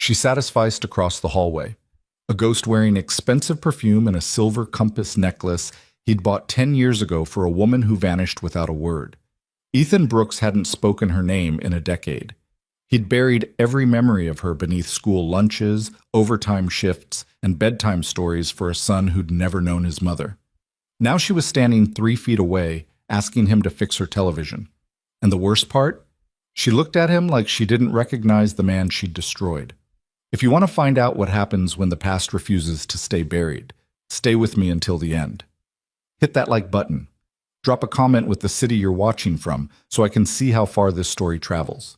She satisficed across the hallway. A ghost wearing expensive perfume and a silver compass necklace he'd bought 10 years ago for a woman who vanished without a word. Ethan Brooks hadn't spoken her name in a decade. He'd buried every memory of her beneath school lunches, overtime shifts, and bedtime stories for a son who'd never known his mother. Now she was standing 3 feet away, asking him to fix her television. And the worst part? She looked at him like she didn't recognize the man she'd destroyed. If you want to find out what happens when the past refuses to stay buried, stay with me until the end. Hit that like button. Drop a comment with the city you're watching from so I can see how far this story travels.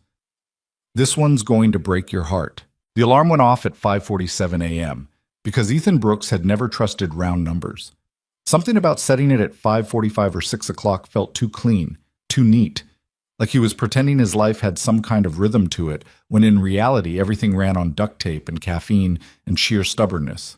This one's going to break your heart. The alarm went off at 5:47 a.m. because Ethan Brooks had never trusted round numbers. Something about setting it at 5:45 or 6 o'clock felt too clean, too neat, like he was pretending his life had some kind of rhythm to it, when in reality everything ran on duct tape and caffeine and sheer stubbornness.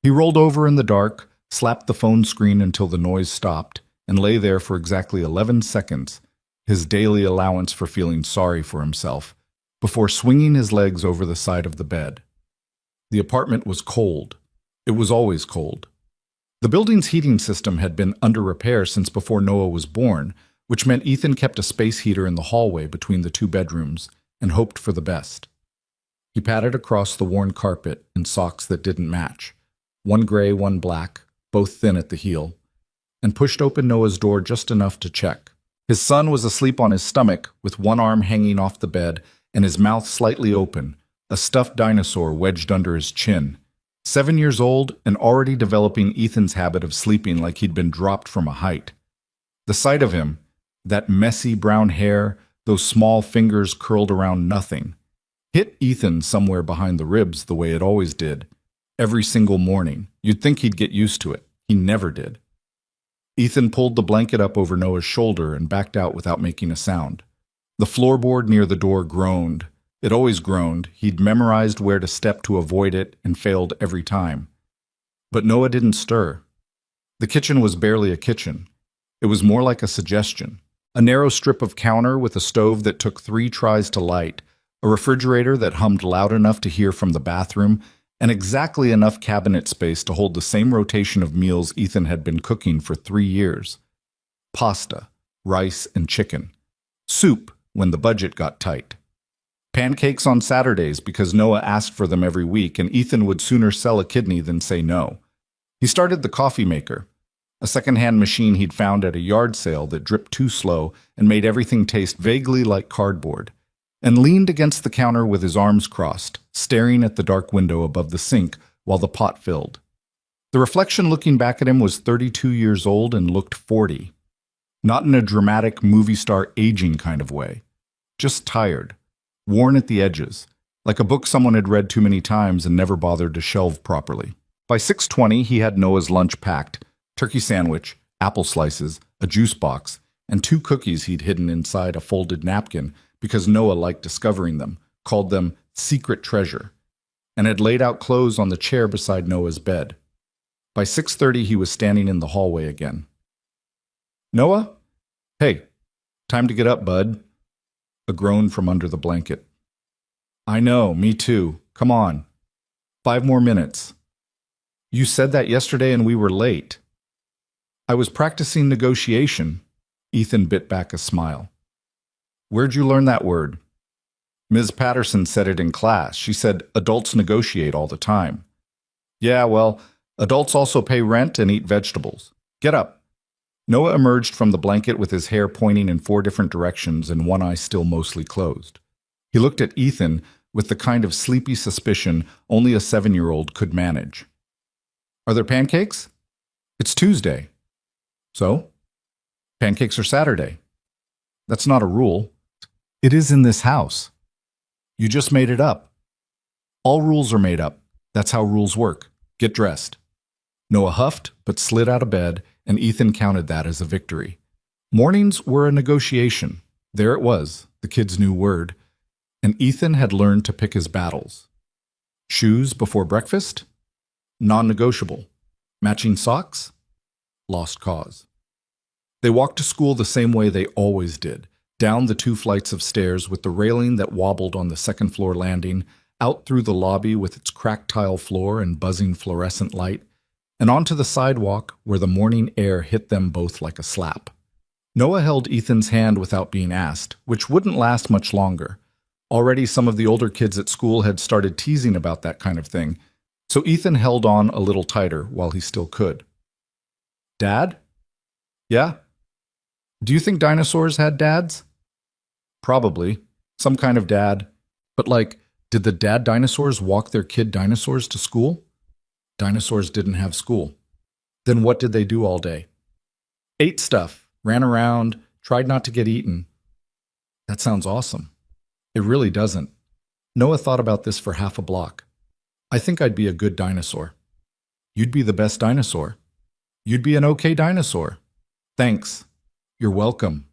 He rolled over in the dark, slapped the phone screen until the noise stopped, and lay there for exactly 11 seconds, his daily allowance for feeling sorry for himself, before swinging his legs over the side of the bed. The apartment was cold. It was always cold. The building's heating system had been under repair since before Noah was born, which meant Ethan kept a space heater in the hallway between the 2 bedrooms and hoped for the best. He patted across the worn carpet in socks that didn't match, one gray, one black, both thin at the heel, and pushed open Noah's door just enough to check. His son was asleep on his stomach with one arm hanging off the bed and his mouth slightly open, a stuffed dinosaur wedged under his chin. 7 years old and already developing Ethan's habit of sleeping like he'd been dropped from a height. The sight of him, that messy brown hair, those small fingers curled around nothing, hit Ethan somewhere behind the ribs the way it always did. Every single morning. You'd think he'd get used to it. He never did. Ethan pulled the blanket up over Noah's shoulder and backed out without making a sound. The floorboard near the door groaned. It always groaned. He'd memorized where to step to avoid it and failed every time. But Noah didn't stir. The kitchen was barely a kitchen. It was more like a suggestion. A narrow strip of counter with a stove that took 3 tries to light, a refrigerator that hummed loud enough to hear from the bathroom, and exactly enough cabinet space to hold the same rotation of meals Ethan had been cooking for 3 years. Pasta, rice, and chicken. Soup when the budget got tight. Pancakes on Saturdays because Noah asked for them every week, and Ethan would sooner sell a kidney than say no. He started the coffee maker, a second-hand machine he'd found at a yard sale that dripped too slow and made everything taste vaguely like cardboard, and leaned against the counter with his arms crossed, staring at the dark window above the sink while the pot filled. The reflection looking back at him was 32 years old and looked 40. Not in a dramatic movie star aging kind of way. Just tired, worn at the edges, like a book someone had read too many times and never bothered to shelve properly. By 6:20, he had Noah's lunch packed: turkey sandwich, apple slices, a juice box, and 2 cookies he'd hidden inside a folded napkin because Noah liked discovering them, called them secret treasure, and had laid out clothes on the chair beside Noah's bed. By 6:30, he was standing in the hallway again. "Noah? Hey, time to get up, bud." A groan from under the blanket. "I know, me too. Come on. 5 more minutes." "You said that yesterday and we were late." "I was practicing negotiation." Ethan bit back a smile. "Where'd you learn that word?" "Ms. Patterson said it in class. She said adults negotiate all the time." "Yeah, well, adults also pay rent and eat vegetables. Get up." Noah emerged from the blanket with his hair pointing in 4 different directions and one eye still mostly closed. He looked at Ethan with the kind of sleepy suspicion only a 7-year-old could manage. "Are there pancakes?" "It's Tuesday." "So? Pancakes are Saturday." "That's not a rule." "It is in this house." "You just made it up." "All rules are made up. That's how rules work. Get dressed." Noah huffed but slid out of bed, and Ethan counted that as a victory. Mornings were a negotiation. There it was, the kid's new word. And Ethan had learned to pick his battles. Shoes before breakfast? Non-negotiable. Matching socks? Lost cause. They walked to school the same way they always did, down the 2 flights of stairs with the railing that wobbled on the second-floor landing, out through the lobby with its cracked tile floor and buzzing fluorescent light, and onto the sidewalk where the morning air hit them both like a slap. Noah held Ethan's hand without being asked, which wouldn't last much longer. Already some of the older kids at school had started teasing about that kind of thing, so Ethan held on a little tighter while he still could. Dad? Yeah? Do you think dinosaurs had dads? Probably. Some kind of dad. But did the dad dinosaurs walk their kid dinosaurs to school? Dinosaurs didn't have school. Then what did they do all day? Ate stuff, ran around, tried not to get eaten. That sounds awesome. It really doesn't. Noah thought about this for half a block. I think I'd be a good dinosaur. You'd be the best dinosaur. You'd be an okay dinosaur. Thanks. You're welcome.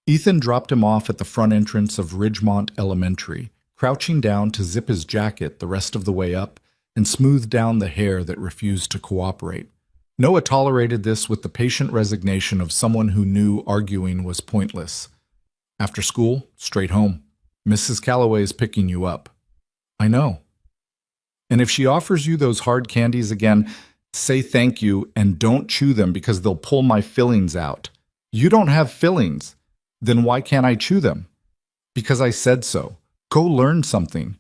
Ethan dropped him off at the front entrance of Ridgemont Elementary, crouching down to zip his jacket the rest of the way up and smooth down the hair that refused to cooperate. Noah tolerated this with the patient resignation of someone who knew arguing was pointless. After school, straight home. Mrs. Calloway's picking you up. I know. And if she offers you those hard candies again, say thank you and don't chew them because they'll pull my fillings out. You don't have fillings. Then why can't I chew them? Because I said so. Go learn something.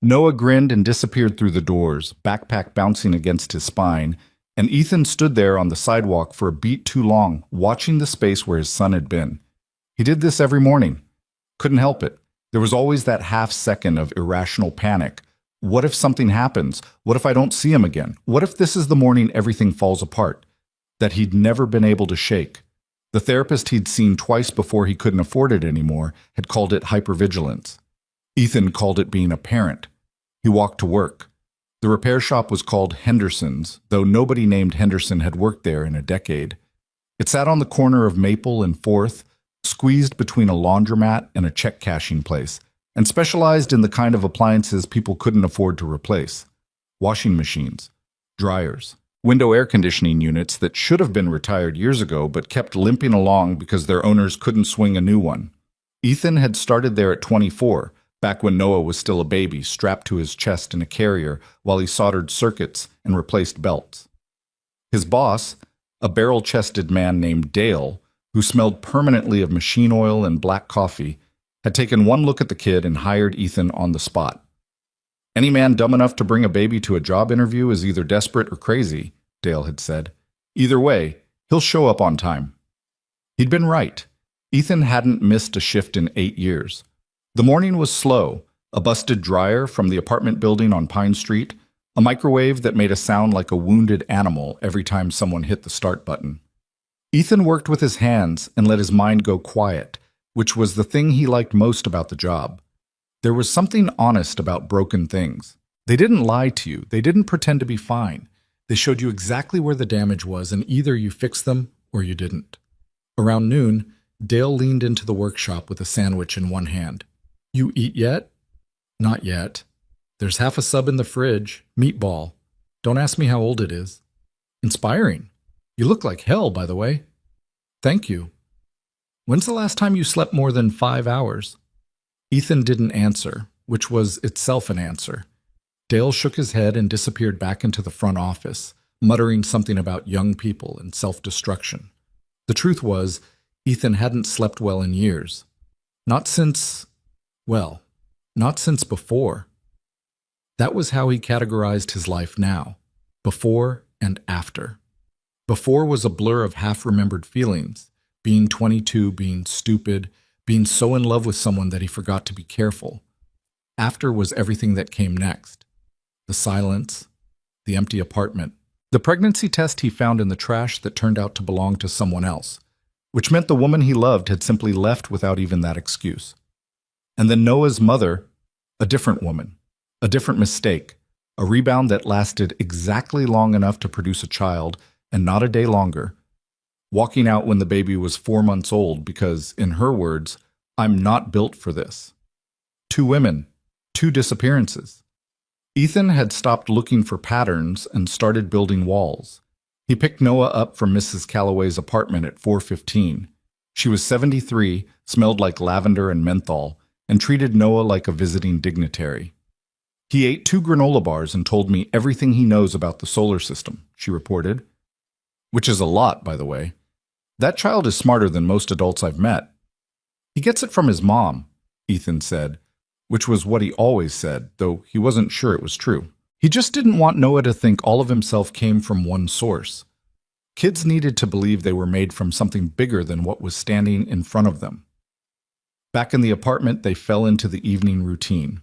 Noah grinned and disappeared through the doors, backpack bouncing against his spine, and Ethan stood there on the sidewalk for a beat too long, watching the space where his son had been. He did this every morning. Couldn't help it. There was always that half second of irrational panic. What if something happens? What if I don't see him again? What if this is the morning everything falls apart? That he'd never been able to shake. The therapist he'd seen twice before he couldn't afford it anymore had called it hypervigilance. Ethan called it being a parent. He walked to work. The repair shop was called Henderson's, though nobody named Henderson had worked there in a decade. It sat on the corner of Maple and 4th, squeezed between a laundromat and a check cashing place, and specialized in the kind of appliances people couldn't afford to replace. Washing machines, dryers, window air conditioning units that should have been retired years ago but kept limping along because their owners couldn't swing a new one. Ethan had started there at 24, back when Noah was still a baby, strapped to his chest in a carrier while he soldered circuits and replaced belts. His boss, a barrel-chested man named Dale, who smelled permanently of machine oil and black coffee, had taken one look at the kid and hired Ethan on the spot. Any man dumb enough to bring a baby to a job interview is either desperate or crazy, Dale had said. Either way, he'll show up on time. He'd been right. Ethan hadn't missed a shift in 8 years. The morning was slow, a busted dryer from the apartment building on Pine Street, a microwave that made a sound like a wounded animal every time someone hit the start button. Ethan worked with his hands and let his mind go quiet, which was the thing he liked most about the job. There was something honest about broken things. They didn't lie to you. They didn't pretend to be fine. They showed you exactly where the damage was, and either you fixed them or you didn't. Around noon, Dale leaned into the workshop with a sandwich in one hand. You eat yet? Not yet. There's half a sub in the fridge. Meatball. Don't ask me how old it is. Inspiring. You look like hell, by the way. Thank you. When's the last time you slept more than 5 hours? Ethan didn't answer, which was itself an answer. Dale shook his head and disappeared back into the front office, muttering something about young people and self-destruction. The truth was, Ethan hadn't slept well in years. Not since before. That was how he categorized his life now, before and after. Before was a blur of half-remembered feelings, being 22, being stupid, being so in love with someone that he forgot to be careful. After was everything that came next. The silence, the empty apartment, the pregnancy test he found in the trash that turned out to belong to someone else, which meant the woman he loved had simply left without even that excuse. And then Noah's mother, a different woman, a different mistake, a rebound that lasted exactly long enough to produce a child and not a day longer, walking out when the baby was 4 months old because, in her words, I'm not built for this. 2 women, 2 disappearances. Ethan had stopped looking for patterns and started building walls. He picked Noah up from Mrs. Calloway's apartment at 4:15. She was 73, smelled like lavender and menthol, and treated Noah like a visiting dignitary. He ate 2 granola bars and told me everything he knows about the solar system, she reported. Which is a lot, by the way. That child is smarter than most adults I've met. He gets it from his mom, Ethan said, which was what he always said, though he wasn't sure it was true. He just didn't want Noah to think all of himself came from one source. Kids needed to believe they were made from something bigger than what was standing in front of them. Back in the apartment, they fell into the evening routine.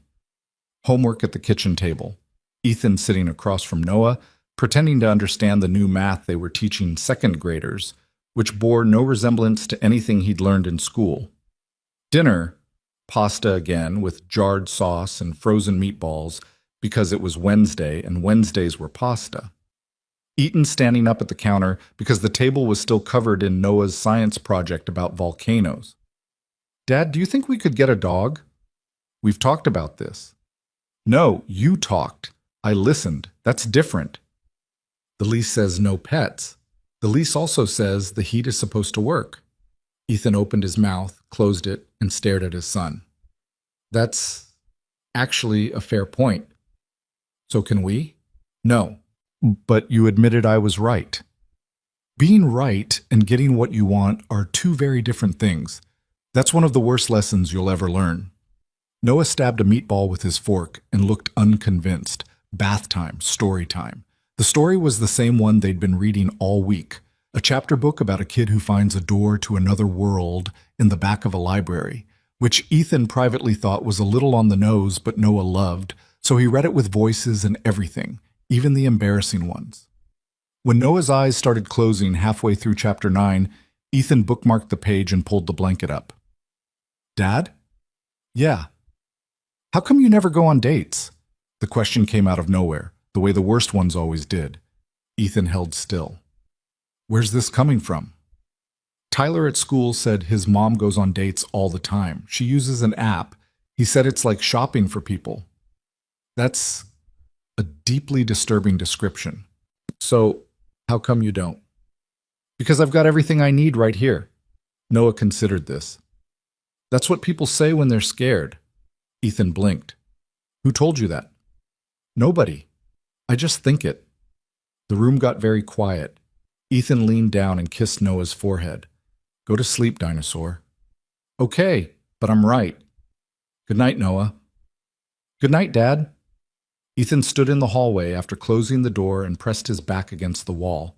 Homework at the kitchen table. Ethan sitting across from Noah, pretending to understand the new math they were teaching second graders, which bore no resemblance to anything he'd learned in school. Dinner, pasta again with jarred sauce and frozen meatballs because it was Wednesday and Wednesdays were pasta. Eaton standing up at the counter because the table was still covered in Noah's science project about volcanoes. Dad, do you think we could get a dog? We've talked about this. No, you talked. I listened. That's different. The lease says no pets. The lease also says the heat is supposed to work. Ethan opened his mouth, closed it, and stared at his son. That's actually a fair point. So can we? No. But you admitted I was right. Being right and getting what you want are 2 very different things. That's one of the worst lessons you'll ever learn. Noah stabbed a meatball with his fork and looked unconvinced. Bath time, story time. The story was the same one they'd been reading all week, a chapter book about a kid who finds a door to another world in the back of a library, which Ethan privately thought was a little on the nose but Noah loved, so he read it with voices and everything, even the embarrassing ones. When Noah's eyes started closing halfway through chapter 9, Ethan bookmarked the page and pulled the blanket up. Dad? Yeah. How come you never go on dates? The question came out of nowhere, the way the worst ones always did. Ethan held still. Where's this coming from? Tyler at school said his mom goes on dates all the time. She uses an app. He said it's like shopping for people. That's a deeply disturbing description. So, how come you don't? Because I've got everything I need right here. Noah considered this. That's what people say when they're scared. Ethan blinked. Who told you that? Nobody. I just think it. The room got very quiet. Ethan leaned down and kissed Noah's forehead. Go to sleep, dinosaur. Okay, but I'm right. Good night, Noah. Good night, Dad. Ethan stood in the hallway after closing the door and pressed his back against the wall.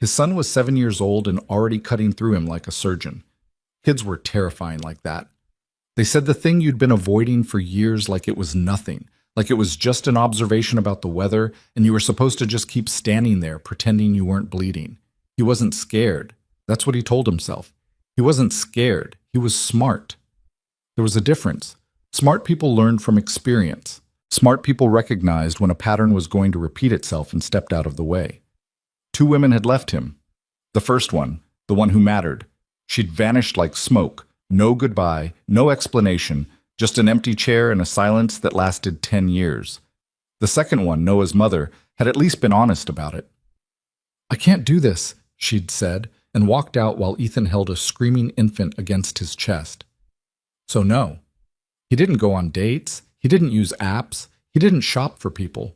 His son was 7 years old and already cutting through him like a surgeon. Kids were terrifying like that. They said the thing you'd been avoiding for years like it was nothing, like it was just an observation about the weather and you were supposed to just keep standing there pretending you weren't bleeding. He wasn't scared. That's what he told himself. He wasn't scared. He was smart. There was a difference. Smart people learned from experience. Smart people recognized when a pattern was going to repeat itself and stepped out of the way. 2 women had left him. The first one, the one who mattered, she'd vanished like smoke. No goodbye, no explanation, just an empty chair and a silence that lasted 10 years. The second one, Noah's mother, had at least been honest about it. I can't do this, she'd said, and walked out while Ethan held a screaming infant against his chest. So no, he didn't go on dates, he didn't use apps, he didn't shop for people.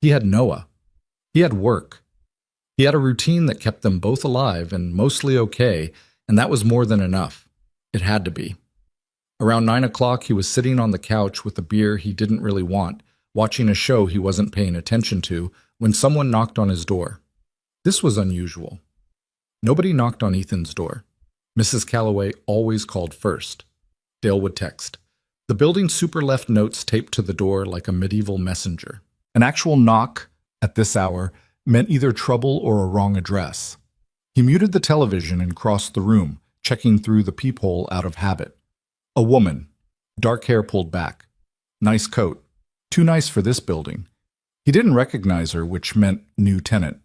He had Noah. He had work. He had a routine that kept them both alive and mostly okay, and that was more than enough. It had to be. Around 9 o'clock, he was sitting on the couch with a beer he didn't really want, watching a show he wasn't paying attention to, when someone knocked on his door. This was unusual. Nobody knocked on Ethan's door. Mrs. Calloway always called first. Dale would text. The building super left notes taped to the door like a medieval messenger. An actual knock at this hour meant either trouble or a wrong address. He muted the television and crossed the room, checking through the peephole out of habit. A woman, dark hair pulled back. Nice coat. Too nice for this building. He didn't recognize her, which meant new tenant.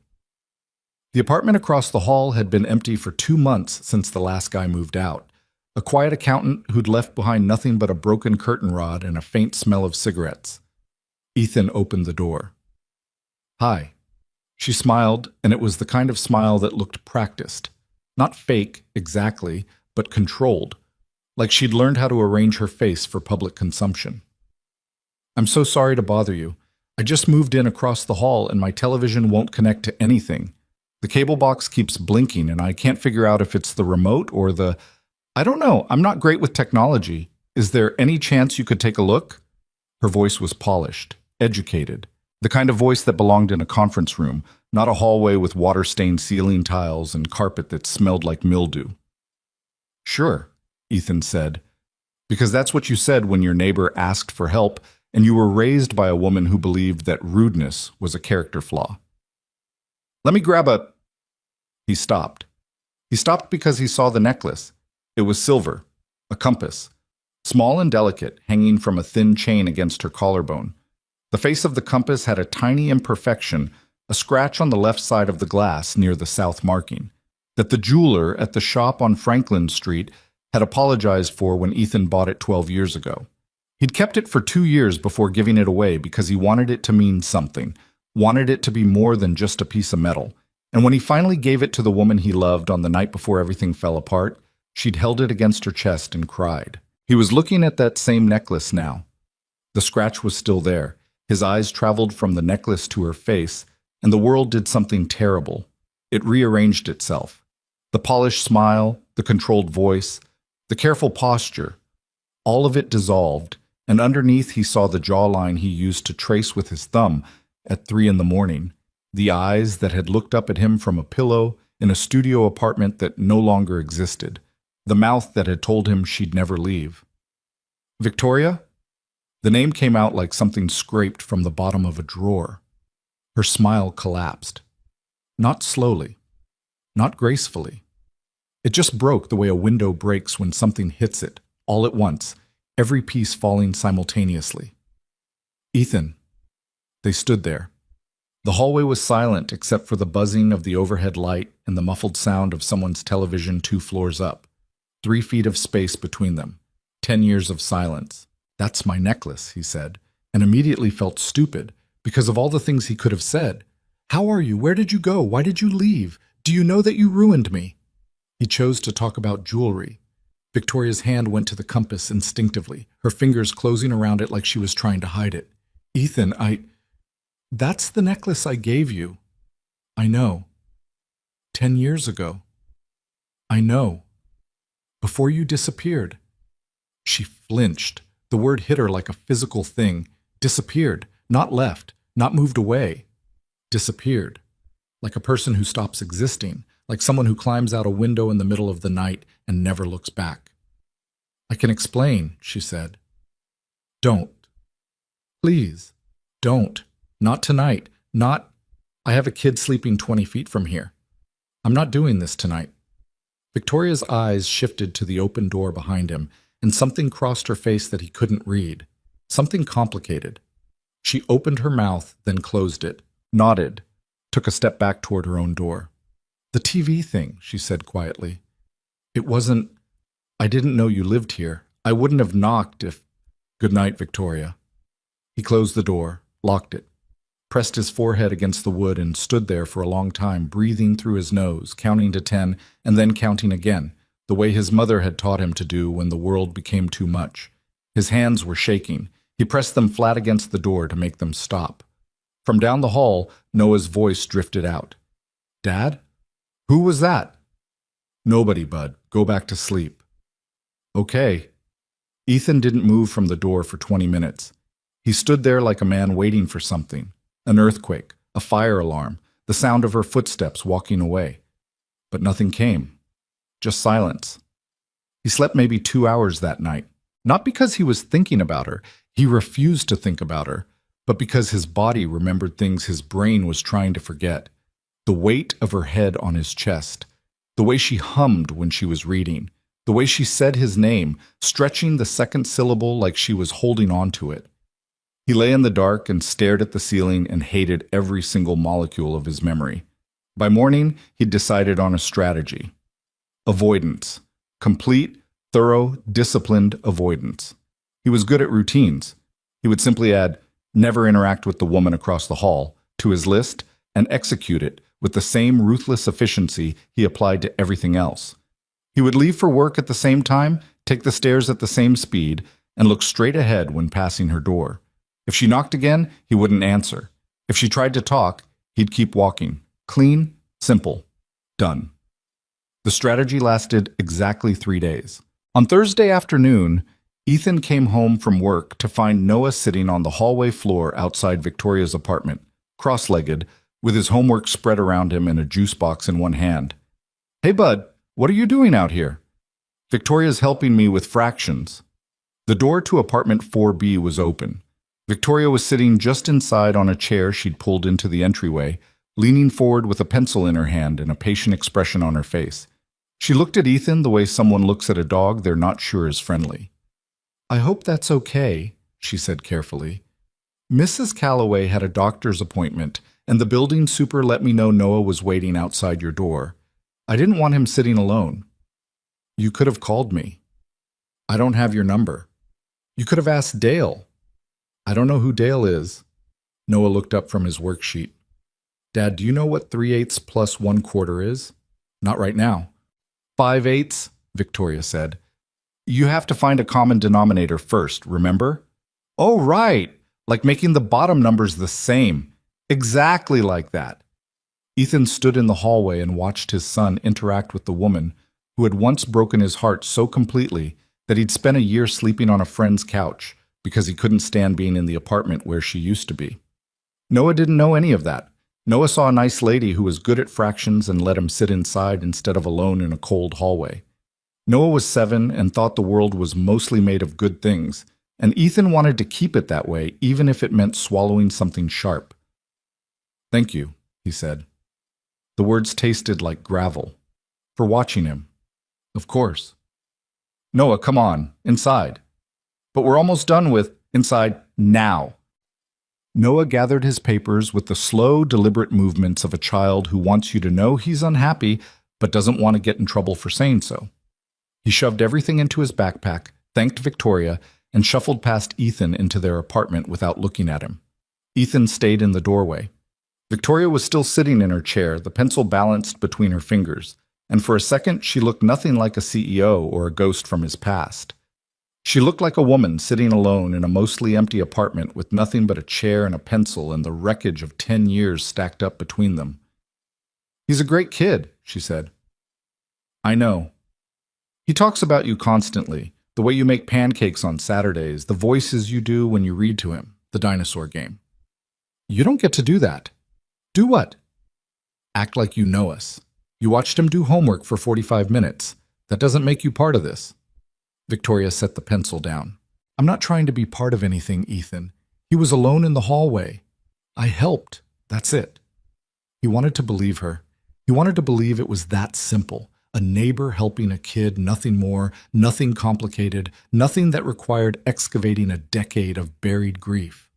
The apartment across the hall had been empty for 2 months since the last guy moved out. A quiet accountant who'd left behind nothing but a broken curtain rod and a faint smell of cigarettes. Ethan opened the door. Hi. She smiled, and it was the kind of smile that looked practiced. Not fake, exactly, but controlled, like she'd learned how to arrange her face for public consumption. I'm so sorry to bother you. I just moved in across the hall and my television won't connect to anything. The cable box keeps blinking and I can't figure out if it's the remote or the... I don't know. I'm not great with technology. Is there any chance you could take a look? Her voice was polished, educated, the kind of voice that belonged in a conference room, not a hallway with water-stained ceiling tiles and carpet that smelled like mildew. Sure, Ethan said, because that's what you said when your neighbor asked for help and you were raised by a woman who believed that rudeness was a character flaw. Let me grab a... He stopped. He stopped because he saw the necklace. It was silver, a compass, small and delicate, hanging from a thin chain against her collarbone. The face of the compass had a tiny imperfection, a scratch on the left side of the glass near the south marking, that the jeweler at the shop on Franklin Street had apologized for when Ethan bought it 12 years ago. He'd kept it for 2 years before giving it away because he wanted it to mean something, wanted it to be more than just a piece of metal. And when he finally gave it to the woman he loved on the night before everything fell apart, she'd held it against her chest and cried. He was looking at that same necklace now. The scratch was still there. His eyes traveled from the necklace to her face, and the world did something terrible. It rearranged itself. The polished smile, the controlled voice, the careful posture, all of it dissolved, and underneath he saw the jawline he used to trace with his thumb at 3 a.m, the eyes that had looked up at him from a pillow in a studio apartment that no longer existed, the mouth that had told him she'd never leave. Victoria? The name came out like something scraped from the bottom of a drawer. Her smile collapsed. Not slowly, not gracefully. It just broke the way a window breaks when something hits it, all at once, every piece falling simultaneously. Ethan. They stood there. The hallway was silent except for the buzzing of the overhead light and the muffled sound of someone's television 2 floors up. 3 feet of space between them. 10 years of silence. That's my necklace, he said, and immediately felt stupid because of all the things he could have said. How are you? Where did you go? Why did you leave? Do you know that you ruined me? He chose to talk about jewelry. Victoria's hand went to the compass instinctively, her fingers closing around it like she was trying to hide it. Ethan, That's the necklace I gave you. I know. 10 years ago. I know. Before you disappeared. She flinched. The word hit her like a physical thing. Disappeared. Not left. Not moved away. Disappeared. Like a person who stops existing. Like someone who climbs out a window in the middle of the night and never looks back. I can explain, she said. Don't. Please. Don't. Not tonight. Not... I have a kid sleeping 20 feet from here. I'm not doing this tonight. Victoria's eyes shifted to the open door behind him, and something crossed her face that he couldn't read. Something complicated. She opened her mouth, then closed it, nodded, took a step back toward her own door. The TV thing, she said quietly. It wasn't... I didn't know you lived here. I wouldn't have knocked if... Good night, Victoria. He closed the door, locked it, pressed his forehead against the wood and stood there for a long time, breathing through his nose, counting to 10, and then counting again, the way his mother had taught him to do when the world became too much. His hands were shaking. He pressed them flat against the door to make them stop. From down the hall, Noah's voice drifted out. Dad? Who was that? Nobody, Bud. Go back to sleep. Okay. Ethan didn't move from the door for 20 minutes. He stood there like a man waiting for something. An earthquake, a fire alarm, the sound of her footsteps walking away. But nothing came. Just silence. He slept maybe 2 hours that night. Not because he was thinking about her. He refused to think about her. But because his body remembered things his brain was trying to forget. The weight of her head on his chest. The way she hummed when she was reading. The way she said his name, stretching the second syllable like she was holding on to it. He lay in the dark and stared at the ceiling and hated every single molecule of his memory. By morning, he'd decided on a strategy. Avoidance. Complete, thorough, disciplined avoidance. He was good at routines. He would simply add, never interact with the woman across the hall, to his list and execute it with the same ruthless efficiency he applied to everything else. He would leave for work at the same time, take the stairs at the same speed, and look straight ahead when passing her door. If she knocked again, he wouldn't answer. If she tried to talk, he'd keep walking. Clean, simple, done. The strategy lasted exactly 3 days. On Thursday afternoon, Ethan came home from work to find Noah sitting on the hallway floor outside Victoria's apartment, cross-legged, with his homework spread around him and a juice box in one hand. "Hey, bud, what are you doing out here?" "Victoria's helping me with fractions." The door to apartment 4B was open. Victoria was sitting just inside on a chair she'd pulled into the entryway, leaning forward with a pencil in her hand and a patient expression on her face. She looked at Ethan the way someone looks at a dog they're not sure is friendly. "I hope that's okay," she said carefully. "Mrs. Calloway had a doctor's appointment, and the building super let me know Noah was waiting outside your door. I didn't want him sitting alone. You could have called me." "I don't have your number." "You could have asked Dale." "I don't know who Dale is." Noah looked up from his worksheet. "Dad, do you know what 3/8 plus 1/4 is?" "Not right now." 5/8, Victoria said. "You have to find a common denominator first, remember?" "Oh, right, like making the bottom numbers the same. Exactly like that." Ethan stood in the hallway and watched his son interact with the woman who had once broken his heart so completely that he'd spent a year sleeping on a friend's couch because he couldn't stand being in the apartment where she used to be. Noah didn't know any of that. Noah saw a nice lady who was good at fractions and let him sit inside instead of alone in a cold hallway. Noah was 7 and thought the world was mostly made of good things, and Ethan wanted to keep it that way even if it meant swallowing something sharp. "Thank you," he said. The words tasted like gravel. "For watching him." "Of course." "Noah, come on, inside." "But we're almost done with inside now." Noah gathered his papers with the slow, deliberate movements of a child who wants you to know he's unhappy but doesn't want to get in trouble for saying so. He shoved everything into his backpack, thanked Victoria, and shuffled past Ethan into their apartment without looking at him. Ethan stayed in the doorway. Victoria was still sitting in her chair, the pencil balanced between her fingers, and for a second she looked nothing like a CEO or a ghost from his past. She looked like a woman sitting alone in a mostly empty apartment with nothing but a chair and a pencil and the wreckage of 10 years stacked up between them. "He's a great kid," she said. "I know. He talks about you constantly, the way you make pancakes on Saturdays, the voices you do when you read to him, the dinosaur game." "You don't get to do that." "Do what?" "Act like you know us. You watched him do homework for 45 minutes. That doesn't make you part of this." Victoria set the pencil down. "I'm not trying to be part of anything, Ethan. He was alone in the hallway. I helped. That's it." He wanted to believe her. He wanted to believe it was that simple. A neighbor helping a kid, nothing more, nothing complicated, nothing that required excavating a decade of buried grief.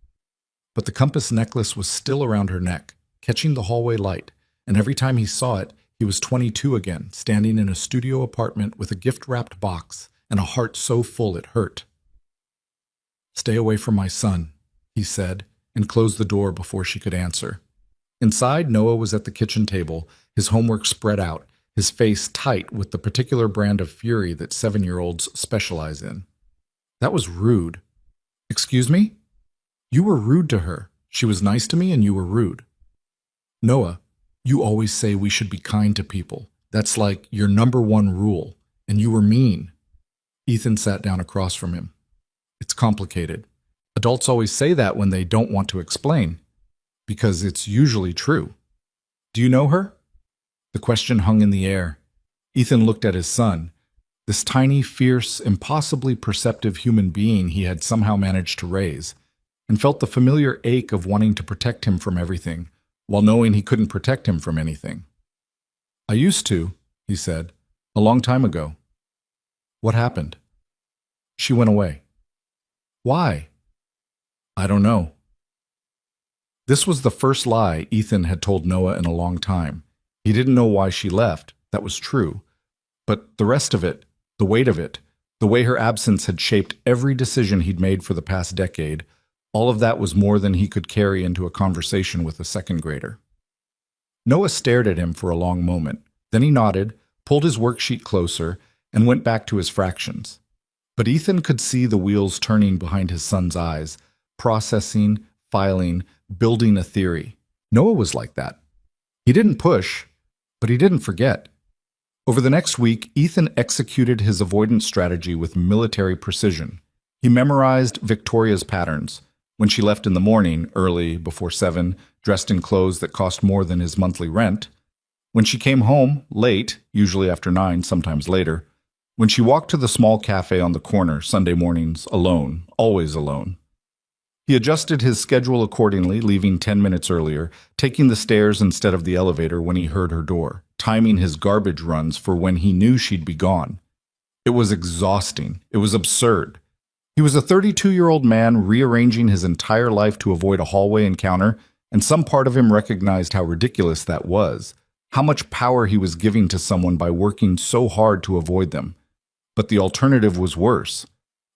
But the compass necklace was still around her neck, catching the hallway light, and every time he saw it, he was 22 again, standing in a studio apartment with a gift-wrapped box and a heart so full it hurt. "Stay away from my son," he said, and closed the door before she could answer. Inside, Noah was at the kitchen table, his homework spread out, his face tight with the particular brand of fury that 7-year-olds specialize in. "That was rude." "Excuse me?" "You were rude to her. She was nice to me and you were rude." "Noah, you always say we should be kind to people. That's like your #1 rule, and you were mean." Ethan sat down across from him. "It's complicated. Adults always say that when they don't want to explain, because it's usually true. Do you know her?" The question hung in the air. Ethan looked at his son, this tiny, fierce, impossibly perceptive human being he had somehow managed to raise, and felt the familiar ache of wanting to protect him from everything, while knowing he couldn't protect him from anything. "I used to," he said, "a long time ago." "What happened?" "She went away." "Why?" "I don't know." This was the first lie Ethan had told Noah in a long time. He didn't know why she left, that was true. But the rest of it, the weight of it, the way her absence had shaped every decision he'd made for the past decade, all of that was more than he could carry into a conversation with a second grader. Noah stared at him for a long moment. Then he nodded, pulled his worksheet closer, and went back to his fractions. But Ethan could see the wheels turning behind his son's eyes, processing, filing, building a theory. Noah was like that. He didn't push, but he didn't forget. Over the next week, Ethan executed his avoidance strategy with military precision. He memorized Victoria's patterns. When she left in the morning, early, before 7, dressed in clothes that cost more than his monthly rent. When she came home, late, usually after 9, sometimes later. When she walked to the small cafe on the corner, Sunday mornings, alone, always alone. He adjusted his schedule accordingly, leaving 10 minutes earlier, taking the stairs instead of the elevator when he heard her door, timing his garbage runs for when he knew she'd be gone. It was exhausting. It was absurd. He was a 32-year-old man rearranging his entire life to avoid a hallway encounter, and some part of him recognized how ridiculous that was, how much power he was giving to someone by working so hard to avoid them. But the alternative was worse.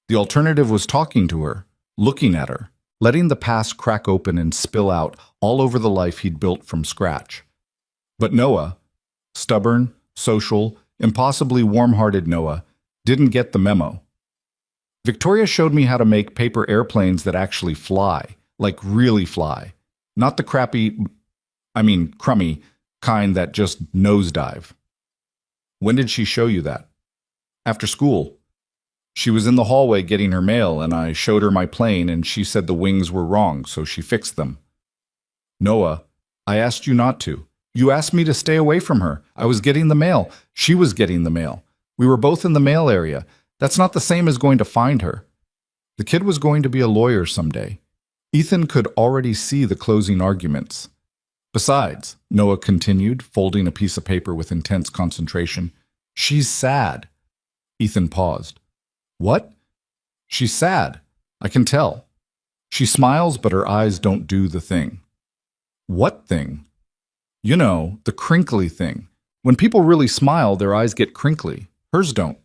The alternative was talking to her, looking at her, letting the past crack open and spill out all over the life he'd built from scratch. But Noah, stubborn, social, impossibly warm-hearted Noah, didn't get the memo. Victoria showed me how to make paper airplanes that actually fly, like really fly. Not the crummy kind that just nosedive. When did she show you that? After school. She was in the hallway getting her mail, and I showed her my plane, and she said the wings were wrong, so she fixed them. Noah, I asked you not to. You asked me to stay away from her. I was getting the mail. She was getting the mail. We were both in the mail area. That's not the same as going to find her. The kid was going to be a lawyer someday. Ethan could already see the closing arguments. Besides, Noah continued, folding a piece of paper with intense concentration, she's sad. Ethan paused. What? She's sad. I can tell. She smiles, but her eyes don't do the thing. What thing? You know, the crinkly thing. When people really smile, their eyes get crinkly. Hers don't.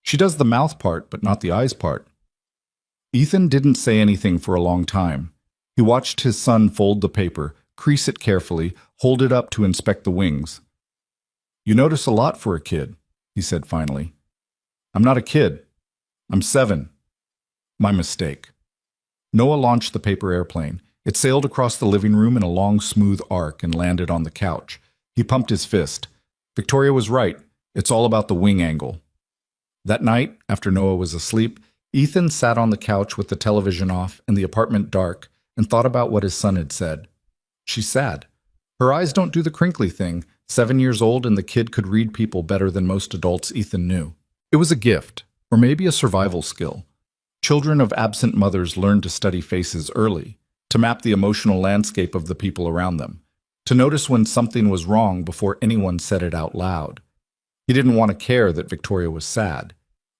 She does the mouth part, but not the eyes part. Ethan didn't say anything for a long time. He watched his son fold the paper, crease it carefully, hold it up to inspect the wings. You notice a lot for a kid, he said finally. I'm not a kid. I'm 7. My mistake. Noah launched the paper airplane. It sailed across the living room in a long, smooth arc and landed on the couch. He pumped his fist. Victoria was right. It's all about the wing angle. That night, after Noah was asleep, Ethan sat on the couch with the television off and the apartment dark and thought about what his son had said. She's sad. Her eyes don't do the crinkly thing. 7 years old, and the kid could read people better than most adults Ethan knew. It was a gift, or maybe a survival skill. Children of absent mothers learn to study faces early, to map the emotional landscape of the people around them, to notice when something was wrong before anyone said it out loud. He didn't want to care that Victoria was sad.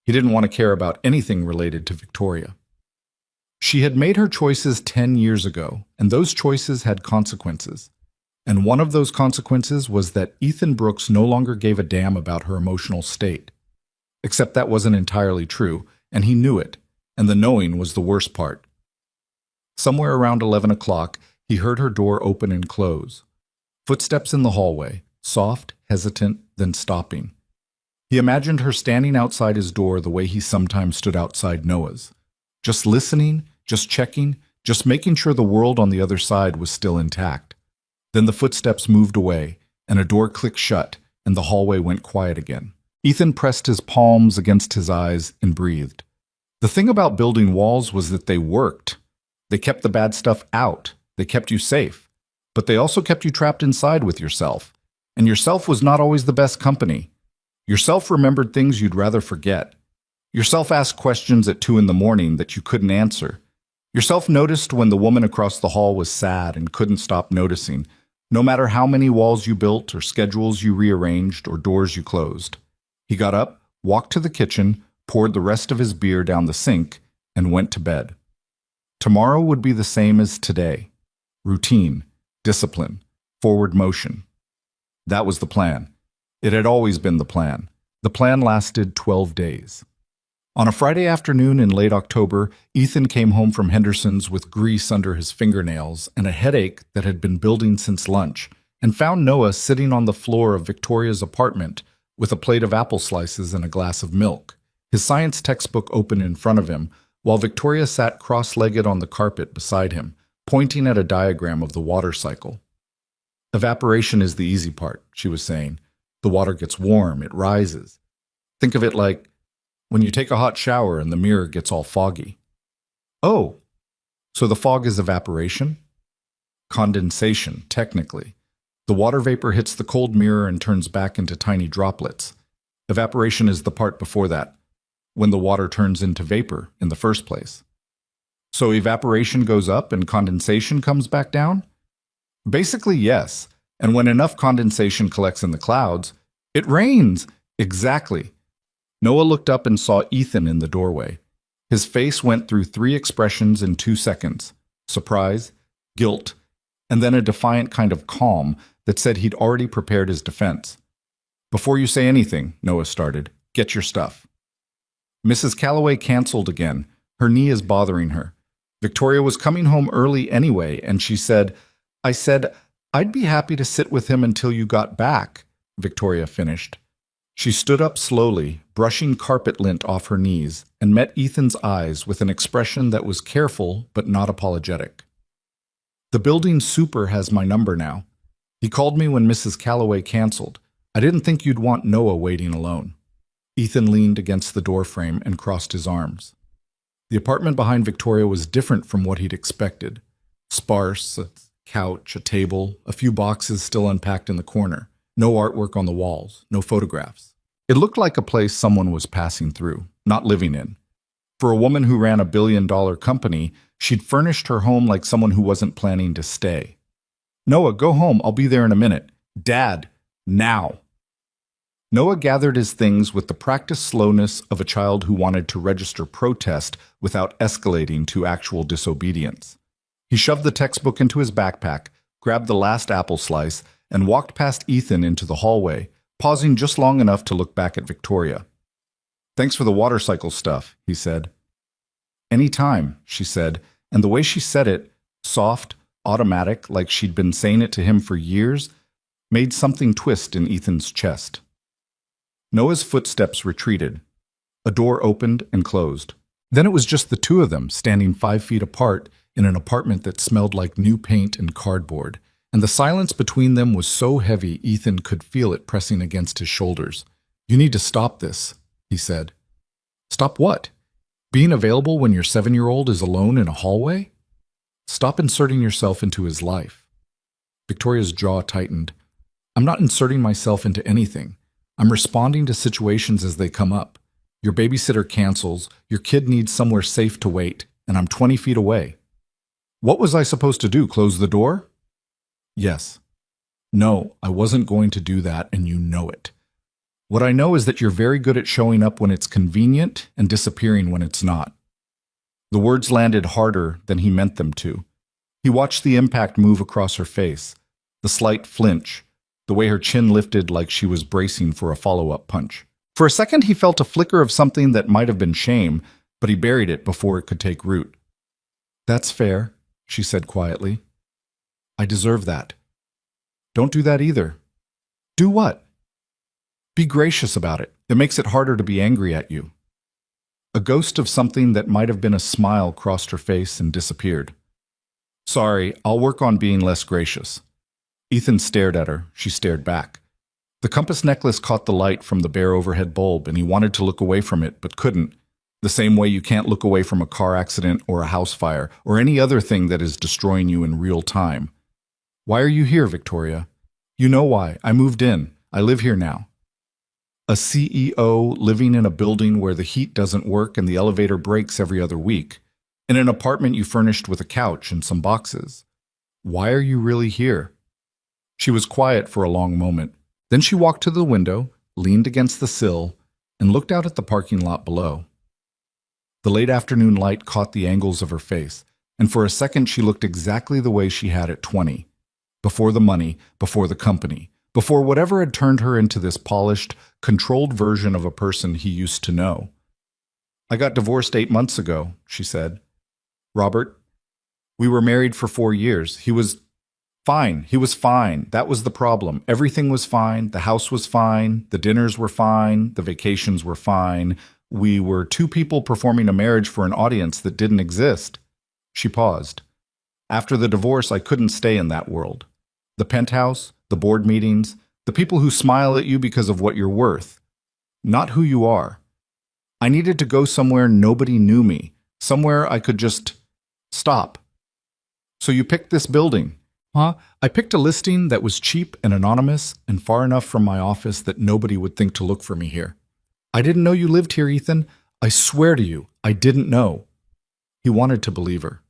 He didn't want to care about anything related to Victoria. She had made her choices 10 years ago, and those choices had consequences. And one of those consequences was that Ethan Brooks no longer gave a damn about her emotional state. Except that wasn't entirely true, and he knew it, and the knowing was the worst part. Somewhere around 11 o'clock, he heard her door open and close. Footsteps in the hallway, soft, hesitant, then stopping. He imagined her standing outside his door the way he sometimes stood outside Noah's. Just listening, just checking, just making sure the world on the other side was still intact. Then the footsteps moved away, and a door clicked shut, and the hallway went quiet again. Ethan pressed his palms against his eyes and breathed. The thing about building walls was that they worked. They kept the bad stuff out. They kept you safe. But they also kept you trapped inside with yourself. And yourself was not always the best company. Yourself remembered things you'd rather forget. Yourself asked questions at 2 in the morning that you couldn't answer. Yourself noticed when the woman across the hall was sad and couldn't stop noticing, no matter how many walls you built or schedules you rearranged or doors you closed. He got up, walked to the kitchen, poured the rest of his beer down the sink, and went to bed. Tomorrow would be the same as today. Routine, discipline, forward motion. That was the plan. It had always been the plan. The plan lasted 12 days. On a Friday afternoon in late October, Ethan came home from Henderson's with grease under his fingernails and a headache that had been building since lunch, and found Noah sitting on the floor of Victoria's apartment with a plate of apple slices and a glass of milk, his science textbook open in front of him, while Victoria sat cross-legged on the carpet beside him, pointing at a diagram of the water cycle. Evaporation is the easy part, she was saying. The water gets warm, it rises. Think of it like when you take a hot shower and the mirror gets all foggy. Oh, so the fog is evaporation? Condensation, technically. The water vapor hits the cold mirror and turns back into tiny droplets. Evaporation is the part before that, when the water turns into vapor in the first place. So evaporation goes up and condensation comes back down? Basically, yes. And when enough condensation collects in the clouds, it rains. Exactly. Noah looked up and saw Ethan in the doorway. His face went through 3 expressions in 2 seconds: surprise, guilt, and then a defiant kind of calm that said he'd already prepared his defense. Before you say anything, Noah started, get your stuff. Mrs. Calloway canceled again. Her knee is bothering her. Victoria was coming home early anyway, and she said, I said, I'd be happy to sit with him until you got back, Victoria finished. She stood up slowly, brushing carpet lint off her knees, and met Ethan's eyes with an expression that was careful but not apologetic. The building super has my number now. He called me when Mrs. Calloway canceled. I didn't think you'd want Noah waiting alone. Ethan leaned against the doorframe and crossed his arms. The apartment behind Victoria was different from what he'd expected. Sparse, a couch, a table, a few boxes still unpacked in the corner. No artwork on the walls, no photographs. It looked like a place someone was passing through, not living in. For a woman who ran a billion-dollar company, she'd furnished her home like someone who wasn't planning to stay. Noah, go home. I'll be there in a minute. Dad, now. Noah gathered his things with the practiced slowness of a child who wanted to register protest without escalating to actual disobedience. He shoved the textbook into his backpack, grabbed the last apple slice, and walked past Ethan into the hallway, pausing just long enough to look back at Victoria. Thanks for the water cycle stuff, he said. Any time, she said, and the way she said it, soft, automatic, like she'd been saying it to him for years, made something twist in Ethan's chest. Noah's footsteps retreated. A door opened and closed. Then it was just the two of them, standing 5 feet apart in an apartment that smelled like new paint and cardboard. And the silence between them was so heavy Ethan could feel it pressing against his shoulders. You need to stop this, he said. Stop what? Being available when your 7-year-old is alone in a hallway? Stop inserting yourself into his life. Victoria's jaw tightened. I'm not inserting myself into anything. I'm responding to situations as they come up. Your babysitter cancels, your kid needs somewhere safe to wait, and I'm 20 feet away. What was I supposed to do, close the door? Yes. No, I wasn't going to do that, and you know it. What I know is that you're very good at showing up when it's convenient and disappearing when it's not. The words landed harder than he meant them to. He watched the impact move across her face, the slight flinch, the way her chin lifted like she was bracing for a follow-up punch. For a second, he felt a flicker of something that might have been shame, but he buried it before it could take root. That's fair, she said quietly. I deserve that. Don't do that either. Do what? Be gracious about it. It makes it harder to be angry at you. A ghost of something that might have been a smile crossed her face and disappeared. Sorry, I'll work on being less gracious. Ethan stared at her. She stared back. The compass necklace caught the light from the bare overhead bulb, and he wanted to look away from it, but couldn't. The same way you can't look away from a car accident or a house fire or any other thing that is destroying you in real time. Why are you here, Victoria? You know why. I moved in. I live here now. A CEO living in a building where the heat doesn't work and the elevator breaks every other week. In an apartment you furnished with a couch and some boxes. Why are you really here? She was quiet for a long moment. Then she walked to the window, leaned against the sill, and looked out at the parking lot below. The late afternoon light caught the angles of her face, and for a second she looked exactly the way she had at 20. Before the money, before the company, before whatever had turned her into this polished, controlled version of a person he used to know. I got divorced 8 months ago, she said. Robert, we were married for 4 years. He was fine. He was fine. That was the problem. Everything was fine. The house was fine. The dinners were fine. The vacations were fine. We were two people performing a marriage for an audience that didn't exist. She paused. After the divorce, I couldn't stay in that world. The penthouse, the board meetings, the people who smile at you because of what you're worth, not who you are. I needed to go somewhere nobody knew me, somewhere I could just stop. So you picked this building, huh? I picked a listing that was cheap and anonymous and far enough from my office that nobody would think to look for me here. I didn't know you lived here, Ethan. I swear to you, I didn't know. He wanted to believe her.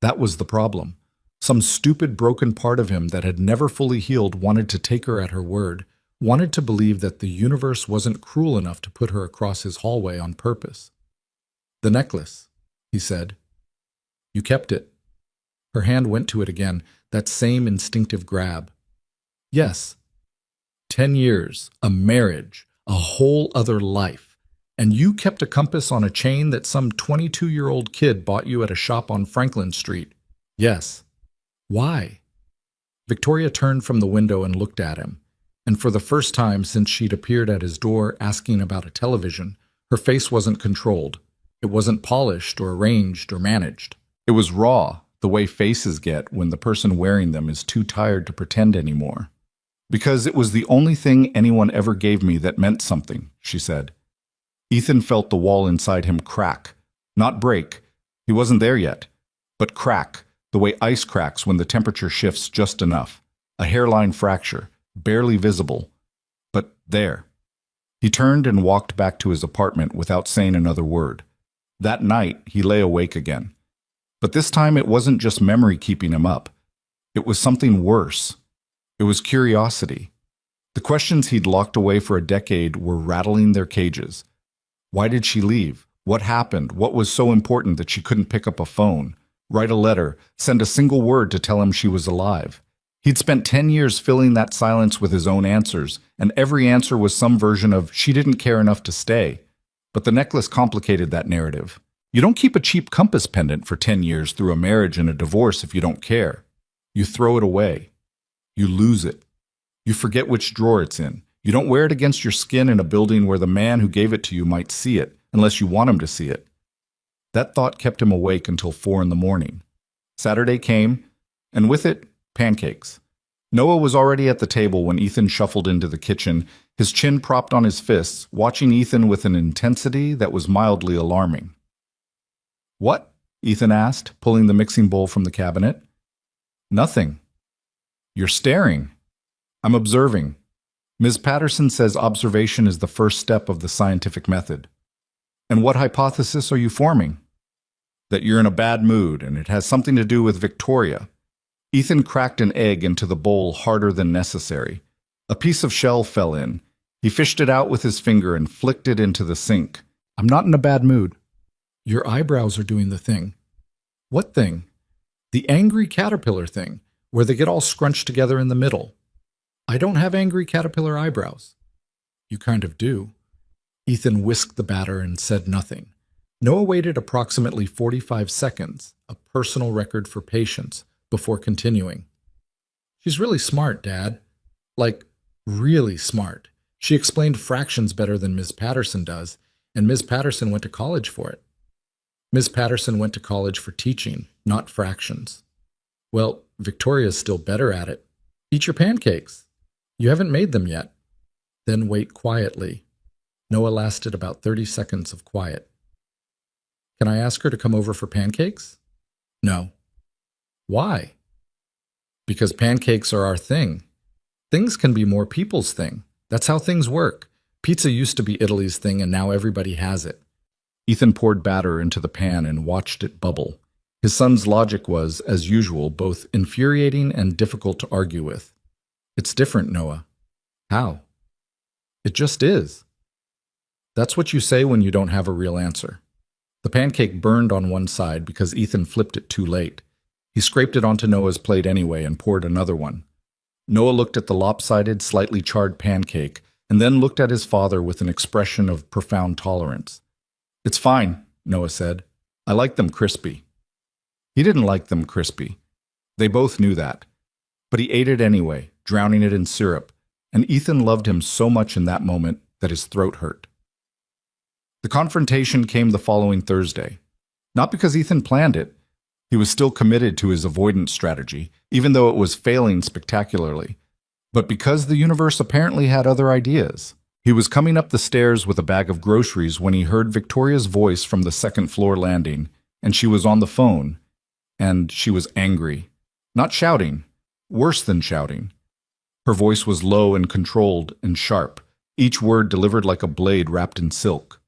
That was the problem. Some stupid, broken part of him that had never fully healed wanted to take her at her word, wanted to believe that the universe wasn't cruel enough to put her across his hallway on purpose. The necklace, he said. You kept it. Her hand went to it again, that same instinctive grab. Yes. 10 years, a marriage, a whole other life. And you kept a compass on a chain that some 22-year-old kid bought you at a shop on Franklin Street. Yes. Why? Victoria turned from the window and looked at him, and for the first time since she'd appeared at his door asking about a television, her face wasn't controlled. It wasn't polished or arranged or managed. It was raw, the way faces get when the person wearing them is too tired to pretend anymore. Because it was the only thing anyone ever gave me that meant something, she said. Ethan felt the wall inside him crack. Not break. He wasn't there yet. But crack, the way ice cracks when the temperature shifts just enough. A hairline fracture, barely visible, but there. He turned and walked back to his apartment without saying another word. That night, he lay awake again. But this time it wasn't just memory keeping him up. It was something worse. It was curiosity. The questions he'd locked away for a decade were rattling their cages. Why did she leave? What happened? What was so important that she couldn't pick up a phone, write a letter, send a single word to tell him she was alive? He'd spent 10 years filling that silence with his own answers, and every answer was some version of she didn't care enough to stay. But the necklace complicated that narrative. You don't keep a cheap compass pendant for 10 years through a marriage and a divorce if you don't care. You throw it away. You lose it. You forget which drawer it's in. You don't wear it against your skin in a building where the man who gave it to you might see it, unless you want him to see it. That thought kept him awake until 4 a.m. Saturday came, and with it, pancakes. Noah was already at the table when Ethan shuffled into the kitchen, his chin propped on his fists, watching Ethan with an intensity that was mildly alarming. What? Ethan asked, pulling the mixing bowl from the cabinet. Nothing. You're staring. I'm observing. Ms. Patterson says observation is the first step of the scientific method. And what hypothesis are you forming? That you're in a bad mood, and it has something to do with Victoria. Ethan cracked an egg into the bowl harder than necessary. A piece of shell fell in. He fished it out with his finger and flicked it into the sink. I'm not in a bad mood. Your eyebrows are doing the thing. What thing? The angry caterpillar thing, where they get all scrunched together in the middle. I don't have angry caterpillar eyebrows. You kind of do. Ethan whisked the batter and said nothing. Noah waited approximately 45 seconds, a personal record for patience, before continuing. She's really smart, Dad. Like, really smart. She explained fractions better than Ms. Patterson does, and Ms. Patterson went to college for it. Ms. Patterson went to college for teaching, not fractions. Well, Victoria's still better at it. Eat your pancakes. You haven't made them yet. Then wait quietly. Noah lasted about 30 seconds of quiet. Can I ask her to come over for pancakes? No. Why? Because pancakes are our thing. Things can be more people's thing. That's how things work. Pizza used to be Italy's thing, and now everybody has it. Ethan poured batter into the pan and watched it bubble. His son's logic was, as usual, both infuriating and difficult to argue with. It's different, Noah. How? It just is. That's what you say when you don't have a real answer. The pancake burned on one side because Ethan flipped it too late. He scraped it onto Noah's plate anyway and poured another one. Noah looked at the lopsided, slightly charred pancake and then looked at his father with an expression of profound tolerance. It's fine, Noah said. I like them crispy. He didn't like them crispy. They both knew that. But he ate it anyway, drowning it in syrup, and Ethan loved him so much in that moment that his throat hurt. The confrontation came the following Thursday. Not because Ethan planned it. He was still committed to his avoidance strategy, even though it was failing spectacularly. But because the universe apparently had other ideas. He was coming up the stairs with a bag of groceries when he heard Victoria's voice from the second-floor landing, and she was on the phone, and she was angry. Not shouting. Worse than shouting. Her voice was low and controlled and sharp, each word delivered like a blade wrapped in silk.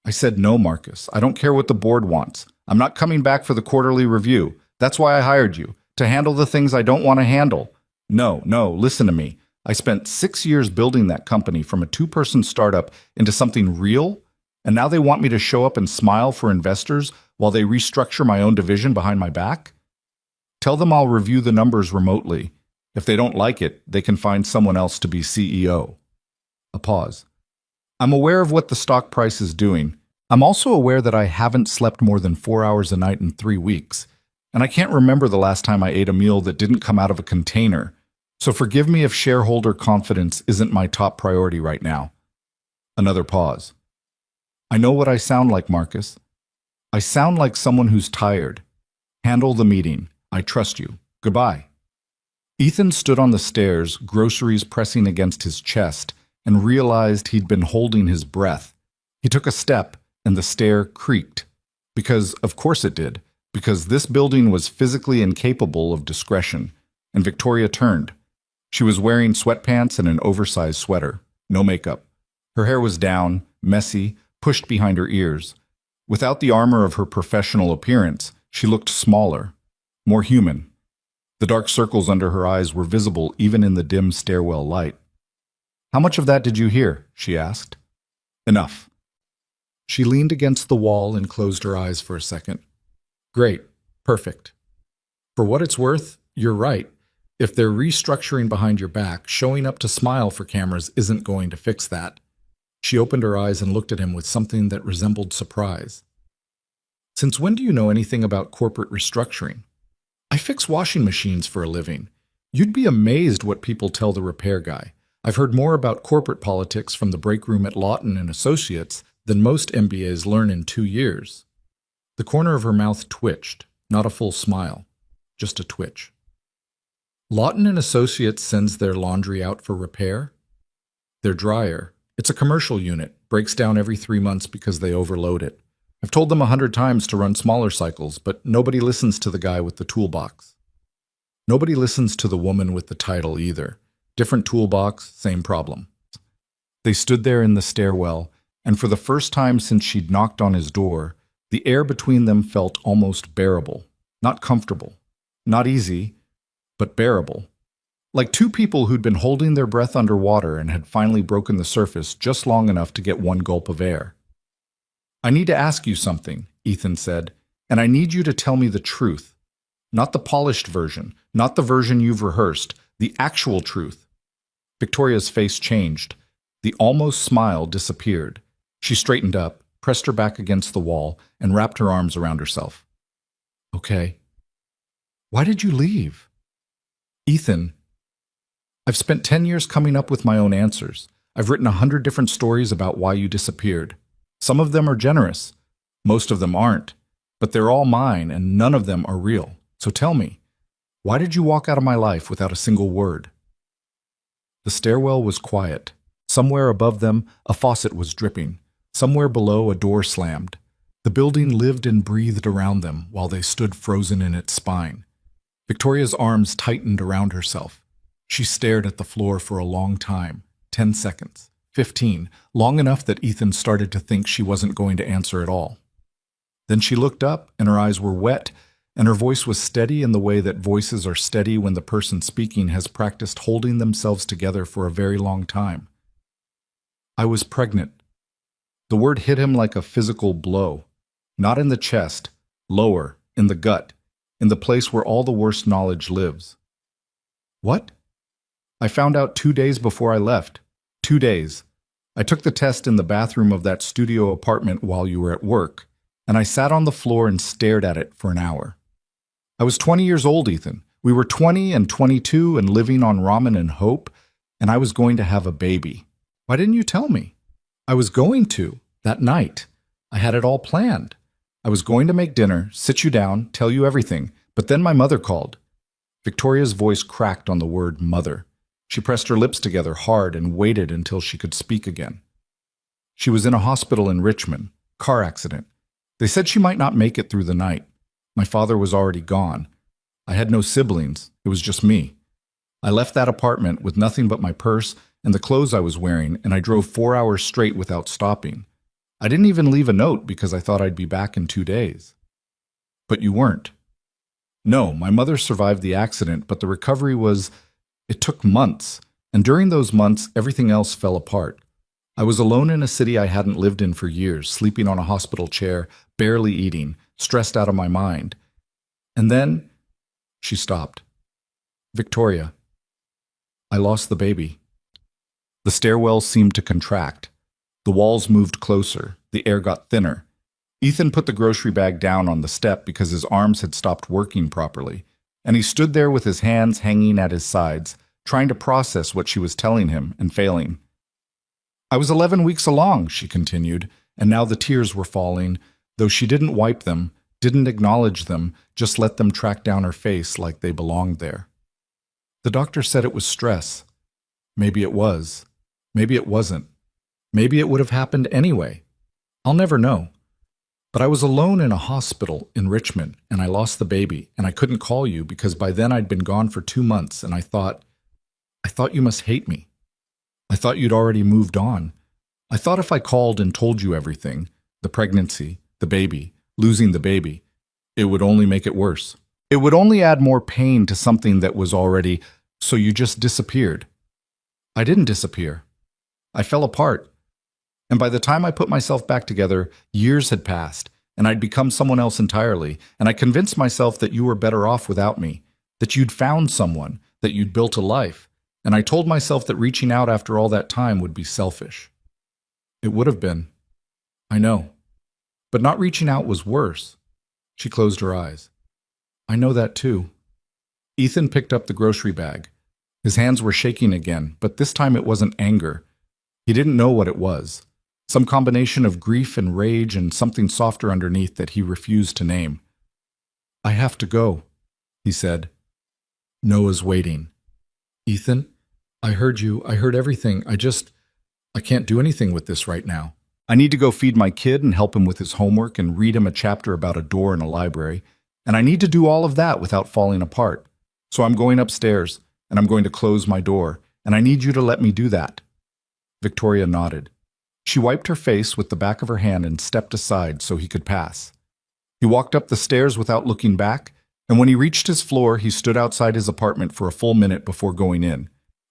I said, "No, Marcus. I don't care what the board wants. I'm not coming back for the quarterly review. That's why I hired you, to handle the things I don't want to handle. No, listen to me. I spent 6 years building that company from a 2-person startup into something real, and now they want me to show up and smile for investors while they restructure my own division behind my back? Tell them I'll review the numbers remotely. If they don't like it, they can find someone else to be CEO." A pause. "I'm aware of what the stock price is doing. I'm also aware that I haven't slept more than 4 hours a night in 3 weeks, and I can't remember the last time I ate a meal that didn't come out of a container. So forgive me if shareholder confidence isn't my top priority right now." Another pause. "I know what I sound like, Marcus. I sound like someone who's tired. Handle the meeting. I trust you. Goodbye." Ethan stood on the stairs, groceries pressing against his chest, and realized he'd been holding his breath. He took a step, and the stair creaked. Because, of course it did, because this building was physically incapable of discretion, and Victoria turned. She was wearing sweatpants and an oversized sweater, no makeup. Her hair was down, messy, pushed behind her ears. Without the armor of her professional appearance, she looked smaller, more human. The dark circles under her eyes were visible even in the dim stairwell light. "How much of that did you hear?" she asked. "Enough." She leaned against the wall and closed her eyes for a second. "Great. Perfect. For what it's worth, you're right. If they're restructuring behind your back, showing up to smile for cameras isn't going to fix that." She opened her eyes and looked at him with something that resembled surprise. "Since when do you know anything about corporate restructuring?" "I fix washing machines for a living. You'd be amazed what people tell the repair guy. I've heard more about corporate politics from the break room at Lawton and Associates than most MBAs learn in 2 years. The corner of her mouth twitched, not a full smile, just a twitch. "Lawton and Associates sends their laundry out for repair? Their dryer. It's a commercial unit, breaks down every 3 months because they overload it. I've told them 100 times to run smaller cycles, but nobody listens to the guy with the toolbox. Nobody listens to the woman with the title either. Different toolbox, same problem." They stood there in the stairwell, and for the first time since she'd knocked on his door, the air between them felt almost bearable. Not comfortable. Not easy, but bearable. Like two people who'd been holding their breath underwater and had finally broken the surface just long enough to get one gulp of air. "I need to ask you something," Ethan said, "and I need you to tell me the truth. Not the polished version, not the version you've rehearsed, the actual truth." Victoria's face changed. The almost smile disappeared. She straightened up, pressed her back against the wall, and wrapped her arms around herself. "Okay. Why did you leave?" "Ethan, I've spent 10 years coming up with my own answers. I've written 100 different stories about why you disappeared. Some of them are generous. Most of them aren't. But they're all mine, and none of them are real. So tell me, why did you walk out of my life without a single word?" The stairwell was quiet. Somewhere above them, a faucet was dripping. Somewhere below, a door slammed. The building lived and breathed around them while they stood frozen in its spine. Victoria's arms tightened around herself. She stared at the floor for a long time, 10 seconds, 15, long enough that Ethan started to think she wasn't going to answer at all. Then she looked up, and her eyes were wet, and her voice was steady in the way that voices are steady when the person speaking has practiced holding themselves together for a very long time. "I was pregnant." The word hit him like a physical blow. Not in the chest, lower, in the gut, in the place where all the worst knowledge lives. "What?" "I found out 2 days before I left. 2 days. I took the test in the bathroom of that studio apartment while you were at work, and I sat on the floor and stared at it for an hour. I was 20 years old, Ethan. We were 20 and 22 and living on ramen and hope, and I was going to have a baby. Why didn't you tell me?" "I was going to. That night, I had it all planned. I was going to make dinner, sit you down, tell you everything, but then my mother called. Victoria's voice cracked on the word mother. She pressed her lips together hard and waited until she could speak again. She was in a hospital in Richmond, car accident. They said she might not make it through the night. My father was already gone. I had no siblings, it was just me. I left that apartment with nothing but my purse and the clothes I was wearing, and I drove 4 hours straight without stopping. I didn't even leave a note because I thought I'd be back in 2 days. But you weren't. No, my mother survived the accident, but the recovery it took months, and during those months, everything else fell apart. I was alone in a city I hadn't lived in for years, sleeping on a hospital chair, barely eating, stressed out of my mind. And then, she stopped. Victoria, I lost the baby. The stairwell seemed to contract. The walls moved closer. The air got thinner. Ethan put the grocery bag down on the step because his arms had stopped working properly, and he stood there with his hands hanging at his sides, trying to process what she was telling him and failing. I was 11 weeks along, she continued, and now the tears were falling, though she didn't wipe them, didn't acknowledge them, just let them track down her face like they belonged there. The doctor said it was stress. Maybe it was. Maybe it wasn't. Maybe it would have happened anyway. I'll never know. But I was alone in a hospital in Richmond, and I lost the baby, and I couldn't call you because by then I'd been gone for 2 months, and I thought you must hate me. I thought you'd already moved on. I thought if I called and told you everything, the pregnancy, the baby, losing the baby, it would only make it worse. It would only add more pain to something that was already, so you just disappeared. I didn't disappear. I fell apart. And by the time I put myself back together, years had passed, and I'd become someone else entirely, and I convinced myself that you were better off without me, that you'd found someone, that you'd built a life, and I told myself that reaching out after all that time would be selfish. It would have been. I know. But not reaching out was worse. She closed her eyes. I know that too. Ethan picked up the grocery bag. His hands were shaking again, but this time it wasn't anger. He didn't know what it was. Some combination of grief and rage and something softer underneath that he refused to name. I have to go, he said. Noah's waiting. Ethan, I heard you. I heard everything. I can't do anything with this right now. I need to go feed my kid and help him with his homework and read him a chapter about a door in a library. And I need to do all of that without falling apart. So I'm going upstairs, and I'm going to close my door, and I need you to let me do that. Victoria nodded. She wiped her face with the back of her hand and stepped aside so he could pass. He walked up the stairs without looking back, and when he reached his floor, he stood outside his apartment for a full minute before going in,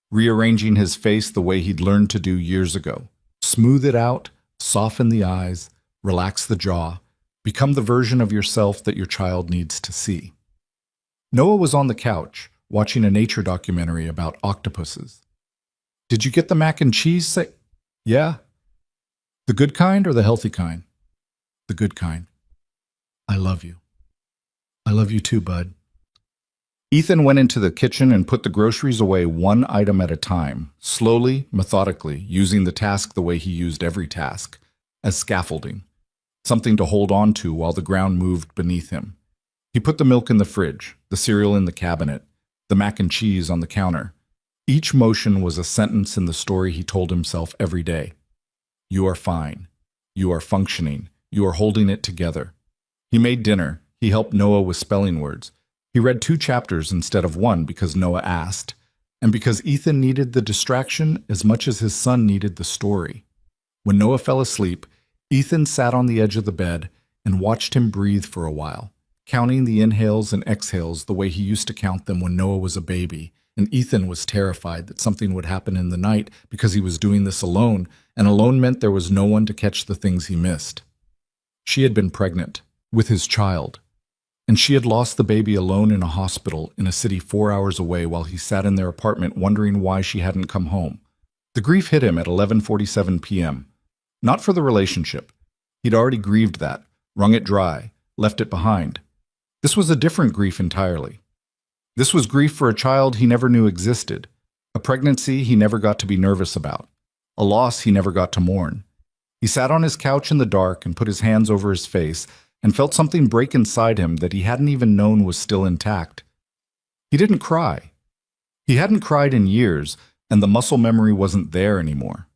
rearranging his face the way he'd learned to do years ago. Smooth it out, soften the eyes, relax the jaw, become the version of yourself that your child needs to see. Noah was on the couch, watching a nature documentary about octopuses. Did you get the mac and cheese? Yeah. The good kind or the healthy kind? The good kind. I love you. I love you too, bud. Ethan went into the kitchen and put the groceries away one item at a time, slowly, methodically, using the task the way he used every task, as scaffolding, something to hold on to while the ground moved beneath him. He put the milk in the fridge, the cereal in the cabinet, the mac and cheese on the counter. Each motion was a sentence in the story he told himself every day. You are fine. You are functioning. You are holding it together. He made dinner. He helped Noah with spelling words. He read 2 chapters instead of 1 because Noah asked, and because Ethan needed the distraction as much as his son needed the story. When Noah fell asleep, Ethan sat on the edge of the bed and watched him breathe for a while, counting the inhales and exhales the way he used to count them when Noah was a baby, and Ethan was terrified that something would happen in the night because he was doing this alone, and alone meant there was no one to catch the things he missed. She had been pregnant, with his child, and she had lost the baby alone in a hospital in a city 4 hours away while he sat in their apartment wondering why she hadn't come home. The grief hit him at 11:47 p.m. Not for the relationship. He'd already grieved that, wrung it dry, left it behind. This was a different grief entirely. This was grief for a child he never knew existed, a pregnancy he never got to be nervous about, a loss he never got to mourn. He sat on his couch in the dark and put his hands over his face and felt something break inside him that he hadn't even known was still intact. He didn't cry. He hadn't cried in years, and the muscle memory wasn't there anymore.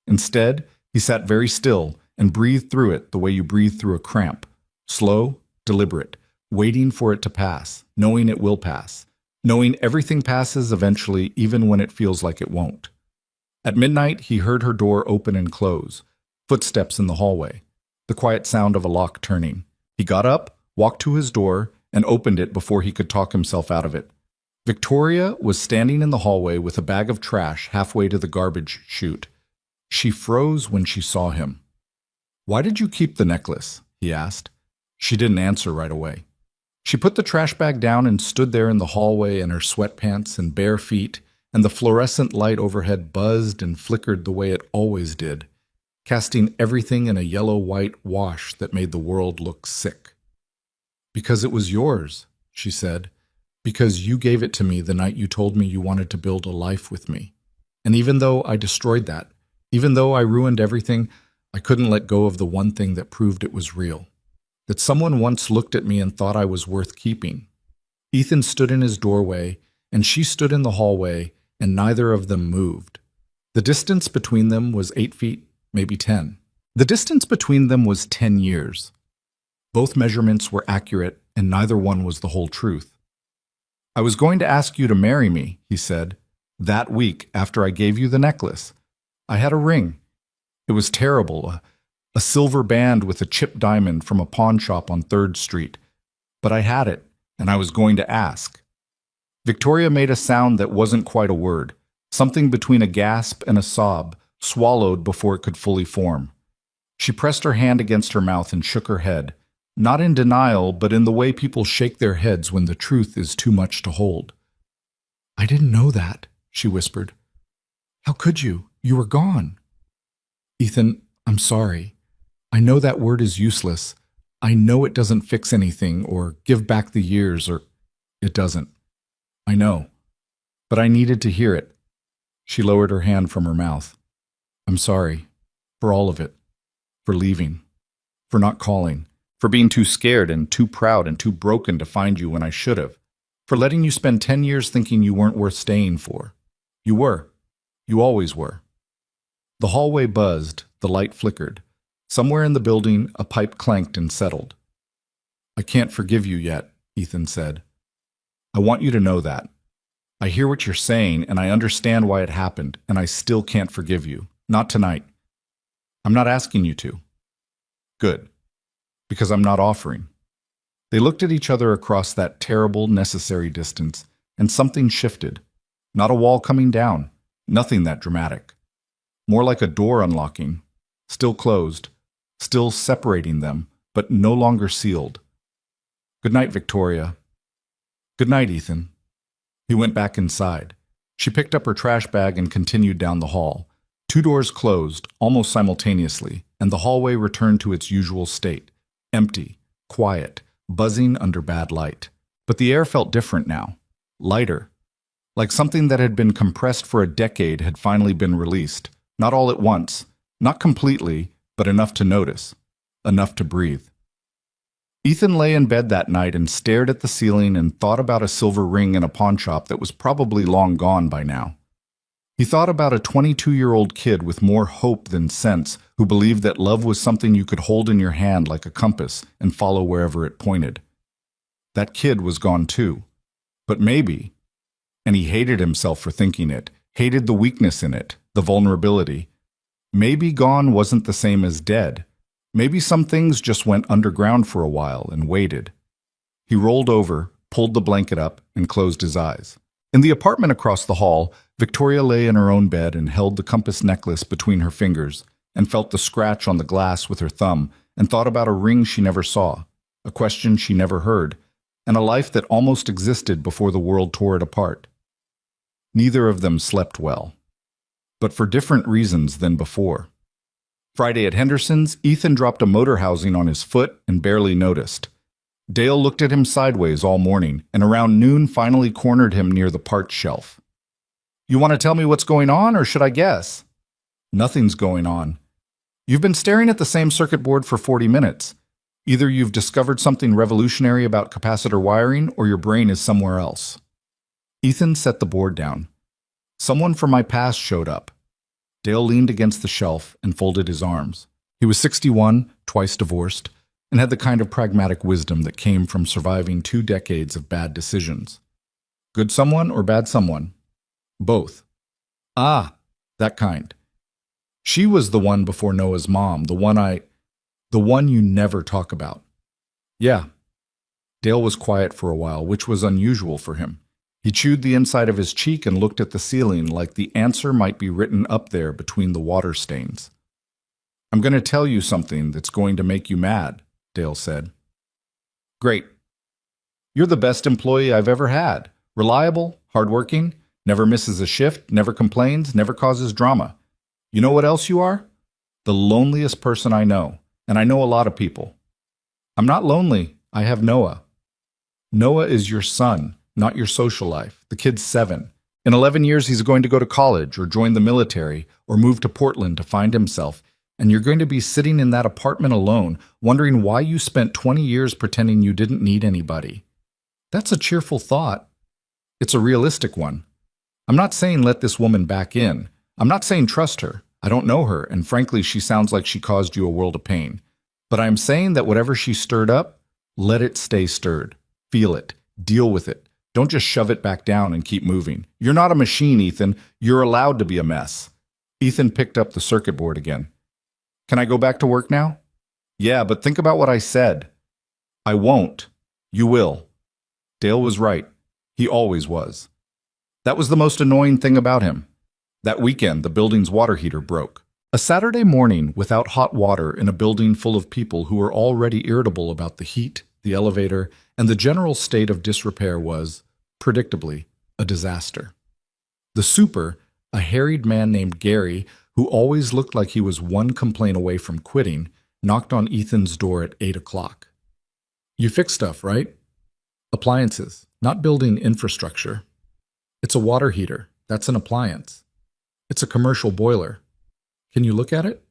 Instead, he sat very still and breathed through it the way you breathe through a cramp. Slow, deliberate, waiting for it to pass, knowing it will pass, knowing everything passes eventually even when it feels like it won't. At midnight, he heard her door open and close, footsteps in the hallway, the quiet sound of a lock turning. He got up, walked to his door, and opened it before he could talk himself out of it. Victoria was standing in the hallway with a bag of trash halfway to the garbage chute. She froze when she saw him. "Why did you keep the necklace?" he asked. She didn't answer right away. She put the trash bag down and stood there in the hallway in her sweatpants and bare feet, and the fluorescent light overhead buzzed and flickered the way it always did, casting everything in a yellow-white wash that made the world look sick. "Because it was yours," she said. "Because you gave it to me the night you told me you wanted to build a life with me. And even though I destroyed that, even though I ruined everything, I couldn't let go of the one thing that proved it was real. That someone once looked at me and thought I was worth keeping." Ethan stood in his doorway, and she stood in the hallway, and neither of them moved. The distance between them was 8 feet, maybe 10. The distance between them was 10 years. Both measurements were accurate, and neither one was the whole truth. "I was going to ask you to marry me," he said, "that week after I gave you the necklace. I had a ring. It was terrible, a silver band with a chipped diamond from a pawn shop on 3rd Street. But I had it, and I was going to ask." Victoria made a sound that wasn't quite a word, something between a gasp and a sob, swallowed before it could fully form. She pressed her hand against her mouth and shook her head, not in denial, but in the way people shake their heads when the truth is too much to hold. "I didn't know that," she whispered. "How could you? You were gone." "Ethan, I'm sorry. I know that word is useless. I know it doesn't fix anything or give back the years, or it doesn't. I know. But I needed to hear it." She lowered her hand from her mouth. "I'm sorry. For all of it. For leaving. For not calling. For being too scared and too proud and too broken to find you when I should have. For letting you spend 10 years thinking you weren't worth staying for. You were. You always were." The hallway buzzed, the light flickered. Somewhere in the building, a pipe clanked and settled. "I can't forgive you yet," Ethan said. "I want you to know that. I hear what you're saying, and I understand why it happened, and I still can't forgive you. Not tonight. I'm not asking you to." "Good. Because I'm not offering." They looked at each other across that terrible, necessary distance, and something shifted. Not a wall coming down. Nothing that dramatic. More like a door unlocking. Still closed. Still separating them, but no longer sealed. "Good night, Victoria." "Good night, Ethan." He went back inside. She picked up her trash bag and continued down the hall. 2 doors closed, almost simultaneously, and the hallway returned to its usual state. Empty, quiet, buzzing under bad light. But the air felt different now. Lighter. Like something that had been compressed for a decade had finally been released. Not all at once. Not completely, but enough to notice. Enough to breathe. Ethan lay in bed that night and stared at the ceiling and thought about a silver ring in a pawn shop that was probably long gone by now. He thought about a 22-year-old kid with more hope than sense who believed that love was something you could hold in your hand like a compass and follow wherever it pointed. That kid was gone too. But maybe, and he hated himself for thinking it, hated the weakness in it, the vulnerability. Maybe gone wasn't the same as dead. Maybe some things just went underground for a while and waited. He rolled over, pulled the blanket up, and closed his eyes. In the apartment across the hall, Victoria lay in her own bed and held the compass necklace between her fingers, and felt the scratch on the glass with her thumb, and thought about a ring she never saw, a question she never heard, and a life that almost existed before the world tore it apart. Neither of them slept well, but for different reasons than before. Friday at Henderson's, Ethan dropped a motor housing on his foot and barely noticed. Dale looked at him sideways all morning, and around noon finally cornered him near the parts shelf. "You want to tell me what's going on, or should I guess?" "Nothing's going on. You've been staring at the same circuit board for 40 minutes. Either you've discovered something revolutionary about capacitor wiring or your brain is somewhere else. Ethan set the board down. Someone from my past showed up. Dale leaned against the shelf and folded his arms. He was 61, twice divorced, and had the kind of pragmatic wisdom that came from surviving 2 decades of bad decisions. Good someone or bad someone? Both. Ah, that kind. She was the one before Noah's mom, the one you never talk about. Yeah. Dale was quiet for a while, which was unusual for him. He chewed the inside of his cheek and looked at the ceiling like the answer might be written up there between the water stains. I'm going to tell you something that's going to make you mad, Dale said. Great. You're the best employee I've ever had. Reliable, hardworking, never misses a shift, never complains, never causes drama. You know what else you are? The loneliest person I know, and I know a lot of people. I'm not lonely. I have Noah. Noah is your son, not your social life. The kid's 7. In 11 years, he's going to go to college or join the military or move to Portland to find himself, and you're going to be sitting in that apartment alone, wondering why you spent 20 years pretending you didn't need anybody. That's a cheerful thought. It's a realistic one. I'm not saying let this woman back in. I'm not saying trust her. I don't know her, and frankly, she sounds like she caused you a world of pain. But I'm saying that whatever she stirred up, let it stay stirred. Feel it. Deal with it. Don't just shove it back down and keep moving. You're not a machine, Ethan. You're allowed to be a mess. Ethan picked up the circuit board again. Can I go back to work now? Yeah, but think about what I said. I won't. You will. Dale was right. He always was. That was the most annoying thing about him. That weekend, the building's water heater broke. A Saturday morning without hot water in a building full of people who were already irritable about the heat, the elevator, and the general state of disrepair was, predictably, a disaster. The super, a harried man named Gary, who always looked like he was one complaint away from quitting, knocked on Ethan's door at 8 o'clock. You fix stuff, right? Appliances, not building infrastructure. It's a water heater. That's an appliance. It's a commercial boiler. Can you look at it?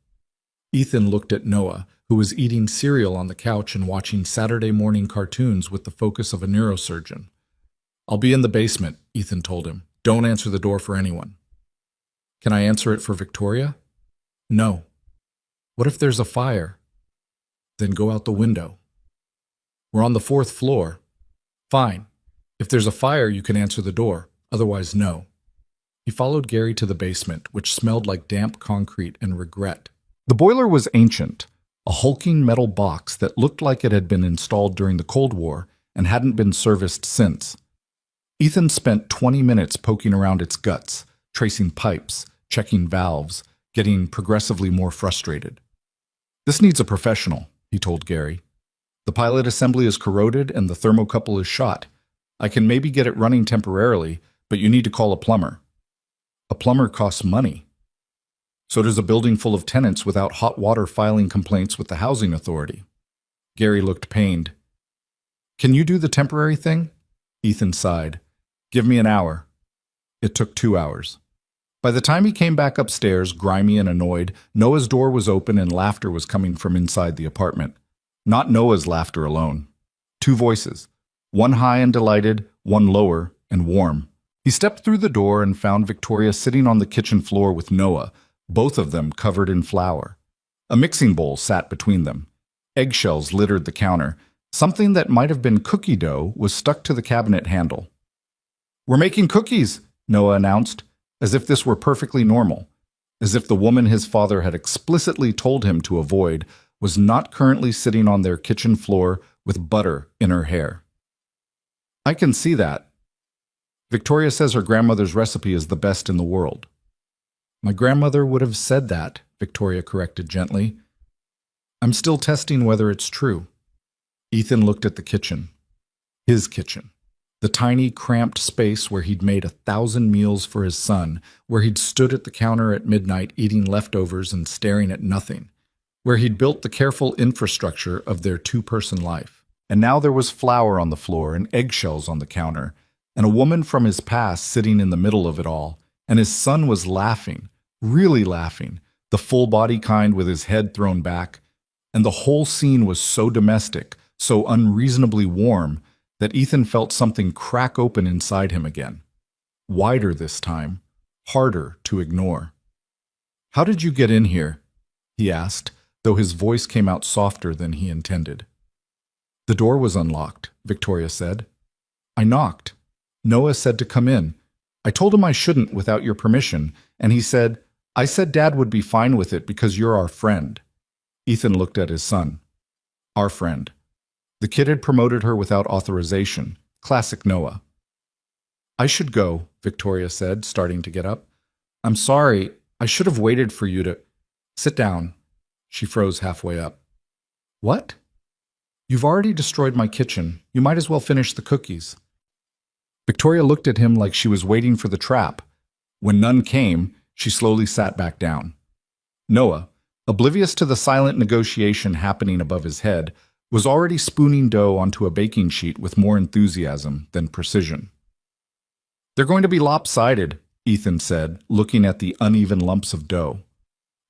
Ethan looked at Noah, who was eating cereal on the couch and watching Saturday morning cartoons with the focus of a neurosurgeon. I'll be in the basement, Ethan told him. Don't answer the door for anyone. Can I answer it for Victoria? No. What if there's a fire? Then go out the window. We're on the 4th floor. Fine. If there's a fire, you can answer the door. Otherwise, no. He followed Gary to the basement, which smelled like damp concrete and regret. The boiler was ancient, a hulking metal box that looked like it had been installed during the Cold War and hadn't been serviced since. Ethan spent 20 minutes poking around its guts, tracing pipes, checking valves, getting progressively more frustrated. This needs a professional, he told Gary. The pilot assembly is corroded and the thermocouple is shot. I can maybe get it running temporarily, but you need to call a plumber. A plumber costs money. So does a building full of tenants without hot water filing complaints with the housing authority. Gary looked pained. Can you do the temporary thing? Ethan sighed. Give me an hour. It took 2 hours. By the time he came back upstairs, grimy and annoyed, Noah's door was open and laughter was coming from inside the apartment. Not Noah's laughter alone. 2 voices. One high and delighted, one lower and warm. He stepped through the door and found Victoria sitting on the kitchen floor with Noah, both of them covered in flour. A mixing bowl sat between them. Eggshells littered the counter. Something that might have been cookie dough was stuck to the cabinet handle. We're making cookies, Noah announced, as if this were perfectly normal, as if the woman his father had explicitly told him to avoid was not currently sitting on their kitchen floor with butter in her hair. I can see that. Victoria says her grandmother's recipe is the best in the world. My grandmother would have said that, Victoria corrected gently. I'm still testing whether it's true. Ethan looked at the kitchen. His kitchen. The tiny, cramped space where he'd made 1,000 meals for his son, where he'd stood at the counter at midnight eating leftovers and staring at nothing, where he'd built the careful infrastructure of their 2-person life. And now there was flour on the floor and eggshells on the counter, and a woman from his past sitting in the middle of it all, and his son was laughing, really laughing, the full-body kind with his head thrown back, and the whole scene was so domestic, so unreasonably warm, that Ethan felt something crack open inside him again. Wider this time, harder to ignore. "How did you get in here?" he asked, though his voice came out softer than he intended. "The door was unlocked," Victoria said. "I knocked. Noah said to come in. I told him I shouldn't without your permission, and he said, I said Dad would be fine with it because you're our friend." Ethan looked at his son. Our friend. The kid had promoted her without authorization. Classic Noah. "I should go," Victoria said, starting to get up. "I'm sorry. I should have waited for you to—" "Sit down." She froze halfway up. "What?" "You've already destroyed my kitchen. You might as well finish the cookies." Victoria looked at him like she was waiting for the trap. When none came, she slowly sat back down. Noah, oblivious to the silent negotiation happening above his head, was already spooning dough onto a baking sheet with more enthusiasm than precision. "They're going to be lopsided," Ethan said, looking at the uneven lumps of dough.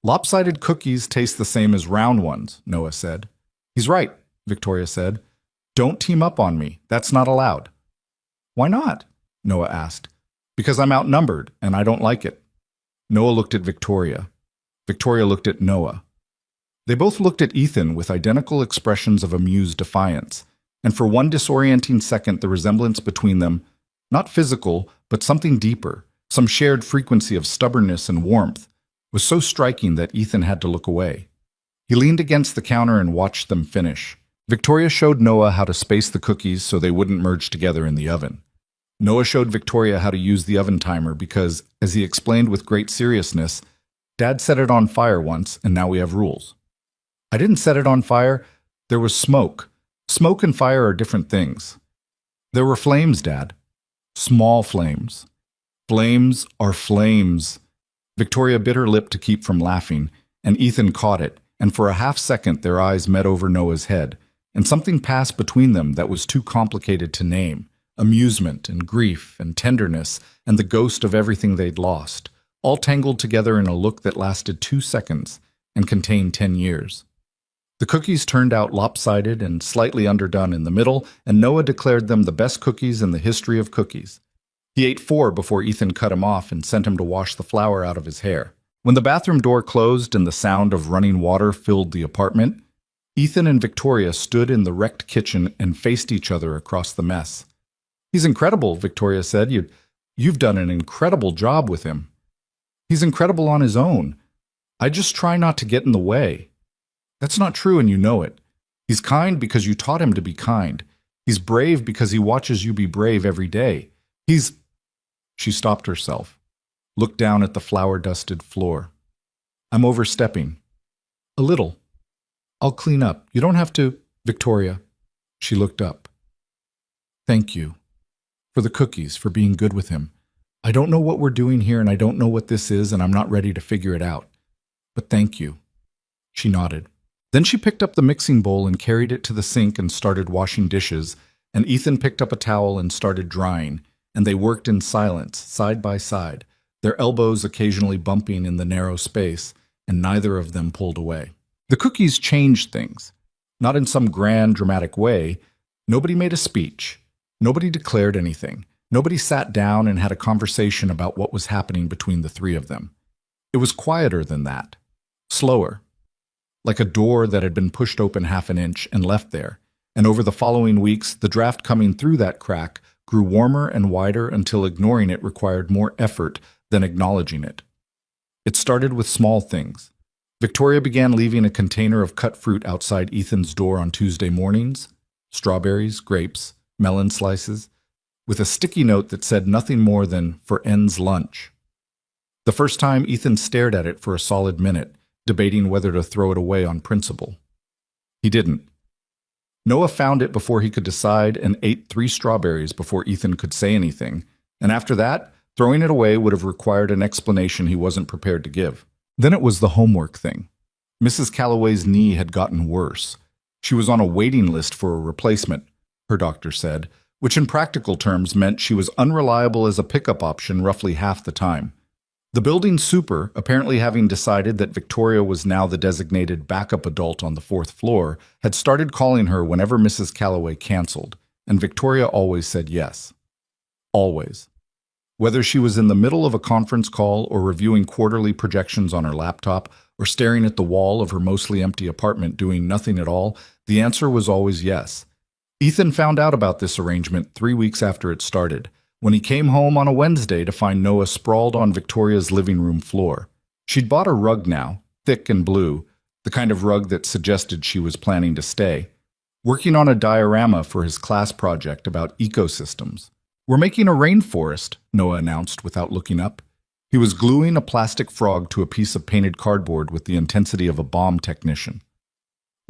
"Lopsided cookies taste the same as round ones," Noah said. "He's right," Victoria said. "Don't team up on me. That's not allowed." "Why not?" Noah asked. "Because I'm outnumbered, and I don't like it." Noah looked at Victoria. Victoria looked at Noah. They both looked at Ethan with identical expressions of amused defiance, and for one disorienting second the resemblance between them, not physical, but something deeper, some shared frequency of stubbornness and warmth, was so striking that Ethan had to look away. He leaned against the counter and watched them finish. Victoria showed Noah how to space the cookies so they wouldn't merge together in the oven. Noah showed Victoria how to use the oven timer because, as he explained with great seriousness, Dad set it on fire once, and now we have rules. "I didn't set it on fire. There was smoke. Smoke and fire are different things." "There were flames, Dad." "Small flames." "Flames are flames." Victoria bit her lip to keep from laughing, and Ethan caught it, and for a half-second their eyes met over Noah's head, and something passed between them that was too complicated to name. Amusement and grief and tenderness and the ghost of everything they'd lost, all tangled together in a look that lasted 2 seconds and contained 10 years. The cookies turned out lopsided and slightly underdone in the middle, and Noah declared them the best cookies in the history of cookies. He ate 4 before Ethan cut him off and sent him to wash the flour out of his hair. When the bathroom door closed and the sound of running water filled the apartment, Ethan and Victoria stood in the wrecked kitchen and faced each other across the mess. "He's incredible," Victoria said. You've done an incredible job with him." "He's incredible on his own. I just try not to get in the way." "That's not true, and you know it. He's kind because you taught him to be kind. He's brave because he watches you be brave every day. He's—" She stopped herself, looked down at the flour-dusted floor. "I'm overstepping." "A little. I'll clean up. You don't have to—" "Victoria." She looked up. "Thank you. For the cookies, for being good with him. I don't know what we're doing here, and I don't know what this is, and I'm not ready to figure it out. But thank you." She nodded. Then she picked up the mixing bowl and carried it to the sink and started washing dishes, and Ethan picked up a towel and started drying, and they worked in silence, side by side, their elbows occasionally bumping in the narrow space, and neither of them pulled away. The cookies changed things. Not in some grand, dramatic way. Nobody made a speech. Nobody declared anything. Nobody sat down and had a conversation about what was happening between the three of them. It was quieter than that. Slower. Like a door that had been pushed open half an inch and left there, and over the following weeks, the draft coming through that crack grew warmer and wider until ignoring it required more effort than acknowledging it. It started with small things. Victoria began leaving a container of cut fruit outside Ethan's door on Tuesday mornings, strawberries, grapes, melon slices, with a sticky note that said nothing more than "for N's lunch." The first time, Ethan stared at it for a solid minute, debating whether to throw it away on principle. He didn't. Noah found it before he could decide and ate 3 strawberries before Ethan could say anything, and after that, throwing it away would have required an explanation he wasn't prepared to give. Then it was the homework thing. Mrs. Calloway's knee had gotten worse. She was on a waiting list for a replacement, her doctor said, which in practical terms meant she was unreliable as a pickup option roughly half the time. The building super, apparently having decided that Victoria was now the designated backup adult on the fourth floor, had started calling her whenever Mrs. Calloway canceled, and Victoria always said yes. Always. Whether she was in the middle of a conference call or reviewing quarterly projections on her laptop or staring at the wall of her mostly empty apartment doing nothing at all, the answer was always yes. Ethan found out about this arrangement 3 weeks after it started, when he came home on a Wednesday to find Noah sprawled on Victoria's living room floor. She'd bought a rug now, thick and blue, the kind of rug that suggested she was planning to stay, working on a diorama for his class project about ecosystems. "We're making a rainforest," Noah announced without looking up. He was gluing a plastic frog to a piece of painted cardboard with the intensity of a bomb technician.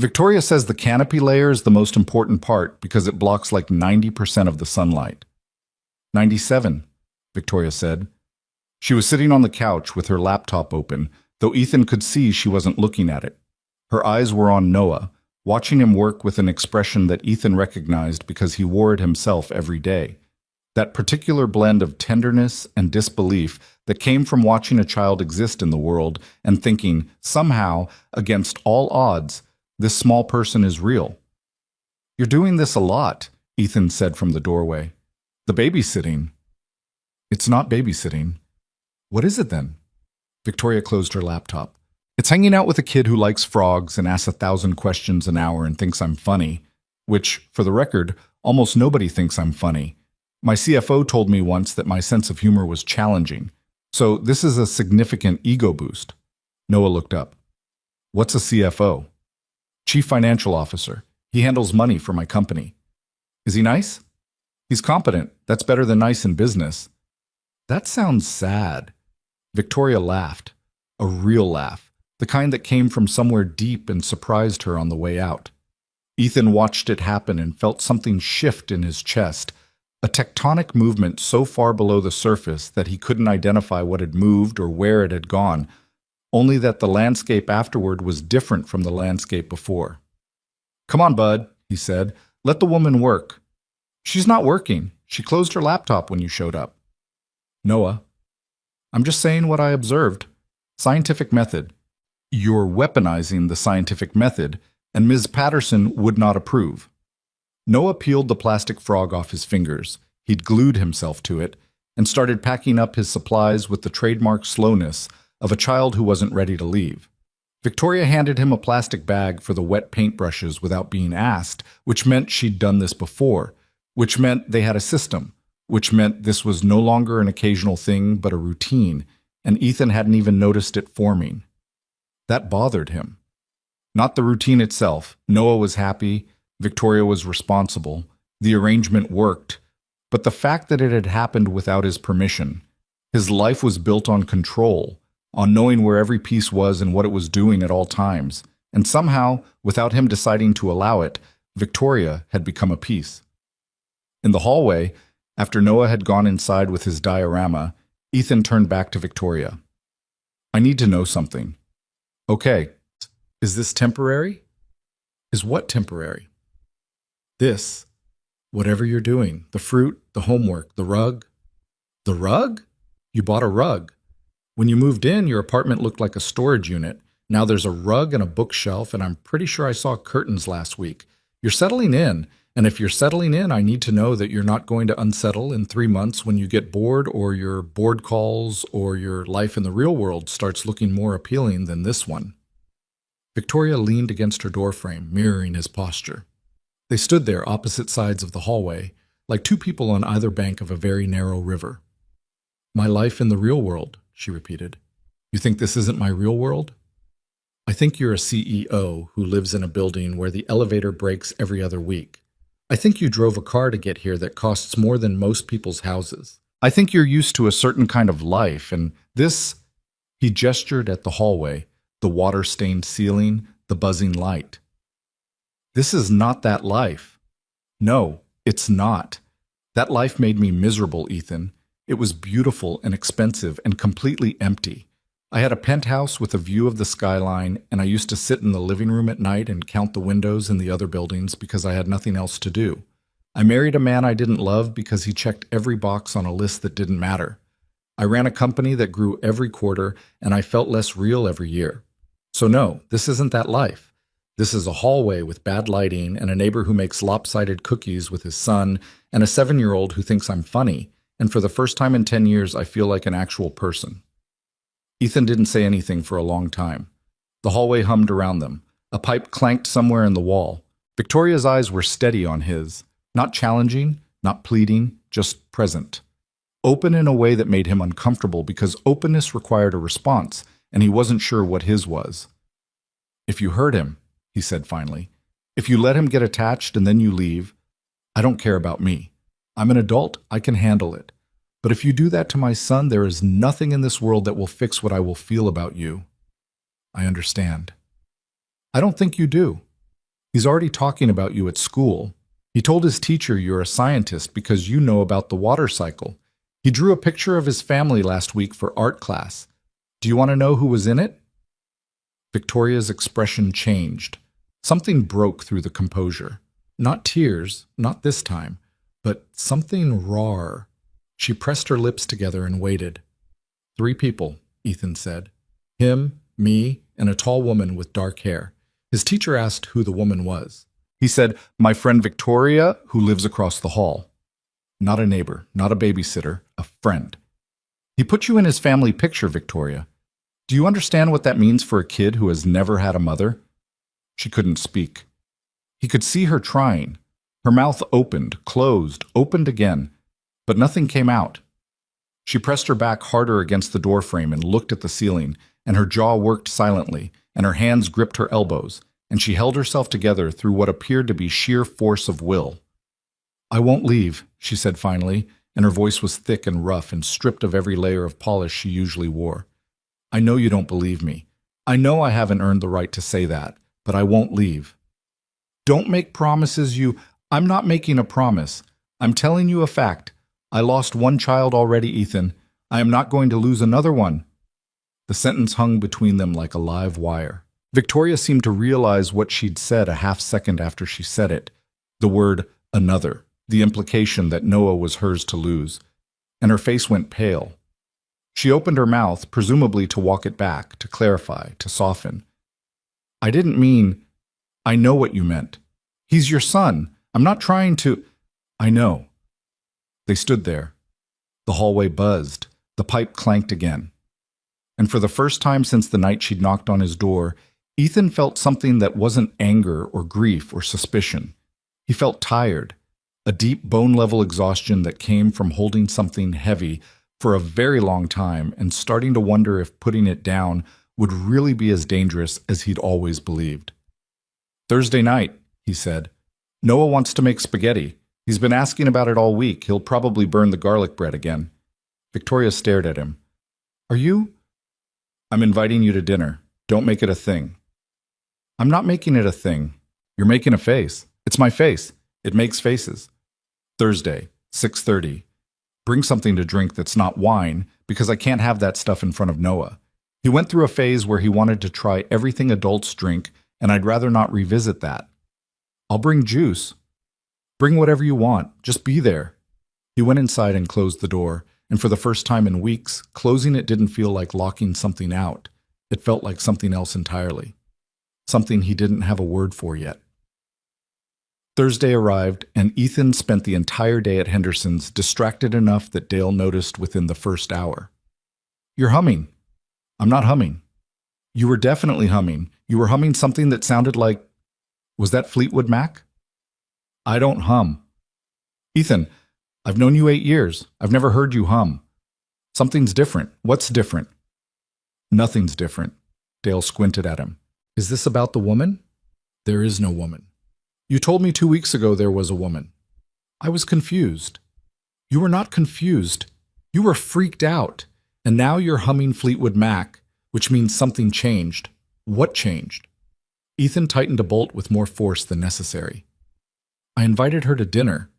"Victoria says the canopy layer is the most important part because it blocks like 90% of the sunlight." 97, Victoria said. She was sitting on the couch with her laptop open, though Ethan could see she wasn't looking at it. Her eyes were on Noah, watching him work with an expression that Ethan recognized because he wore it himself every day. That particular blend of tenderness and disbelief that came from watching a child exist in the world and thinking, somehow, against all odds, this small person is real. "You're doing this a lot," Ethan said from the doorway. "The babysitting." "It's not babysitting." "What is it then?" Victoria closed her laptop. "It's hanging out with a kid who likes frogs and asks 1,000 questions an hour and thinks I'm funny. Which, for the record, almost nobody thinks I'm funny. My CFO told me once that my sense of humor was challenging. So this is a significant ego boost." Noah looked up. "What's a CFO?" "Chief Financial Officer. He handles money for my company." "Is he nice?" "He's competent. That's better than nice in business." "That sounds sad." Victoria laughed. A real laugh. The kind that came from somewhere deep and surprised her on the way out. Ethan watched it happen and felt something shift in his chest, a tectonic movement so far below the surface that he couldn't identify what had moved or where it had gone, only that the landscape afterward was different from the landscape before. "Come on, bud," he said. "Let the woman work." "She's not working. She closed her laptop when you showed up." "Noah, I'm just saying what I observed. Scientific method. You're weaponizing the scientific method, and Ms. Patterson would not approve." Noah peeled the plastic frog off his fingers. He'd glued himself to it, and started packing up his supplies with the trademark slowness of a child who wasn't ready to leave. Victoria handed him a plastic bag for the wet paintbrushes without being asked, which meant she'd done this before, which meant they had a system, which meant this was no longer an occasional thing but a routine, and Ethan hadn't even noticed it forming. That bothered him. Not the routine itself. Noah was happy, Victoria was responsible, the arrangement worked, but the fact that it had happened without his permission. His life was built on control, on knowing where every piece was and what it was doing at all times, and somehow, without him deciding to allow it, Victoria had become a piece. In the hallway, after Noah had gone inside with his diorama, Ethan turned back to Victoria. "I need to know something." "Okay. Is this temporary?" "Is what temporary?" "This. Whatever you're doing. The fruit, the homework, the rug." "The rug? You bought a rug. When you moved in, your apartment looked like a storage unit. Now there's a rug and a bookshelf, and I'm pretty sure I saw curtains last week. You're settling in, and if you're settling in, I need to know that you're not going to unsettle in 3 months when you get bored or your board calls or your life in the real world starts looking more appealing than this one." Victoria leaned against her doorframe, mirroring his posture. They stood there opposite sides of the hallway, like two people on either bank of a very narrow river. "My life in the real world," she repeated. "You think this isn't my real world?" "I think you're a CEO who lives in a building where the elevator breaks every other week. I think you drove a car to get here that costs more than most people's houses. I think you're used to a certain kind of life, and this..." He gestured at the hallway, the water-stained ceiling, the buzzing light. "This is not that life. No, it's not. That life made me miserable, Ethan. It was beautiful and expensive and completely empty. I had a penthouse with a view of the skyline, and I used to sit in the living room at night and count the windows in the other buildings because I had nothing else to do. I married a man I didn't love because he checked every box on a list that didn't matter. I ran a company that grew every quarter, and I felt less real every year. So no, this isn't that life. This is a hallway with bad lighting and a neighbor who makes lopsided cookies with his son and a 7-year-old who thinks I'm funny, and for the first time in 10 years I feel like an actual person. Ethan didn't say anything for a long time. The hallway hummed around them. A pipe clanked somewhere in the wall. Victoria's eyes were steady on his, not challenging, not pleading, just present. Open in a way that made him uncomfortable because openness required a response, and he wasn't sure what his was. "If you hurt him," he said finally, "if you let him get attached and then you leave, I don't care about me. I'm an adult, I can handle it. But if you do that to my son, there is nothing in this world that will fix what I will feel about you." "I understand." "I don't think you do. He's already talking about you at school. He told his teacher you're a scientist because you know about the water cycle. He drew a picture of his family last week for art class. Do you want to know who was in it?" Victoria's expression changed. Something broke through the composure. Not tears, not this time, but something raw. She pressed her lips together and waited. "3 people," Ethan said. "Him, me, and a tall woman with dark hair." His teacher asked who the woman was. He said, "My friend Victoria, who lives across the hall." Not a neighbor, not a babysitter, a friend. "He put you in his family picture, Victoria. Do you understand what that means for a kid who has never had a mother?" She couldn't speak. He could see her trying. Her mouth opened, closed, opened again, but nothing came out. She pressed her back harder against the doorframe and looked at the ceiling, and her jaw worked silently, and her hands gripped her elbows, and she held herself together through what appeared to be sheer force of will. "I won't leave," she said finally, and her voice was thick and rough and stripped of every layer of polish she usually wore. "I know you don't believe me. I know I haven't earned the right to say that, but I won't leave." "Don't make promises I'm not making a promise. I'm telling you a fact. I lost 1 child already, Ethan. I am not going to lose another one." The sentence hung between them like a live wire. Victoria seemed to realize what she'd said a half-second after she said it. The word another. The implication that Noah was hers to lose, and her face went pale. She opened her mouth, presumably to walk it back, to clarify, to soften. "I didn't mean, I know what you meant. He's your son. I'm not trying to—" "I know." They stood there. The hallway buzzed. The pipe clanked again. And for the first time since the night she'd knocked on his door, Ethan felt something that wasn't anger or grief or suspicion. He felt tired. A deep bone-level exhaustion that came from holding something heavy for a very long time and starting to wonder if putting it down would really be as dangerous as he'd always believed. "Thursday night," he said. "Noah wants to make spaghetti. He's been asking about it all week. He'll probably burn the garlic bread again." Victoria stared at him. "Are you—" "I'm inviting you to dinner. Don't make it a thing." "I'm not making it a thing. You're making a face. It's my face. It makes faces. Thursday, 6:30. Bring something to drink that's not wine, because I can't have that stuff in front of Noah. He went through a phase where he wanted to try everything adults drink, and I'd rather not revisit that. I'll bring juice. Bring whatever you want. Just be there." He went inside and closed the door, and for the first time in weeks, closing it didn't feel like locking something out. It felt like something else entirely. Something he didn't have a word for yet. Thursday arrived, and Ethan spent the entire day at Henderson's, distracted enough that Dale noticed within the first hour. "You're humming." "I'm not humming." "You were definitely humming. You were humming something that sounded like— Was that Fleetwood Mac?" "I don't hum." "Ethan, I've known you 8 years. I've never heard you hum. Something's different. What's different?" "Nothing's different." Dale squinted at him. "Is this about the woman?" "There is no woman." "You told me 2 weeks ago there was a woman." "I was confused." "You were not confused. You were freaked out. And now you're humming Fleetwood Mac, which means something changed. What changed?" Ethan tightened a bolt with more force than necessary. "I invited her to dinner."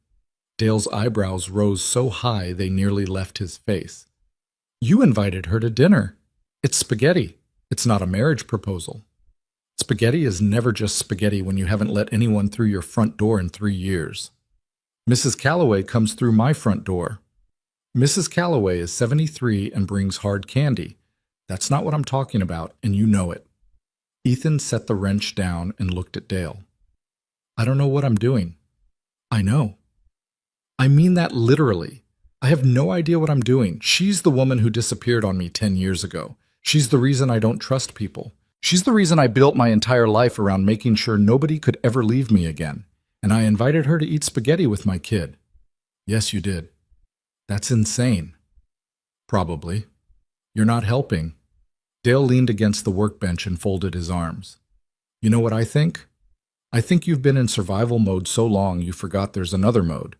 Dale's eyebrows rose so high they nearly left his face. "You invited her to dinner. It's spaghetti. It's not a marriage proposal. Spaghetti is never just spaghetti when you haven't let anyone through your front door in 3 years. Mrs. Calloway comes through my front door." Mrs. Calloway is 73 and brings hard candy. That's not what I'm talking about, and you know it. Ethan set the wrench down and looked at Dale. I don't know what I'm doing. I know. I mean that literally. I have no idea what I'm doing. She's the woman who disappeared on me 10 years ago. She's the reason I don't trust people. She's the reason I built my entire life around making sure nobody could ever leave me again. And I invited her to eat spaghetti with my kid. Yes, you did. That's insane. Probably. You're not helping. Dale leaned against the workbench and folded his arms. You know what I think? I think you've been in survival mode so long you forgot there's another mode.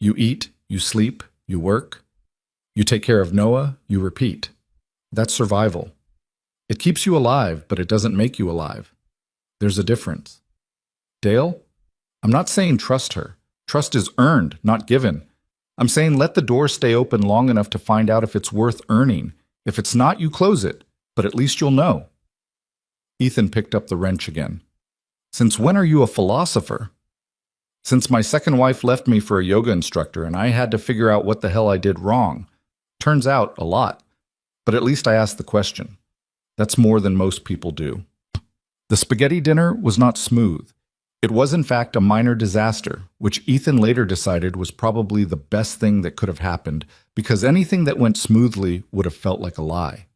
You eat, you sleep, you work. You take care of Noah, you repeat. That's survival. It keeps you alive, but it doesn't make you alive. There's a difference. Dale, I'm not saying trust her. Trust is earned, not given. I'm saying let the door stay open long enough to find out if it's worth earning. If it's not, you close it, but at least you'll know. Ethan picked up the wrench again. Since when are you a philosopher? Since my second wife left me for a yoga instructor and I had to figure out what the hell I did wrong. Turns out, a lot. But at least I asked the question. That's more than most people do. The spaghetti dinner was not smooth. It was in fact a minor disaster, which Ethan later decided was probably the best thing that could have happened, because anything that went smoothly would have felt like a lie.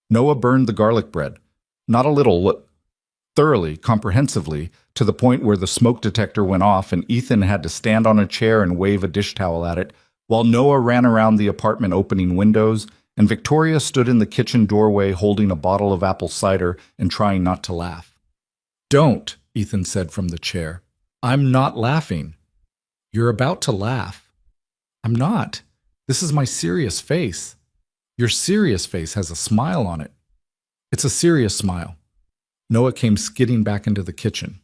Noah burned the garlic bread. Not a little, thoroughly, comprehensively, to the point where the smoke detector went off and Ethan had to stand on a chair and wave a dish towel at it, while Noah ran around the apartment opening windows, and Victoria stood in the kitchen doorway holding a bottle of apple cider and trying not to laugh. Don't, Ethan said from the chair. I'm not laughing. You're about to laugh. I'm not. This is my serious face. Your serious face has a smile on it. It's a serious smile. Noah came skidding back into the kitchen.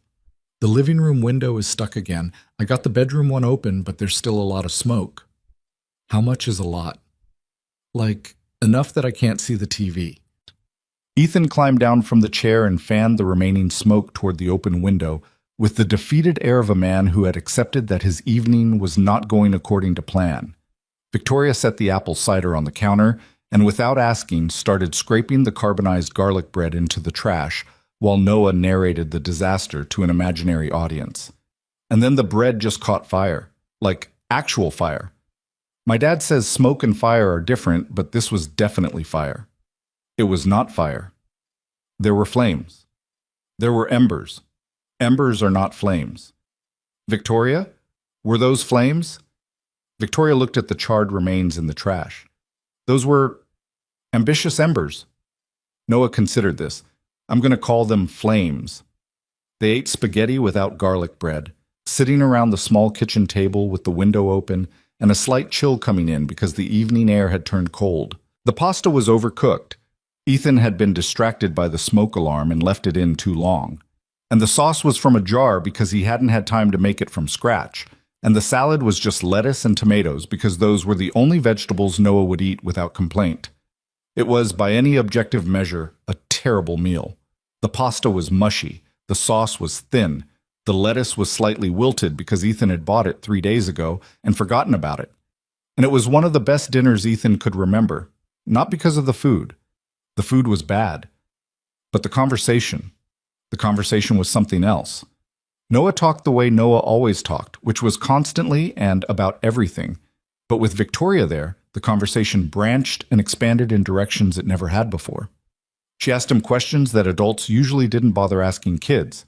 The living room window is stuck again. I got the bedroom one open, but there's still a lot of smoke. How much is a lot? Like, enough that I can't see the TV. Ethan climbed down from the chair and fanned the remaining smoke toward the open window, with the defeated air of a man who had accepted that his evening was not going according to plan. Victoria set the apple cider on the counter, and without asking, started scraping the carbonized garlic bread into the trash, while Noah narrated the disaster to an imaginary audience. And then the bread just caught fire. Like, actual fire. My dad says smoke and fire are different, but this was definitely fire. It was not fire. There were flames. There were embers. Embers are not flames. Victoria? Were those flames? Victoria looked at the charred remains in the trash. Those were ambitious embers. Noah considered this. I'm going to call them flames. They ate spaghetti without garlic bread, sitting around the small kitchen table with the window open and a slight chill coming in because the evening air had turned cold. The pasta was overcooked. Ethan had been distracted by the smoke alarm and left it in too long. And the sauce was from a jar because he hadn't had time to make it from scratch. And the salad was just lettuce and tomatoes because those were the only vegetables Noah would eat without complaint. It was, by any objective measure, a terrible meal. The pasta was mushy, the sauce was thin, the lettuce was slightly wilted because Ethan had bought it 3 days ago and forgotten about it. And it was one of the best dinners Ethan could remember, not because of the food. The food was bad. But the conversation was something else. Noah talked the way Noah always talked, which was constantly and about everything. But with Victoria there, the conversation branched and expanded in directions it never had before. She asked him questions that adults usually didn't bother asking kids.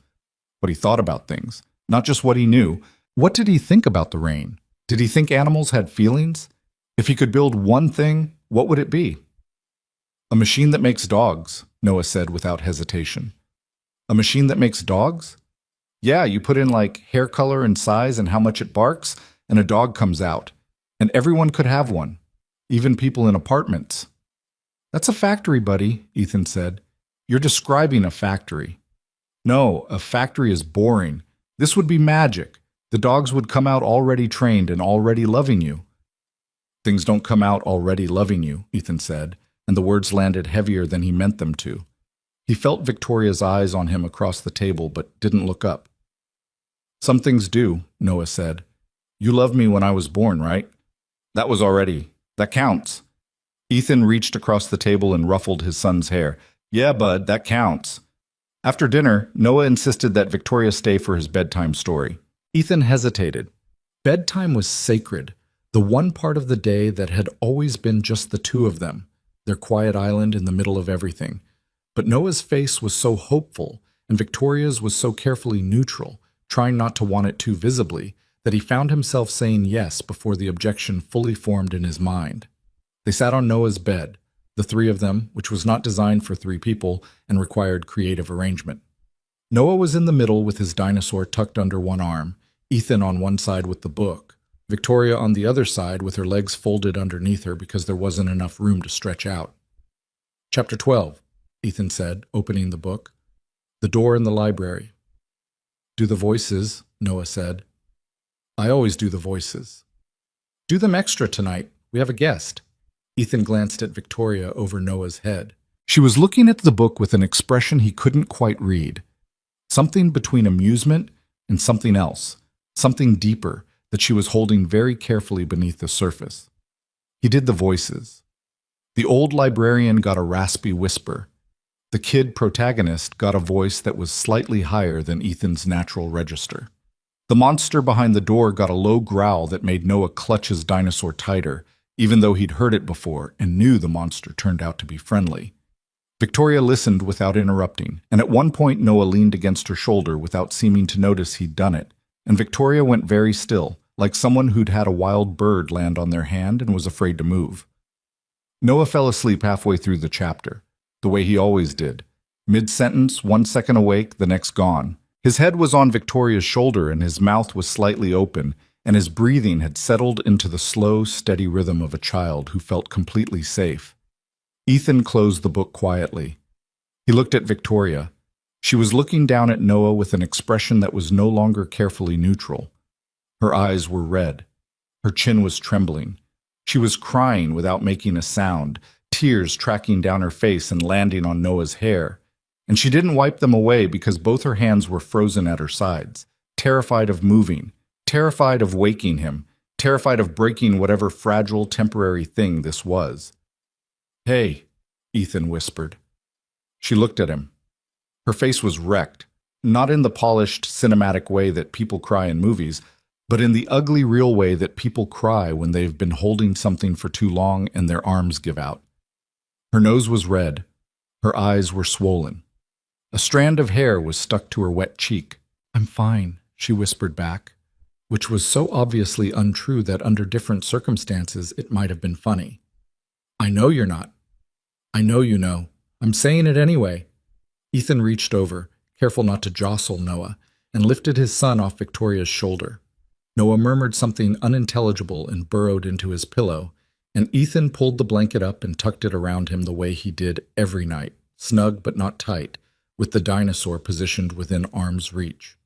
What he thought about things, not just what he knew. What did he think about the rain? Did he think animals had feelings? If he could build one thing, what would it be? A machine that makes dogs, Noah said without hesitation. A machine that makes dogs? Yeah, you put in like hair color and size and how much it barks, and a dog comes out. And everyone could have one, even people in apartments. That's a factory, buddy, Ethan said. You're describing a factory. No, a factory is boring. This would be magic. The dogs would come out already trained and already loving you. Things don't come out already loving you, Ethan said, and the words landed heavier than he meant them to. He felt Victoria's eyes on him across the table, but didn't look up. Some things do, Noah said. You loved me when I was born, right? That was already That counts. Ethan reached across the table and ruffled his son's hair. Yeah, bud, that counts. After dinner, Noah insisted that Victoria stay for his bedtime story. Ethan hesitated. Bedtime was sacred, the one part of the day that had always been just the two of them, their quiet island in the middle of everything. But Noah's face was so hopeful, and Victoria's was so carefully neutral, trying not to want it too visibly, that he found himself saying yes before the objection fully formed in his mind. They sat on Noah's bed, the three of them, which was not designed for three people and required creative arrangement. Noah was in the middle with his dinosaur tucked under one arm, Ethan on one side with the book, Victoria on the other side with her legs folded underneath her because there wasn't enough room to stretch out. Chapter 12, Ethan said, opening the book. The door in the library. Do the voices, Noah said. I always do the voices. Do them extra tonight. We have a guest. Ethan glanced at Victoria over Noah's head. She was looking at the book with an expression he couldn't quite read. Something between amusement and something else, something deeper that she was holding very carefully beneath the surface. He did the voices. The old librarian got a raspy whisper. The kid protagonist got a voice that was slightly higher than Ethan's natural register. The monster behind the door got a low growl that made Noah clutch his dinosaur tighter, even though he'd heard it before and knew the monster turned out to be friendly. Victoria listened without interrupting, and at one point Noah leaned against her shoulder without seeming to notice he'd done it, and Victoria went very still, like someone who'd had a wild bird land on their hand and was afraid to move. Noah fell asleep halfway through the chapter, the way he always did. Mid-sentence, 1 second awake, the next gone. His head was on Victoria's shoulder and his mouth was slightly open, and his breathing had settled into the slow, steady rhythm of a child who felt completely safe. Ethan closed the book quietly. He looked at Victoria. She was looking down at Noah with an expression that was no longer carefully neutral. Her eyes were red. Her chin was trembling. She was crying without making a sound, tears tracking down her face and landing on Noah's hair. And she didn't wipe them away because both her hands were frozen at her sides, terrified of moving, terrified of waking him, terrified of breaking whatever fragile, temporary thing this was. Hey, Ethan whispered. She looked at him. Her face was wrecked, not in the polished, cinematic way that people cry in movies, but in the ugly, real way that people cry when they've been holding something for too long and their arms give out. Her nose was red. Her eyes were swollen. A strand of hair was stuck to her wet cheek. I'm fine, she whispered back, which was so obviously untrue that under different circumstances it might have been funny. I know you're not. I know you know. I'm saying it anyway. Ethan reached over, careful not to jostle Noah, and lifted his son off Victoria's shoulder. Noah murmured something unintelligible and burrowed into his pillow, and Ethan pulled the blanket up and tucked it around him the way he did every night, snug but not tight, with the dinosaur positioned within arm's reach.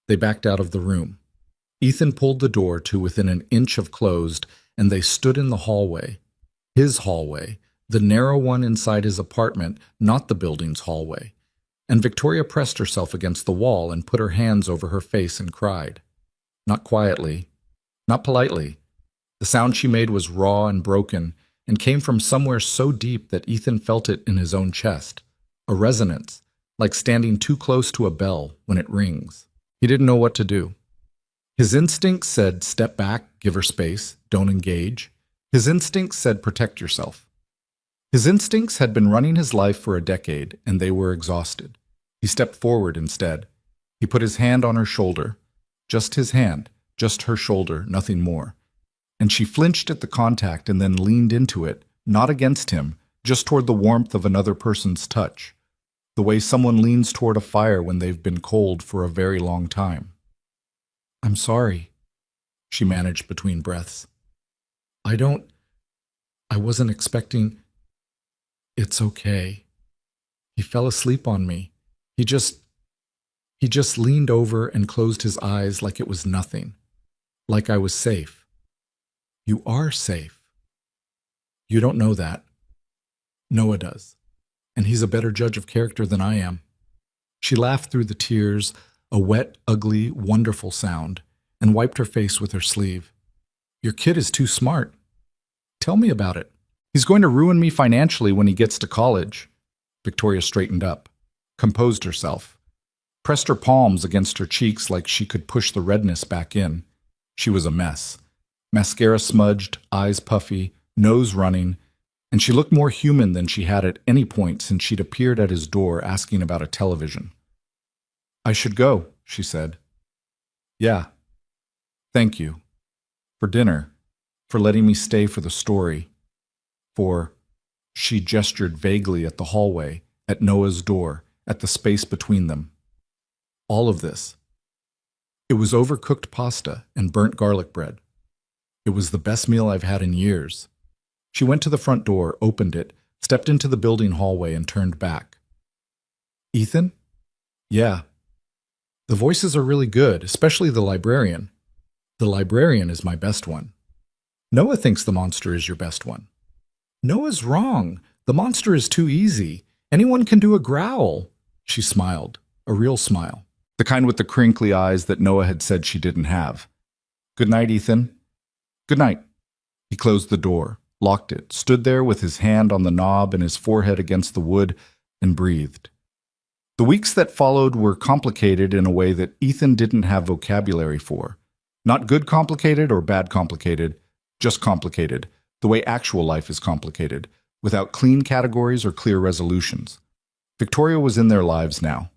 They backed out of the room. Ethan pulled the door to within an inch of closed, and they stood in the hallway. His hallway, the narrow one inside his apartment, not the building's hallway. And Victoria pressed herself against the wall and put her hands over her face and cried. Not quietly, not politely. The sound she made was raw and broken and came from somewhere so deep that Ethan felt it in his own chest. A resonance, like standing too close to a bell when it rings. He didn't know what to do. His instincts said, step back, give her space, don't engage. His instincts said, protect yourself. His instincts had been running his life for a decade, and they were exhausted. He stepped forward instead. He put his hand on her shoulder. Just his hand, just her shoulder, nothing more. And she flinched at the contact and then leaned into it, not against him, just toward the warmth of another person's touch, the way someone leans toward a fire when they've been cold for a very long time. I'm sorry, she managed between breaths. I wasn't expecting. It's okay. He fell asleep on me. He just leaned over and closed his eyes like it was nothing, like I was safe. You are safe. You don't know that. Noah does, and he's a better judge of character than I am. She laughed through the tears, a wet, ugly, wonderful sound, and wiped her face with her sleeve. Your kid is too smart. Tell me about it. He's going to ruin me financially when he gets to college. Victoria straightened up, composed herself, pressed her palms against her cheeks like she could push the redness back in. She was a mess. Mascara smudged, eyes puffy, nose running, and she looked more human than she had at any point since she'd appeared at his door asking about a television. I should go, she said. Yeah. Thank you. For dinner. For letting me stay for the story. For... She gestured vaguely at the hallway, at Noah's door, at the space between them. All of this. It was overcooked pasta and burnt garlic bread. It was the best meal I've had in years. She went to the front door, opened it, stepped into the building hallway, and turned back. Ethan? Yeah. The voices are really good, especially the librarian. The librarian is my best one. Noah thinks the monster is your best one. Noah's wrong. The monster is too easy. Anyone can do a growl. She smiled, a real smile. The kind with the crinkly eyes that Noah had said she didn't have. Good night, Ethan. Good night. He closed the door, locked it, stood there with his hand on the knob and his forehead against the wood, and breathed. The weeks that followed were complicated in a way that Ethan didn't have vocabulary for. Not good complicated or bad complicated, just complicated, the way actual life is complicated, without clean categories or clear resolutions. Victoria was in their lives now.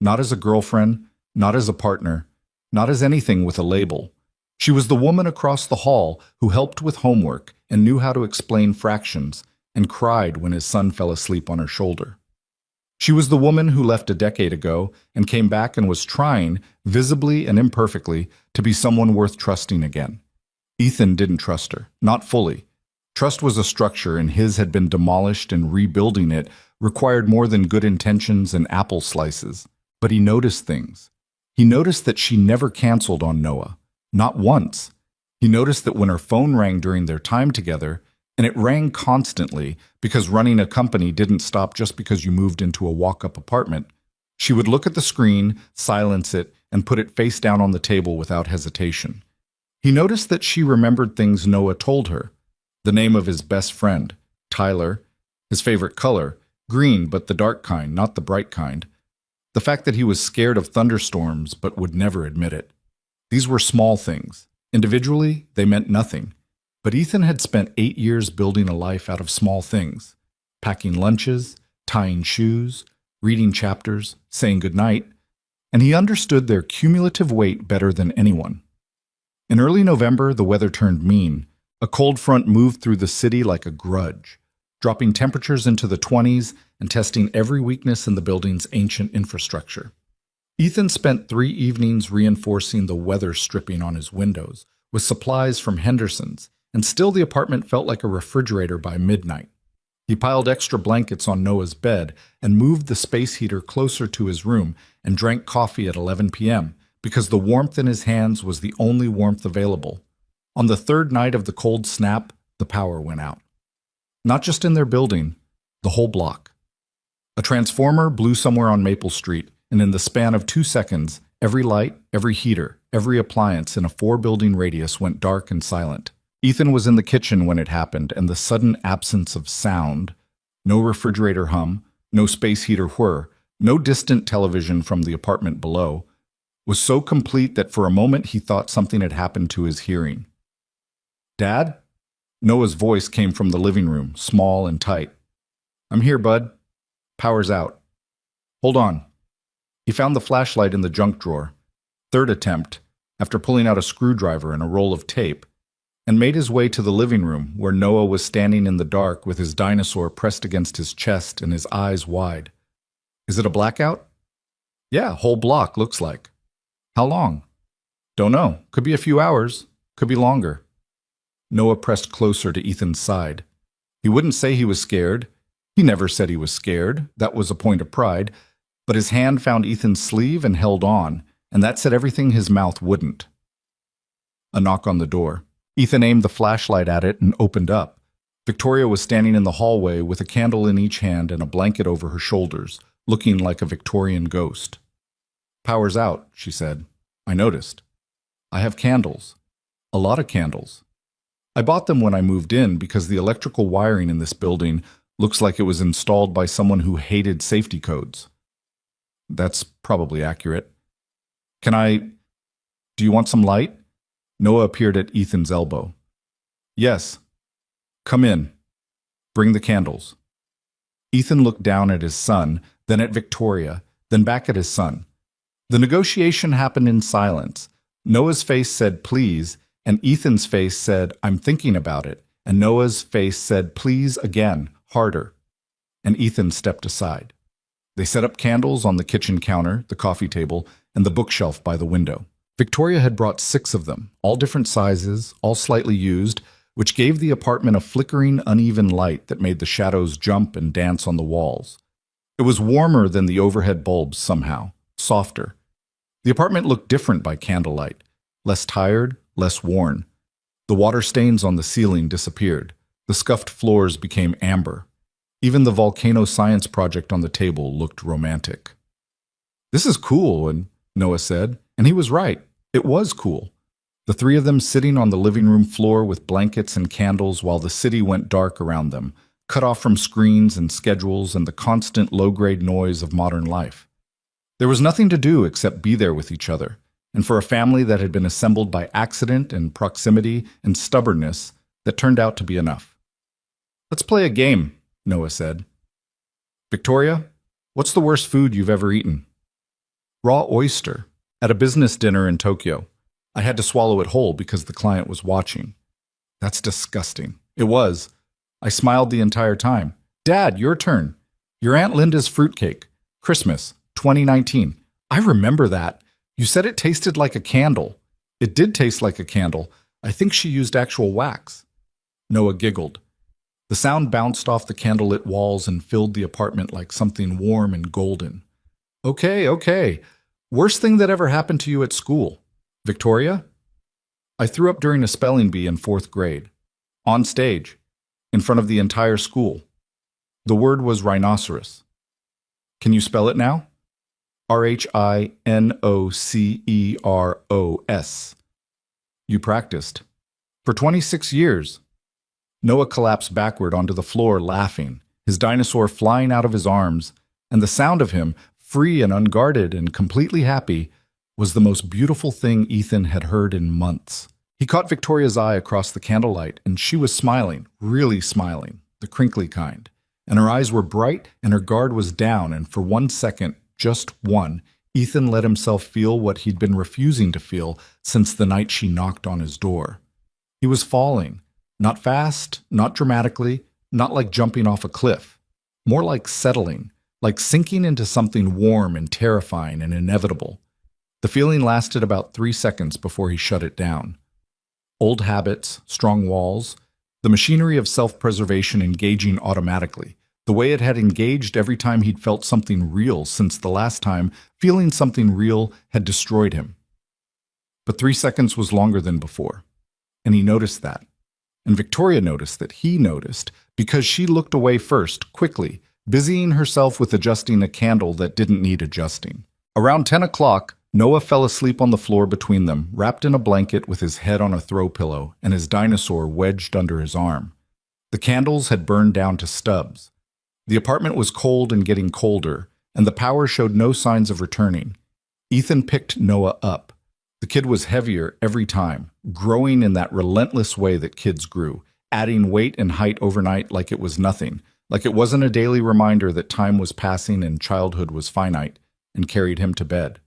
Not as a girlfriend, not as a partner, not as anything with a label. She was the woman across the hall who helped with homework and knew how to explain fractions and cried when his son fell asleep on her shoulder. She was the woman who left a decade ago and came back and was trying, visibly and imperfectly, to be someone worth trusting again. Ethan didn't trust her, not fully. Trust was a structure and his had been demolished, and rebuilding it required more than good intentions and apple slices. But he noticed things. He noticed that she never canceled on Noah. Not once. He noticed that when her phone rang during their time together, and it rang constantly because running a company didn't stop just because you moved into a walk-up apartment, she would look at the screen, silence it, and put it face down on the table without hesitation. He noticed that she remembered things Noah told her. The name of his best friend, Tyler, his favorite color, green but the dark kind, not the bright kind. The fact that he was scared of thunderstorms but would never admit it. These were small things. Individually, they meant nothing. But Ethan had spent 8 years building a life out of small things. Packing lunches, tying shoes, reading chapters, saying goodnight, and he understood their cumulative weight better than anyone. In early November, the weather turned mean. A cold front moved through the city like a grudge, dropping temperatures into the 20s and testing every weakness in the building's ancient infrastructure. Ethan spent 3 evenings reinforcing the weather stripping on his windows with supplies from Henderson's, and still the apartment felt like a refrigerator by midnight. He piled extra blankets on Noah's bed and moved the space heater closer to his room and drank coffee at 11 p.m. because the warmth in his hands was the only warmth available. On the third night of the cold snap, the power went out. Not just in their building, the whole block. A transformer blew somewhere on Maple Street, and in the span of 2 seconds, every light, every heater, every appliance in a 4-building radius went dark and silent. Ethan was in the kitchen when it happened, and the sudden absence of sound, no refrigerator hum, no space heater whir, no distant television from the apartment below, was so complete that for a moment he thought something had happened to his hearing. Dad? Noah's voice came from the living room, small and tight. I'm here, bud. Power's out. Hold on. He found the flashlight in the junk drawer. Third attempt, after pulling out a screwdriver and a roll of tape, and made his way to the living room where Noah was standing in the dark with his dinosaur pressed against his chest and his eyes wide. Is it a blackout? Yeah, whole block, looks like. How long? Don't know. Could be a few hours. Could be longer. Noah pressed closer to Ethan's side. He wouldn't say he was scared. He never said he was scared. That was a point of pride. But his hand found Ethan's sleeve and held on, and that said everything his mouth wouldn't. A knock on the door. Ethan aimed the flashlight at it and opened up. Victoria was standing in the hallway with a candle in each hand and a blanket over her shoulders, looking like a Victorian ghost. Power's out, she said. I noticed. I have candles. A lot of candles. I bought them when I moved in because the electrical wiring in this building looks like it was installed by someone who hated safety codes. That's probably accurate. Do you want some light? Noah appeared at Ethan's elbow. Yes. Come in. Bring the candles. Ethan looked down at his son, then at Victoria, then back at his son. The negotiation happened in silence. Noah's face said, please, and Ethan's face said, I'm thinking about it, and Noah's face said, please again, harder. And Ethan stepped aside. They set up candles on the kitchen counter, the coffee table, and the bookshelf by the window. Victoria had brought 6 of them, all different sizes, all slightly used, which gave the apartment a flickering, uneven light that made the shadows jump and dance on the walls. It was warmer than the overhead bulbs somehow, softer. The apartment looked different by candlelight, less tired, less worn. The water stains on the ceiling disappeared. The scuffed floors became amber. Even the volcano science project on the table looked romantic. This is cool, and Noah said, and he was right. It was cool. The 3 of them sitting on the living room floor with blankets and candles while the city went dark around them, cut off from screens and schedules and the constant low-grade noise of modern life. There was nothing to do except be there with each other, and for a family that had been assembled by accident and proximity and stubbornness, that turned out to be enough. Let's play a game, Noah said. Victoria, what's the worst food you've ever eaten? Raw oyster, at a business dinner in Tokyo. I had to swallow it whole because the client was watching. That's disgusting. It was. I smiled the entire time. Dad, your turn. Your Aunt Linda's fruitcake. Christmas, 2019. I remember that. You said it tasted like a candle. It did taste like a candle. I think she used actual wax. Noah giggled. The sound bounced off the candlelit walls and filled the apartment like something warm and golden. Okay. Worst thing that ever happened to you at school? Victoria? I threw up during a spelling bee in 4th grade. On stage. In front of the entire school. The word was rhinoceros. Can you spell it now? RHINOCEROS. You practiced. For 26 years. Noah collapsed backward onto the floor laughing, his dinosaur flying out of his arms, and the sound of him, free and unguarded and completely happy, was the most beautiful thing Ethan had heard in months. He caught Victoria's eye across the candlelight, and she was smiling, really smiling, the crinkly kind. And her eyes were bright, and her guard was down, and for 1 second, just one, Ethan let himself feel what he'd been refusing to feel since the night she knocked on his door. He was falling, not fast, not dramatically, not like jumping off a cliff, more like settling, like sinking into something warm and terrifying and inevitable. The feeling lasted about 3 seconds before he shut it down. Old habits, strong walls, the machinery of self-preservation engaging automatically, the way it had engaged every time he'd felt something real since the last time feeling something real had destroyed him. But 3 seconds was longer than before, and he noticed that. And Victoria noticed that he noticed because she looked away first, quickly, busying herself with adjusting a candle that didn't need adjusting. Around 10 o'clock, Noah fell asleep on the floor between them, wrapped in a blanket with his head on a throw pillow and his dinosaur wedged under his arm. The candles had burned down to stubs. The apartment was cold and getting colder, and the power showed no signs of returning. Ethan picked Noah up. The kid was heavier every time, growing in that relentless way that kids grew, adding weight and height overnight like it was nothing, like it wasn't a daily reminder that time was passing and childhood was finite, and carried him to bed.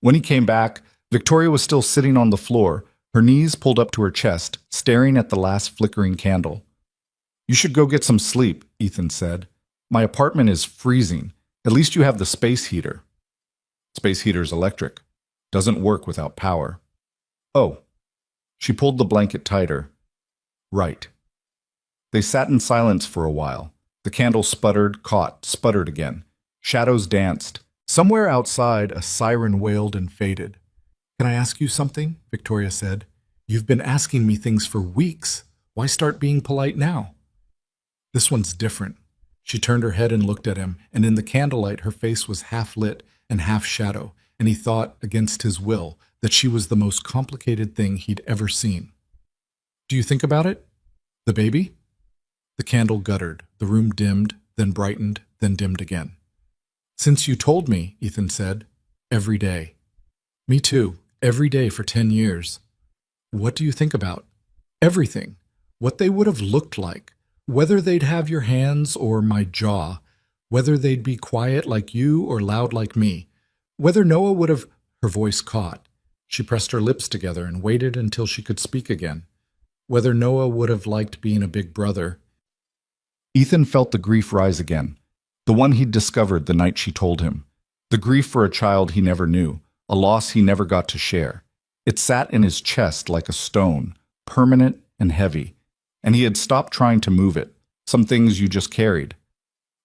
When he came back, Victoria was still sitting on the floor, her knees pulled up to her chest, staring at the last flickering candle. You should go get some sleep, Ethan said. My apartment is freezing. At least you have the space heater. Space heater's electric. Doesn't work without power. Oh. She pulled the blanket tighter. Right. They sat in silence for a while. The candle sputtered, caught, sputtered again. Shadows danced. Somewhere outside, a siren wailed and faded. Can I ask you something? Victoria said. You've been asking me things for weeks. Why start being polite now? This one's different. She turned her head and looked at him, and in the candlelight her face was half lit and half shadow, and he thought, against his will, that she was the most complicated thing he'd ever seen. Do you think about it? The baby? The candle guttered. The room dimmed, then brightened, then dimmed again. Since you told me, Ethan said. Every day. Me too. Every day for 10 years. What do you think about? Everything. What they would have looked like. Whether they'd have your hands or my jaw. Whether they'd be quiet like you or loud like me. Whether Noah would have... Her voice caught. She pressed her lips together and waited until she could speak again. Whether Noah would have liked being a big brother. Ethan felt the grief rise again. The one he'd discovered the night she told him. The grief for a child he never knew. A loss he never got to share. It sat in his chest like a stone, permanent and heavy. And he had stopped trying to move it. Some things you just carried.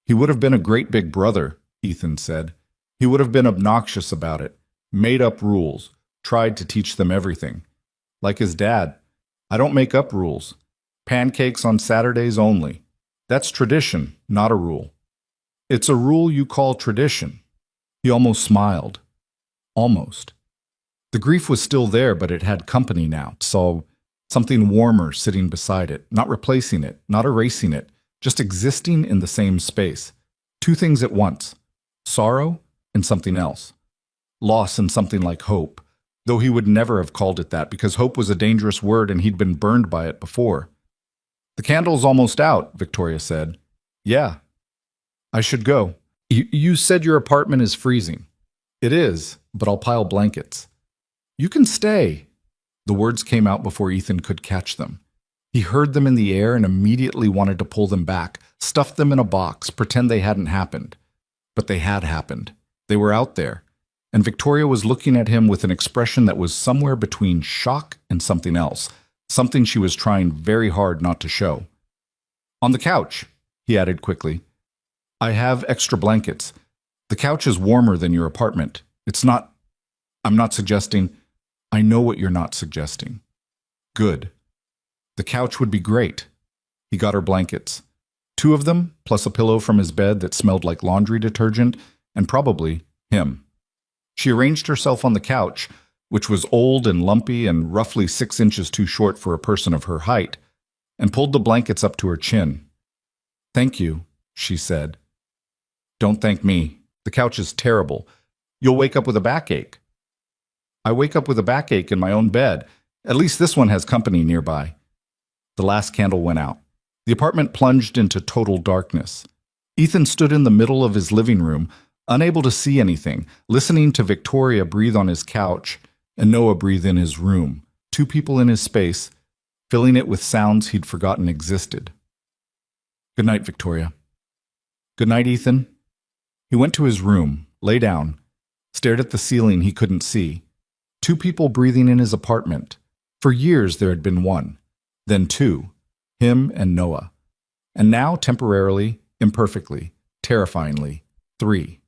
He would have been a great big brother, Ethan said. He would have been obnoxious about it. Made up rules. Tried to teach them everything. Like his dad. I don't make up rules. Pancakes on Saturdays only. That's tradition, not a rule. It's a rule you call tradition. He almost smiled. Almost. The grief was still there, but it had company now. So something warmer sitting beside it, not replacing it, not erasing it, just existing in the same space. Two things at once. Sorrow and something else. Loss and something like hope. Though he would never have called it that, because hope was a dangerous word and he'd been burned by it before. The candle's almost out, Victoria said. Yeah. I should go. You said your apartment is freezing. It is, but I'll pile blankets. You can stay. The words came out before Ethan could catch them. He heard them in the air and immediately wanted to pull them back, stuff them in a box, pretend they hadn't happened. But they had happened. They were out there. And Victoria was looking at him with an expression that was somewhere between shock and something else, something she was trying very hard not to show. On the couch, he added quickly. I have extra blankets. The couch is warmer than your apartment. I'm not suggesting. I know what you're not suggesting. Good. The couch would be great. He got her blankets. 2 of them, plus a pillow from his bed that smelled like laundry detergent, and probably him. She arranged herself on the couch, which was old and lumpy and roughly 6 inches too short for a person of her height, and pulled the blankets up to her chin. Thank you, she said. Don't thank me. The couch is terrible. You'll wake up with a backache. I wake up with a backache in my own bed. At least this one has company nearby. The last candle went out. The apartment plunged into total darkness. Ethan stood in the middle of his living room, unable to see anything, listening to Victoria breathe on his couch and Noah breathe in his room, 2 people in his space, filling it with sounds he'd forgotten existed. Good night, Victoria. Good night, Ethan. He went to his room, lay down, stared at the ceiling he couldn't see. 2 people breathing in his apartment. For years there had been 1, then 2, him and Noah. And now, temporarily, imperfectly, terrifyingly, 3.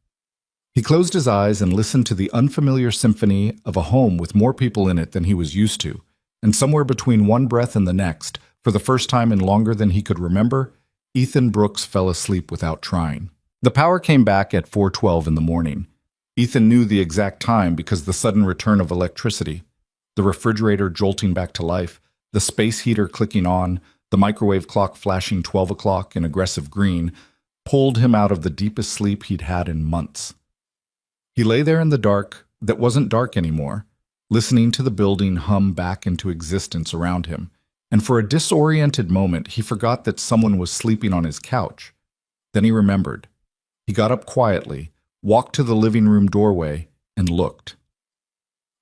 He closed his eyes and listened to the unfamiliar symphony of a home with more people in it than he was used to, and somewhere between one breath and the next, for the first time in longer than he could remember, Ethan Brooks fell asleep without trying. The power came back at 4:12 in the morning. Ethan knew the exact time because the sudden return of electricity, the refrigerator jolting back to life, the space heater clicking on, the microwave clock flashing 12 o'clock in aggressive green, pulled him out of the deepest sleep he'd had in months. He lay there in the dark that wasn't dark anymore, listening to the building hum back into existence around him, and for a disoriented moment he forgot that someone was sleeping on his couch. Then he remembered. He got up quietly, walked to the living room doorway, and looked.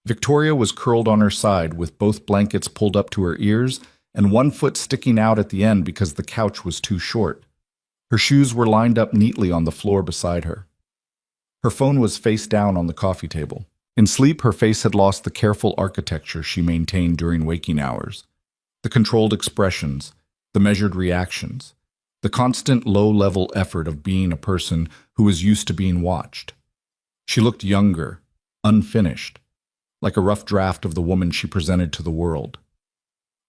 Victoria was curled on her side with both blankets pulled up to her ears and one foot sticking out at the end because the couch was too short. Her shoes were lined up neatly on the floor beside her. Her phone was face down on the coffee table. In sleep, her face had lost the careful architecture she maintained during waking hours. The controlled expressions, the measured reactions, the constant low-level effort of being a person who was used to being watched. She looked younger, unfinished, like a rough draft of the woman she presented to the world.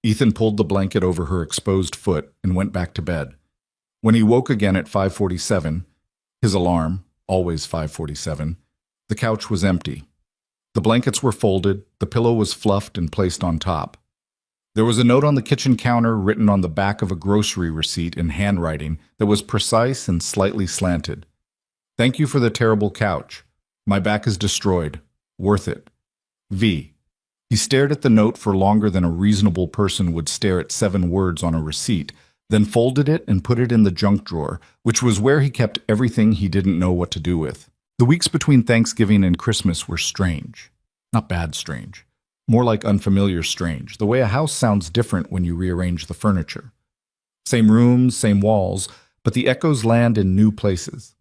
Ethan pulled the blanket over her exposed foot and went back to bed. When he woke again at 5:47, his alarm, always 5:47, the couch was empty. The blankets were folded, the pillow was fluffed and placed on top. There was a note on the kitchen counter written on the back of a grocery receipt in handwriting that was precise and slightly slanted. Thank you for the terrible couch. My back is destroyed. Worth it. V. He stared at the note for longer than a reasonable person would stare at 7 words on a receipt, then folded it and put it in the junk drawer, which was where he kept everything he didn't know what to do with. The weeks between Thanksgiving and Christmas were strange. Not bad strange. More like unfamiliar strange, the way a house sounds different when you rearrange the furniture. Same rooms, same walls, but the echoes land in new places.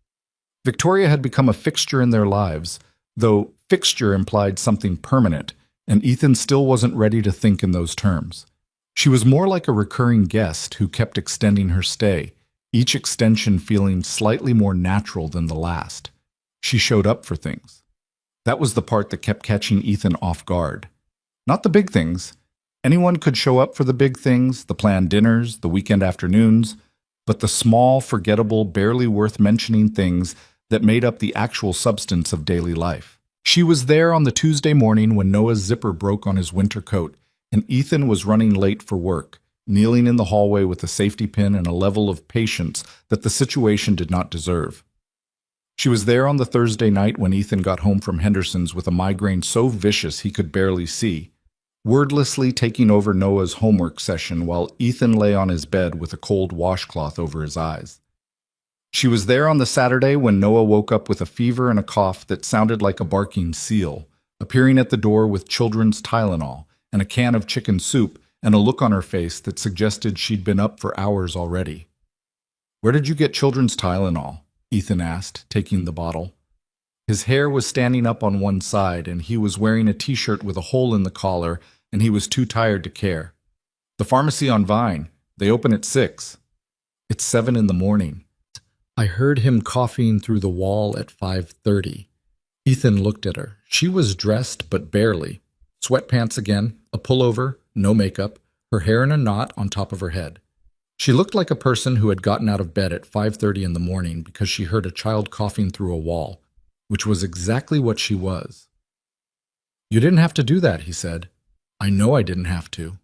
Victoria had become a fixture in their lives, though fixture implied something permanent, and Ethan still wasn't ready to think in those terms. She was more like a recurring guest who kept extending her stay, each extension feeling slightly more natural than the last. She showed up for things. That was the part that kept catching Ethan off guard. Not the big things. Anyone could show up for the big things, the planned dinners, the weekend afternoons, but the small, forgettable, barely worth mentioning things that made up the actual substance of daily life. She was there on the Tuesday morning when Noah's zipper broke on his winter coat, and Ethan was running late for work, kneeling in the hallway with a safety pin and a level of patience that the situation did not deserve. She was there on the Thursday night when Ethan got home from Henderson's with a migraine so vicious he could barely see, wordlessly taking over Noah's homework session while Ethan lay on his bed with a cold washcloth over his eyes. She was there on the Saturday when Noah woke up with a fever and a cough that sounded like a barking seal, appearing at the door with children's Tylenol and a can of chicken soup and a look on her face that suggested she'd been up for hours already. "Where did you get children's Tylenol?" Ethan asked, taking the bottle. His hair was standing up on one side, and he was wearing a t-shirt with a hole in the collar, and he was too tired to care. "The pharmacy on Vine. They open at 6. "It's 7 in the morning. I heard him coughing through the wall at 5:30. Ethan looked at her. She was dressed, but barely. Sweatpants again, a pullover, no makeup, her hair in a knot on top of her head. She looked like a person who had gotten out of bed at 5:30 in the morning because she heard a child coughing through a wall, which was exactly what she was. "You didn't have to do that," he said. "I know I didn't have to."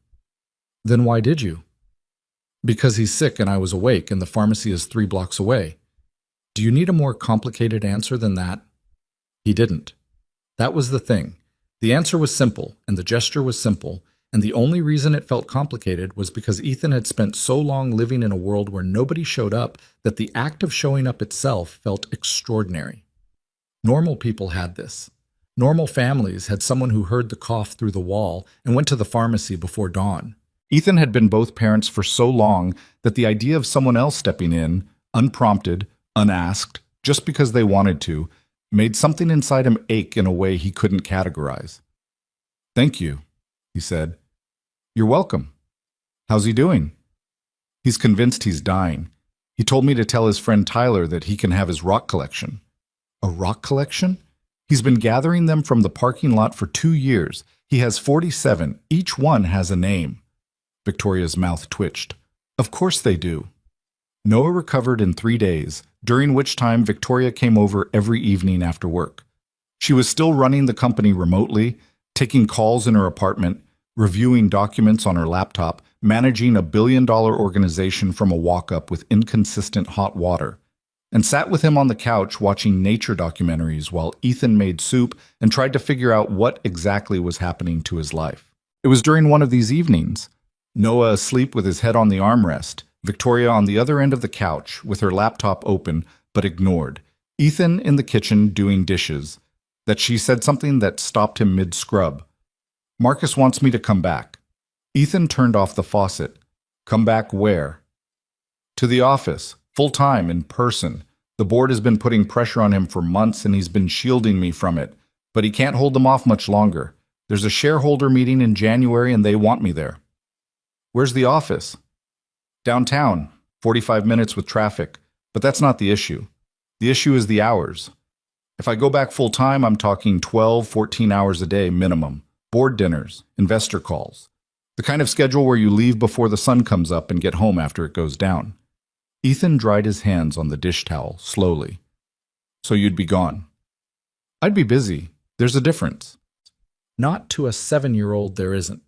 "Then why did you?" "Because he's sick and I was awake and the pharmacy is 3 blocks away." "Do you need a more complicated answer than that?" He didn't. That was the thing. The answer was simple, and the gesture was simple, and the only reason it felt complicated was because Ethan had spent so long living in a world where nobody showed up that the act of showing up itself felt extraordinary. Normal people had this. Normal families had someone who heard the cough through the wall and went to the pharmacy before dawn. Ethan had been both parents for so long that the idea of someone else stepping in, unprompted, unasked, just because they wanted to, made something inside him ache in a way he couldn't categorize. "Thank you," he said. "You're welcome. How's he doing?" "He's convinced he's dying. He told me to tell his friend Tyler that he can have his rock collection." "A rock collection?" "He's been gathering them from the parking lot for 2 years. He has 47. Each one has a name." Victoria's mouth twitched. "Of course they do." Noah recovered in 3 days, during which time Victoria came over every evening after work. She was still running the company remotely, taking calls in her apartment, reviewing documents on her laptop, managing a billion-dollar organization from a walk-up with inconsistent hot water, and sat with him on the couch watching nature documentaries while Ethan made soup and tried to figure out what exactly was happening to his life. It was during one of these evenings, Noah asleep with his head on the armrest, Victoria on the other end of the couch with her laptop open but ignored, Ethan in the kitchen doing dishes, that she said something that stopped him mid-scrub. "Marcus wants me to come back." Ethan turned off the faucet. "Come back where?" "To the office, full-time, in person. The board has been putting pressure on him for months and he's been shielding me from it, but he can't hold them off much longer. There's a shareholder meeting in January and they want me there." "Where's the office?" "Downtown, 45 minutes with traffic, but that's not the issue. The issue is the hours. If I go back full-time, I'm talking 12, 14 hours a day minimum. Board dinners, investor calls. The kind of schedule where you leave before the sun comes up and get home after it goes down." Ethan dried his hands on the dish towel, slowly. "So you'd be gone?" "I'd be busy. There's a difference." "Not to a 7-year-old there isn't."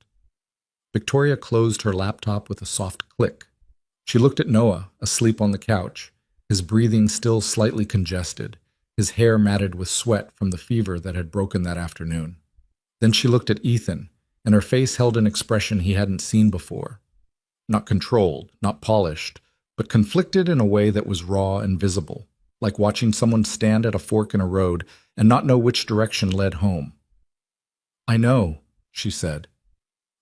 Victoria closed her laptop with a soft click. She looked at Noah, asleep on the couch, his breathing still slightly congested, his hair matted with sweat from the fever that had broken that afternoon. Then she looked at Ethan, and her face held an expression he hadn't seen before. Not controlled, not polished, but conflicted in a way that was raw and visible, like watching someone stand at a fork in a road and not know which direction led home. "I know," she said.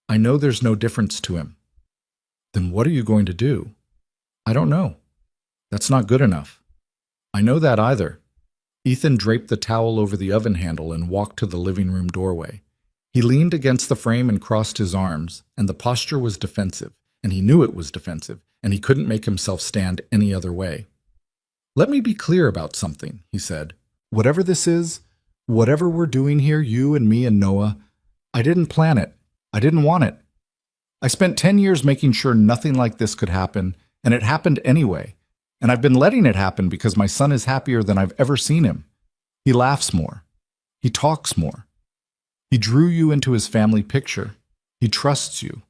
"I know there's no difference to him." "Then what are you going to do?" "I don't know. That's not good enough." "I know that either." Ethan draped the towel over the oven handle and walked to the living room doorway. He leaned against the frame and crossed his arms, and the posture was defensive, and he knew it was defensive, and he couldn't make himself stand any other way. "Let me be clear about something," he said. "Whatever this is, whatever we're doing here, you and me and Noah, I didn't plan it. I didn't want it. I spent 10 years making sure nothing like this could happen, and it happened anyway. And I've been letting it happen because my son is happier than I've ever seen him. He laughs more. He talks more. He drew you into his family picture. He trusts you.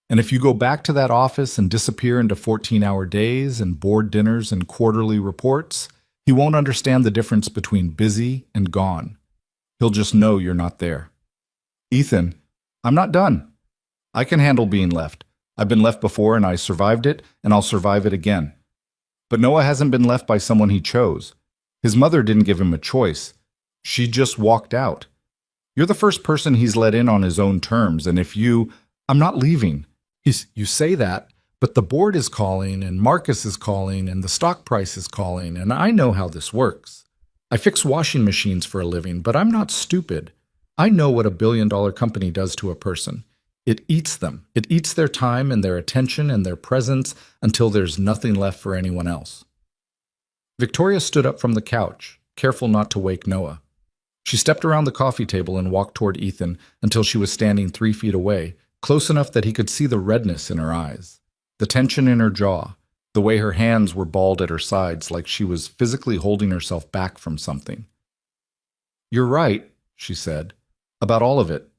And if you go back to that office and disappear into 14-hour days and board dinners and quarterly reports, he won't understand the difference between busy and gone. He'll just know you're not there." "Ethan, I'm not done. I can handle being left. I've been left before and I survived it, and I'll survive it again. But Noah hasn't been left by someone he chose. His mother didn't give him a choice. She just walked out. You're the first person he's let in on his own terms, and if you— I'm not leaving." You say that, but the board is calling, and Marcus is calling, and the stock price is calling, and I know how this works. I fix washing machines for a living, but I'm not stupid. I know what a billion-dollar company does to a person. It eats them. It eats their time and their attention and their presence until there's nothing left for anyone else. Victoria stood up from the couch, careful not to wake Noah. She stepped around the coffee table and walked toward Ethan until she was standing 3 feet away, close enough that he could see the redness in her eyes, the tension in her jaw, the way her hands were balled at her sides like she was physically holding herself back from something. "You're right," she said, "about all of it.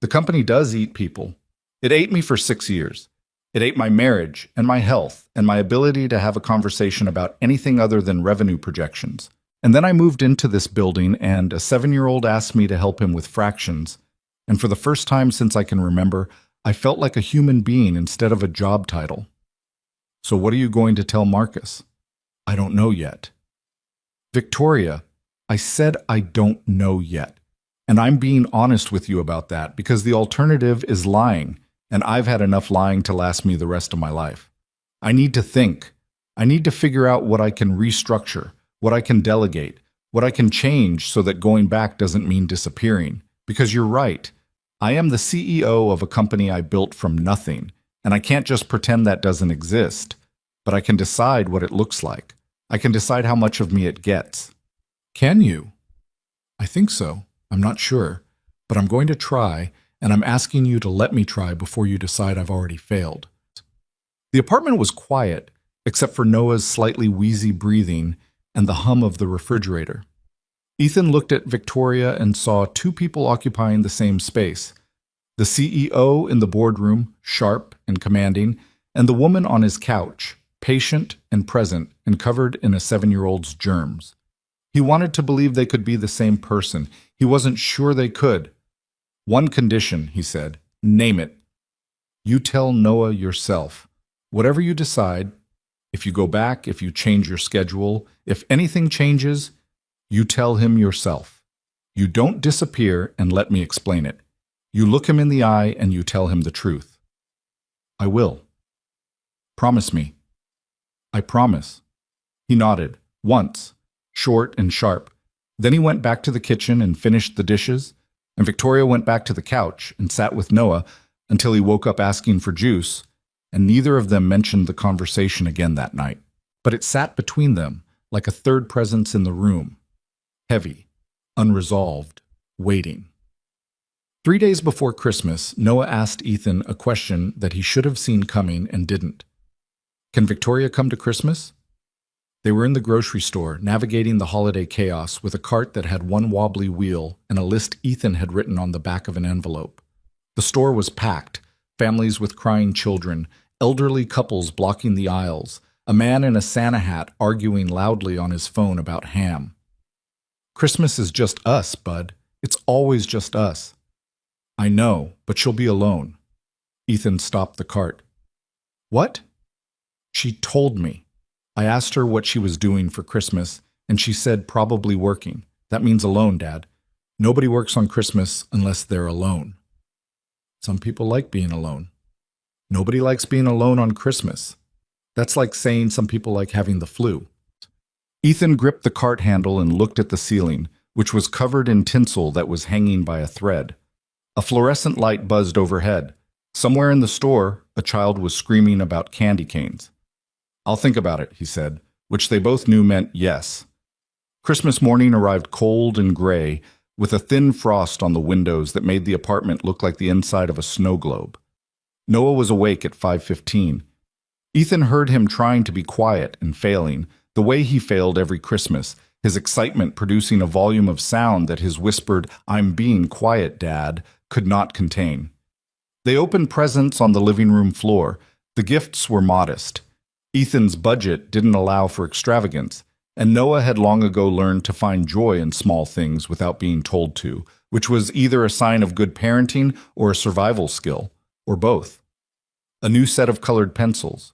The company does eat people. It ate me for 6 years. It ate my marriage and my health and my ability to have a conversation about anything other than revenue projections. And then I moved into this building and a 7-year-old asked me to help him with fractions. And for the first time since I can remember, I felt like a human being instead of a job title. So what are you going to tell Marcus?" "I don't know yet." "Victoria, I said I don't know yet. And I'm being honest with you about that because the alternative is lying, and I've had enough lying to last me the rest of my life. I need to think. I need to figure out what I can restructure, what I can delegate, what I can change so that going back doesn't mean disappearing. Because you're right. I am the CEO of a company I built from nothing, and I can't just pretend that doesn't exist. But I can decide what it looks like. I can decide how much of me it gets." "Can you?" "I think so. I'm not sure. But I'm going to try, and I'm asking you to let me try before you decide I've already failed." The apartment was quiet, except for Noah's slightly wheezy breathing and the hum of the refrigerator. Ethan looked at Victoria and saw 2 people occupying the same space. The CEO in the boardroom, sharp and commanding, and the woman on his couch, patient and present and covered in a 7-year-old's germs. He wanted to believe they could be the same person. He wasn't sure they could. "One condition," he said. "Name it. You tell Noah yourself. Whatever you decide, if you go back, if you change your schedule, if anything changes, you tell him yourself. You don't disappear and let me explain it. You look him in the eye and you tell him the truth." "I will." "Promise me." "I promise." He nodded, once, short and sharp. Then he went back to the kitchen and finished the dishes, and Victoria went back to the couch and sat with Noah until he woke up asking for juice, and neither of them mentioned the conversation again that night. But it sat between them like a third presence in the room, heavy, unresolved, waiting. 3 days before Christmas, Noah asked Ethan a question that he should have seen coming and didn't. "Can Victoria come to Christmas?" They were in the grocery store, navigating the holiday chaos with a cart that had one wobbly wheel and a list Ethan had written on the back of an envelope. The store was packed, Families with crying children, elderly couples blocking the aisles, a man in a Santa hat arguing loudly on his phone about ham. Christmas is just us, bud. It's always just us. I know, but she'll be alone. Ethan stopped the cart. What? She told me. I asked her what she was doing for Christmas, and she said probably working. That means alone, Dad. Nobody works on Christmas unless they're alone. Some people like being alone. Nobody likes being alone on Christmas. That's like saying some people like having the flu. Ethan gripped the cart handle and looked at the ceiling, which was covered in tinsel that was hanging by a thread. A fluorescent light buzzed overhead. Somewhere in the store, a child was screaming about candy canes. I'll think about it, he said, which they both knew meant yes. Christmas morning arrived cold and gray, with a thin frost on the windows that made the apartment look like the inside of a snow globe. Noah was awake at 5:15. Ethan heard him trying to be quiet and failing, the way he failed every Christmas, his excitement producing a volume of sound that his whispered, "I'm being quiet, Dad," could not contain. They opened presents on the living room floor. The gifts were modest. Ethan's budget didn't allow for extravagance, and Noah had long ago learned to find joy in small things without being told to, which was either a sign of good parenting or a survival skill, or both. A new set of colored pencils,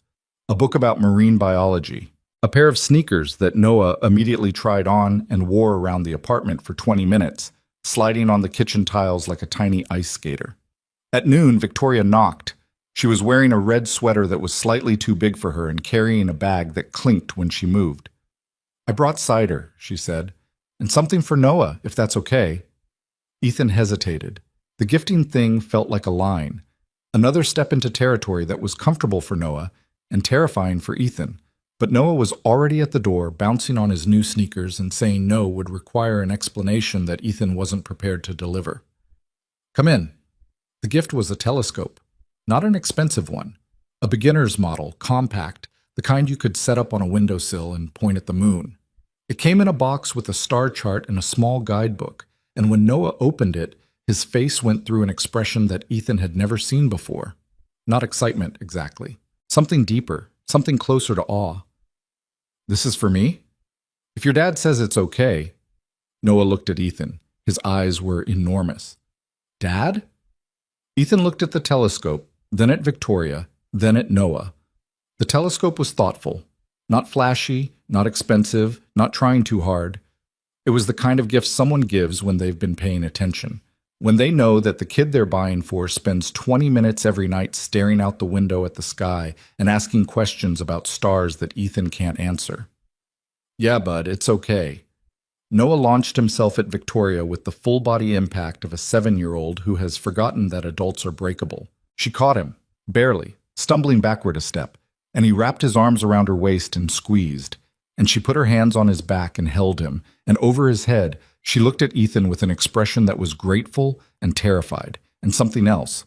a book about marine biology, a pair of sneakers that Noah immediately tried on and wore around the apartment for 20 minutes, sliding on the kitchen tiles like a tiny ice skater. At noon, Victoria knocked. She was wearing a red sweater that was slightly too big for her and carrying a bag that clinked when she moved. I brought cider, she said, and something for Noah, if that's okay. Ethan hesitated. The gifting thing felt like a line, another step into territory that was comfortable for Noah and terrifying for Ethan. But Noah was already at the door, bouncing on his new sneakers, and saying no would require an explanation that Ethan wasn't prepared to deliver. Come in. The gift was a telescope, not an expensive one, a beginner's model, compact, the kind you could set up on a windowsill and point at the moon. It came in a box with a star chart and a small guidebook, and when Noah opened it, his face went through an expression that Ethan had never seen before. Not excitement, exactly. Something deeper, something closer to awe. This is for me? If your dad says it's okay. Noah looked at Ethan. His eyes were enormous. Dad? Ethan looked at the telescope, then at Victoria, then at Noah. The telescope was thoughtful, not flashy, not expensive, not trying too hard. It was the kind of gift someone gives when they've been paying attention, when they know that the kid they're buying for spends 20 minutes every night staring out the window at the sky and asking questions about stars that Ethan can't answer. Yeah, bud, it's okay. Noah launched himself at Victoria with the full-body impact of a 7-year-old who has forgotten that adults are breakable. She caught him, barely, stumbling backward a step, and he wrapped his arms around her waist and squeezed, and she put her hands on his back and held him, and over his head, she looked at Ethan with an expression that was grateful and terrified, and something else,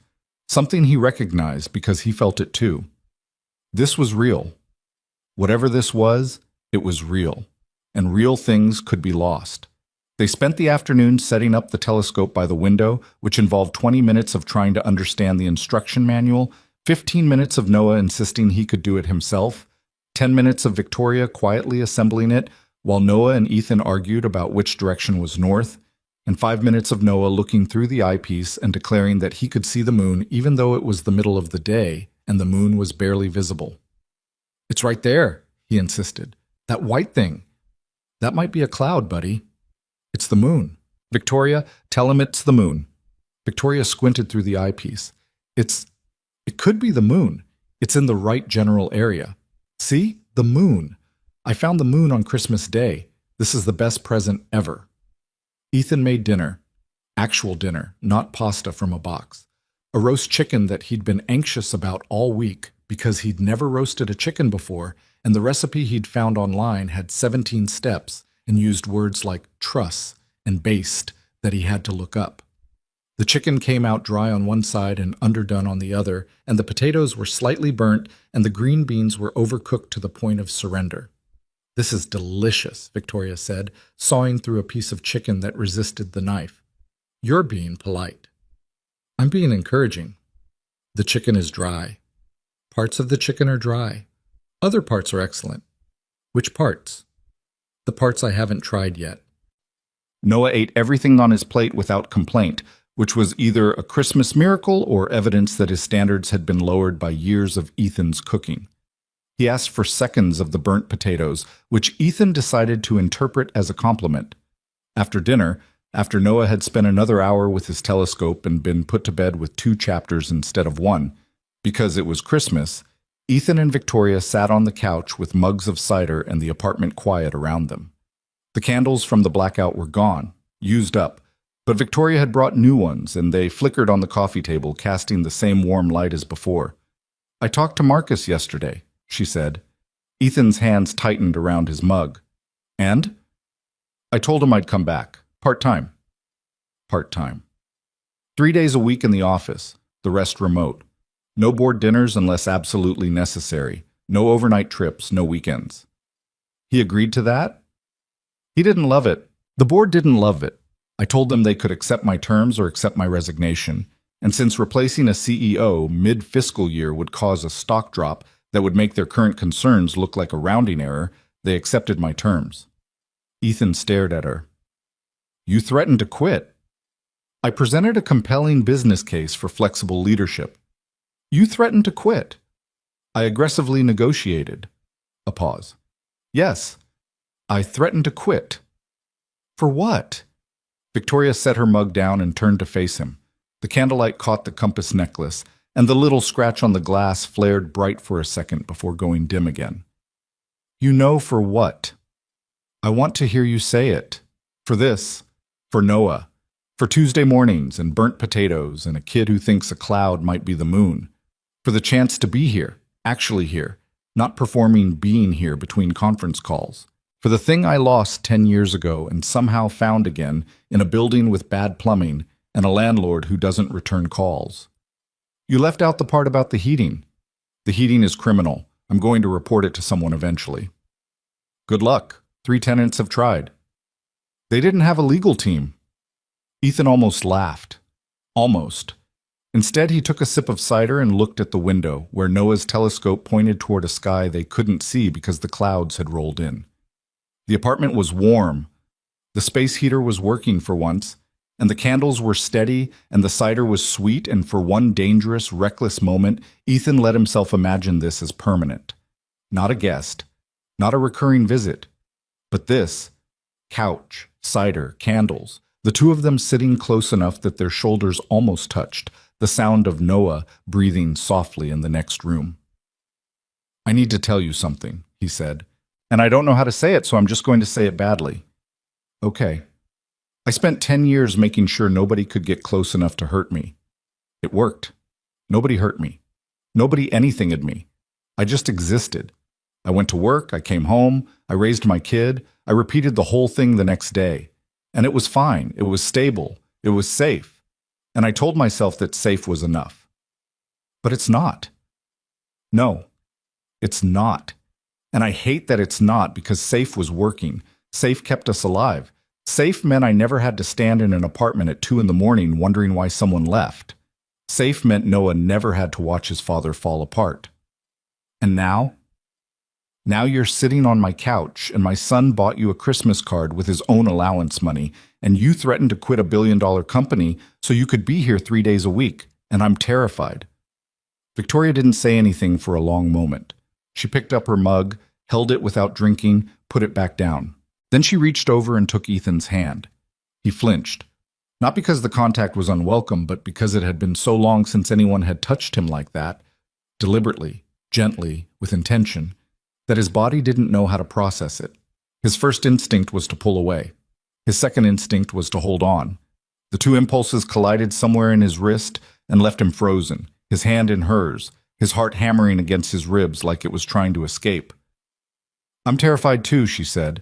something he recognized because he felt it too. This was real. Whatever this was, it was real. And real things could be lost. They spent the afternoon setting up the telescope by the window, which involved 20 minutes of trying to understand the instruction manual, 15 minutes of Noah insisting he could do it himself, 10 minutes of Victoria quietly assembling it, while Noah and Ethan argued about which direction was north, and 5 minutes of Noah looking through the eyepiece and declaring that he could see the moon even though it was the middle of the day and the moon was barely visible. It's right there, he insisted. That white thing. That might be a cloud, buddy. It's the moon. Victoria, tell him it's the moon. Victoria squinted through the eyepiece. It could be the moon. It's in the right general area. See? The moon. I found the moon on Christmas Day. This is the best present ever. Ethan made dinner. Actual dinner, not pasta from a box. A roast chicken that he'd been anxious about all week because he'd never roasted a chicken before, and the recipe he'd found online had 17 steps and used words like truss and baste that he had to look up. The chicken came out dry on one side and underdone on the other, and the potatoes were slightly burnt, and the green beans were overcooked to the point of surrender. This is delicious, Victoria said, sawing through a piece of chicken that resisted the knife. You're being polite. I'm being encouraging. The chicken is dry. Parts of the chicken are dry. Other parts are excellent. Which parts? The parts I haven't tried yet. Noah ate everything on his plate without complaint, which was either a Christmas miracle or evidence that his standards had been lowered by years of Ethan's cooking. He asked for seconds of the burnt potatoes, which Ethan decided to interpret as a compliment. After dinner, after Noah had spent another hour with his telescope and been put to bed with 2 chapters instead of 1, because it was Christmas, Ethan and Victoria sat on the couch with mugs of cider and the apartment quiet around them. The candles from the blackout were gone, used up, but Victoria had brought new ones, and they flickered on the coffee table, casting the same warm light as before. "I talked to Marcus yesterday," she said. Ethan's hands tightened around his mug. "And?" "I told him I'd come back. Part-time." Part-time. 3 days a week in the office, the rest remote. No board dinners unless absolutely necessary. No overnight trips, no weekends. He agreed to that? He didn't love it. The board didn't love it. I told them they could accept my terms or accept my resignation. And since replacing a CEO mid-fiscal year would cause a stock drop that would make their current concerns look like a rounding error, they accepted my terms. Ethan stared at her. "You threatened to quit." "I presented a compelling business case for flexible leadership." "You threatened to quit." "I aggressively negotiated." A pause. "Yes, I threatened to quit." "For what?" Victoria set her mug down and turned to face him. The candlelight caught the compass necklace, and the little scratch on the glass flared bright for a second before going dim again. "You know for what?" "I want to hear you say it. For this. For Noah. For Tuesday mornings and burnt potatoes and a kid who thinks a cloud might be the moon. For the chance to be here, actually here, not performing being here between conference calls. For the thing I lost 10 years ago and somehow found again in a building with bad plumbing and a landlord who doesn't return calls. You left out the part about the heating. The heating is criminal. I'm going to report it to someone eventually." "Good luck. 3 tenants have tried." "They didn't have a legal team." Ethan almost laughed. Almost. Instead, he took a sip of cider and looked at the window, where Noah's telescope pointed toward a sky they couldn't see because the clouds had rolled in. The apartment was warm. The space heater was working for once, and the candles were steady, and the cider was sweet, and for one dangerous, reckless moment, Ethan let himself imagine this as permanent. Not a guest, not a recurring visit, but this: couch, cider, candles, the 2 of them sitting close enough that their shoulders almost touched, the sound of Noah breathing softly in the next room. "I need to tell you something," he said, "and I don't know how to say it, so I'm just going to say it badly." "Okay. I spent 10 years making sure nobody could get close enough to hurt me. It worked. Nobody hurt me. Nobody anythinged me. I just existed. I went to work, I came home, I raised my kid, I repeated the whole thing the next day. And it was fine, it was stable, it was safe. And I told myself that safe was enough. But it's not. No, it's not. And I hate that it's not, because safe was working. Safe kept us alive. Safe meant I never had to stand in an apartment at 2 a.m. wondering why someone left. Safe meant Noah never had to watch his father fall apart. And now? Now you're sitting on my couch, and my son bought you a Christmas card with his own allowance money, and you threatened to quit a billion-dollar company so you could be here 3 days a week, and I'm terrified." Victoria didn't say anything for a long moment. She picked up her mug, held it without drinking, put it back down. Then she reached over and took Ethan's hand. He flinched. Not because the contact was unwelcome, but because it had been so long since anyone had touched him like that, deliberately, gently, with intention, that his body didn't know how to process it. His first instinct was to pull away. His second instinct was to hold on. The 2 impulses collided somewhere in his wrist and left him frozen, his hand in hers, his heart hammering against his ribs like it was trying to escape. "I'm terrified too," she said.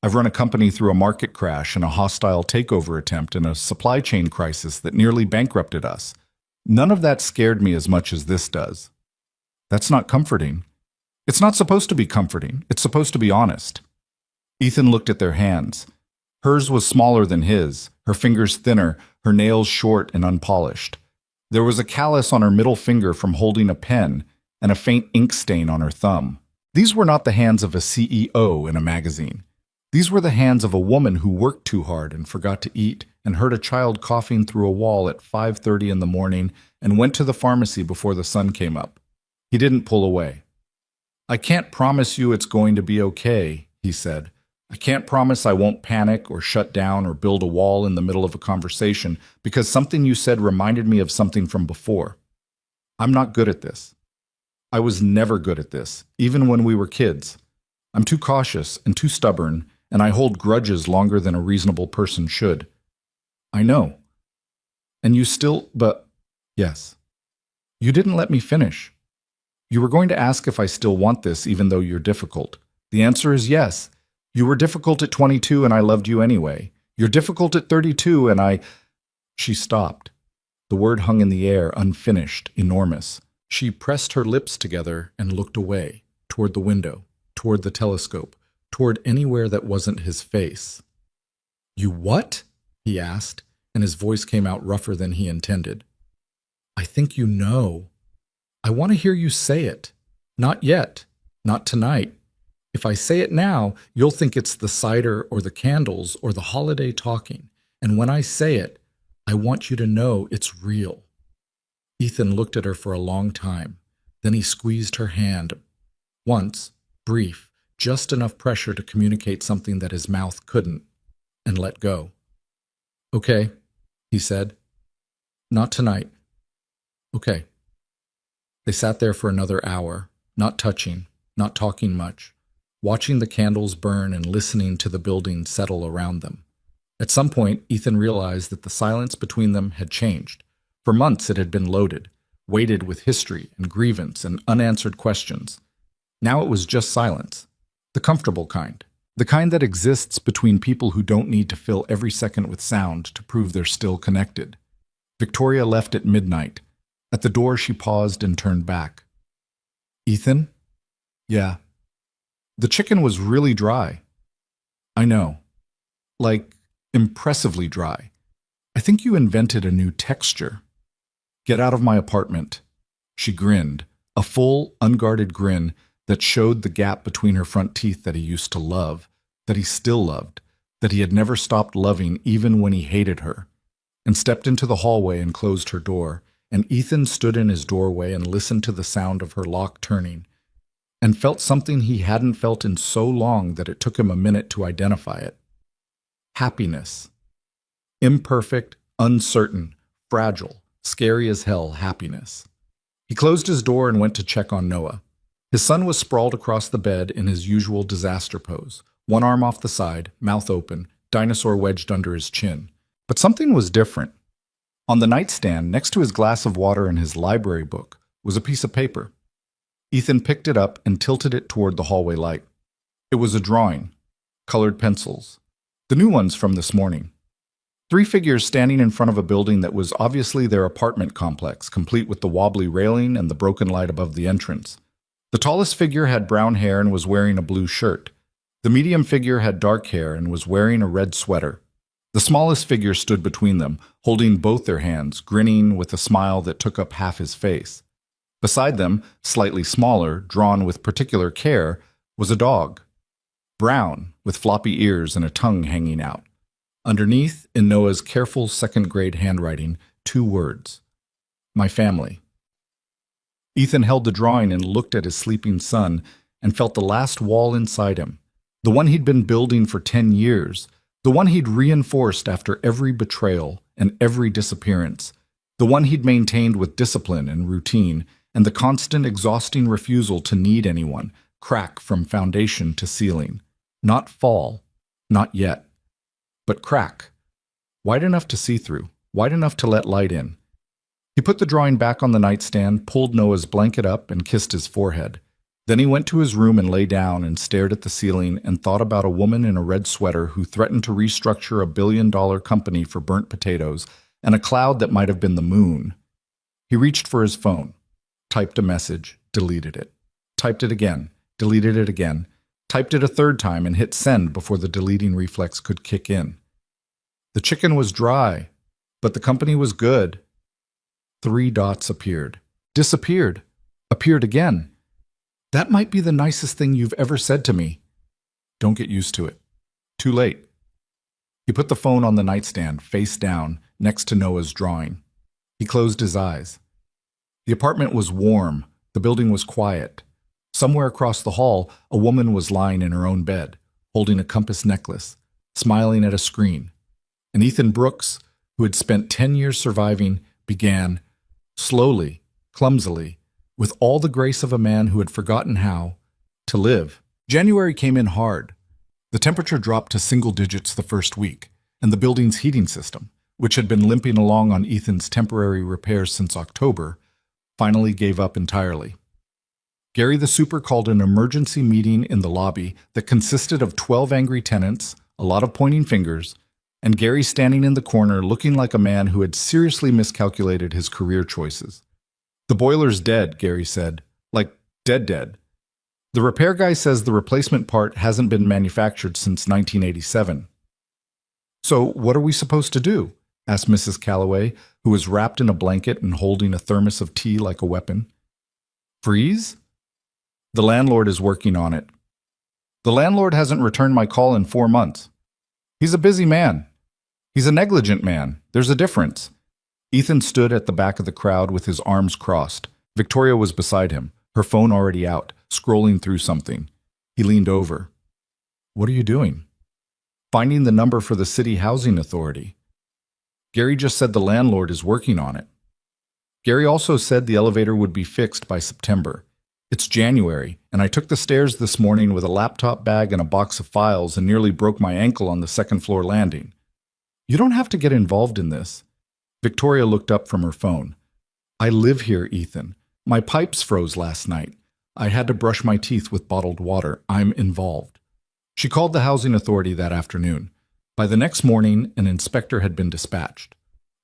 "I've run a company through a market crash and a hostile takeover attempt and a supply chain crisis that nearly bankrupted us. None of that scared me as much as this does." "That's not comforting." "It's not supposed to be comforting. It's supposed to be honest." Ethan looked at their hands. Hers was smaller than his, her fingers thinner, her nails short and unpolished. There was a callus on her middle finger from holding a pen and a faint ink stain on her thumb. These were not the hands of a CEO in a magazine. These were the hands of a woman who worked too hard and forgot to eat and heard a child coughing through a wall at 5:30 in the morning and went to the pharmacy before the sun came up. He didn't pull away. "I can't promise you it's going to be okay," he said. "I can't promise I won't panic or shut down or build a wall in the middle of a conversation because something you said reminded me of something from before. I'm not good at this. I was never good at this, even when we were kids. I'm too cautious and too stubborn, and I hold grudges longer than a reasonable person should." "I know." "And you still, but..." "Yes." "You didn't let me finish. You were going to ask if I still want this even though you're difficult. The answer is yes. You were difficult at 22 and I loved you anyway. You're difficult at 32 and I..." She stopped. The word hung in the air, unfinished, enormous. She pressed her lips together and looked away, toward the window, toward the telescope, toward anywhere that wasn't his face. "You what?" he asked, and his voice came out rougher than he intended. "I think you know. I want to hear you say it. Not yet. Not tonight. If I say it now, you'll think it's the cider or the candles or the holiday talking. And when I say it, I want you to know it's real." Ethan looked at her for a long time. Then he squeezed her hand. Once, brief, just enough pressure to communicate something that his mouth couldn't, and let go. "Okay," he said. "Not tonight." "Okay." They sat there for another hour, not touching, not talking much, watching the candles burn and listening to the building settle around them. At some point, Ethan realized that the silence between them had changed. For months it had been loaded, weighted with history and grievance and unanswered questions. Now it was just silence, the comfortable kind, the kind that exists between people who don't need to fill every second with sound to prove they're still connected. Victoria left at midnight. At the door she paused and turned back. "Ethan?" "Yeah." "The chicken was really dry." "I know. Like, impressively dry. I think you invented a new texture." "Get out of my apartment." She grinned, a full, unguarded grin that showed the gap between her front teeth that he used to love, that he still loved, that he had never stopped loving even when he hated her, and stepped into the hallway and closed her door, and Ethan stood in his doorway and listened to the sound of her lock turning, and felt something he hadn't felt in so long that it took him a minute to identify it. Happiness. Imperfect, uncertain, fragile, scary as hell happiness. He closed his door and went to check on Noah. His son was sprawled across the bed in his usual disaster pose, one arm off the side, mouth open, dinosaur wedged under his chin. But something was different. On the nightstand, next to his glass of water and his library book, was a piece of paper. Ethan picked it up and tilted it toward the hallway light. It was a drawing, colored pencils, the new ones from this morning. 3 figures standing in front of a building that was obviously their apartment complex, complete with the wobbly railing and the broken light above the entrance. The tallest figure had brown hair and was wearing a blue shirt. The medium figure had dark hair and was wearing a red sweater. The smallest figure stood between them, holding both their hands, grinning with a smile that took up half his face. Beside them, slightly smaller, drawn with particular care, was a dog. Brown, with floppy ears and a tongue hanging out. Underneath, in Noah's careful second-grade handwriting, 2 words. My family. Ethan held the drawing and looked at his sleeping son and felt the last wall inside him, the one he'd been building for 10 years, the one he'd reinforced after every betrayal and every disappearance, the one he'd maintained with discipline and routine, and the constant, exhausting refusal to need anyone, crack from foundation to ceiling. Not fall, not yet. But crack. Wide enough to see through, wide enough to let light in. He put the drawing back on the nightstand, pulled Noah's blanket up, and kissed his forehead. Then he went to his room and lay down and stared at the ceiling and thought about a woman in a red sweater who threatened to restructure a billion-dollar company for burnt potatoes and a cloud that might have been the moon. He reached for his phone, typed a message, deleted it, typed it again, deleted it again, typed it a 3rd time and hit send before the deleting reflex could kick in. The chicken was dry, but the company was good. 3 dots appeared. Disappeared. Appeared again. That might be the nicest thing you've ever said to me. Don't get used to it. Too late. He put the phone on the nightstand, face down, next to Noah's drawing. He closed his eyes. The apartment was warm. The building was quiet. Somewhere across the hall, a woman was lying in her own bed, holding a compass necklace, smiling at a screen. And Ethan Brooks, who had spent 10 years surviving, began, slowly, clumsily, with all the grace of a man who had forgotten how, to live. January came in hard. The temperature dropped to single digits the first week, and the building's heating system, which had been limping along on Ethan's temporary repairs since October, finally gave up entirely. Gary the Super called an emergency meeting in the lobby that consisted of 12 angry tenants, a lot of pointing fingers, and Gary standing in the corner looking like a man who had seriously miscalculated his career choices. The boiler's dead, Gary said. Like, dead. The repair guy says the replacement part hasn't been manufactured since 1987. So what are we supposed to do? Asked Mrs. Calloway, who was wrapped in a blanket and holding a thermos of tea like a weapon. Freeze? The landlord is working on it. The landlord hasn't returned my call in 4 months. He's a busy man. He's a negligent man. There's a difference. Ethan stood at the back of the crowd with his arms crossed. Victoria was beside him, her phone already out, scrolling through something. He leaned over. What are you doing? Finding the number for the City Housing Authority. Gary just said the landlord is working on it. Gary also said the elevator would be fixed by September. It's January, and I took the stairs this morning with a laptop bag and a box of files and nearly broke my ankle on the second-floor landing. You don't have to get involved in this. Victoria looked up from her phone. I live here, Ethan. My pipes froze last night. I had to brush my teeth with bottled water. I'm involved. She called the housing authority that afternoon. By the next morning, an inspector had been dispatched.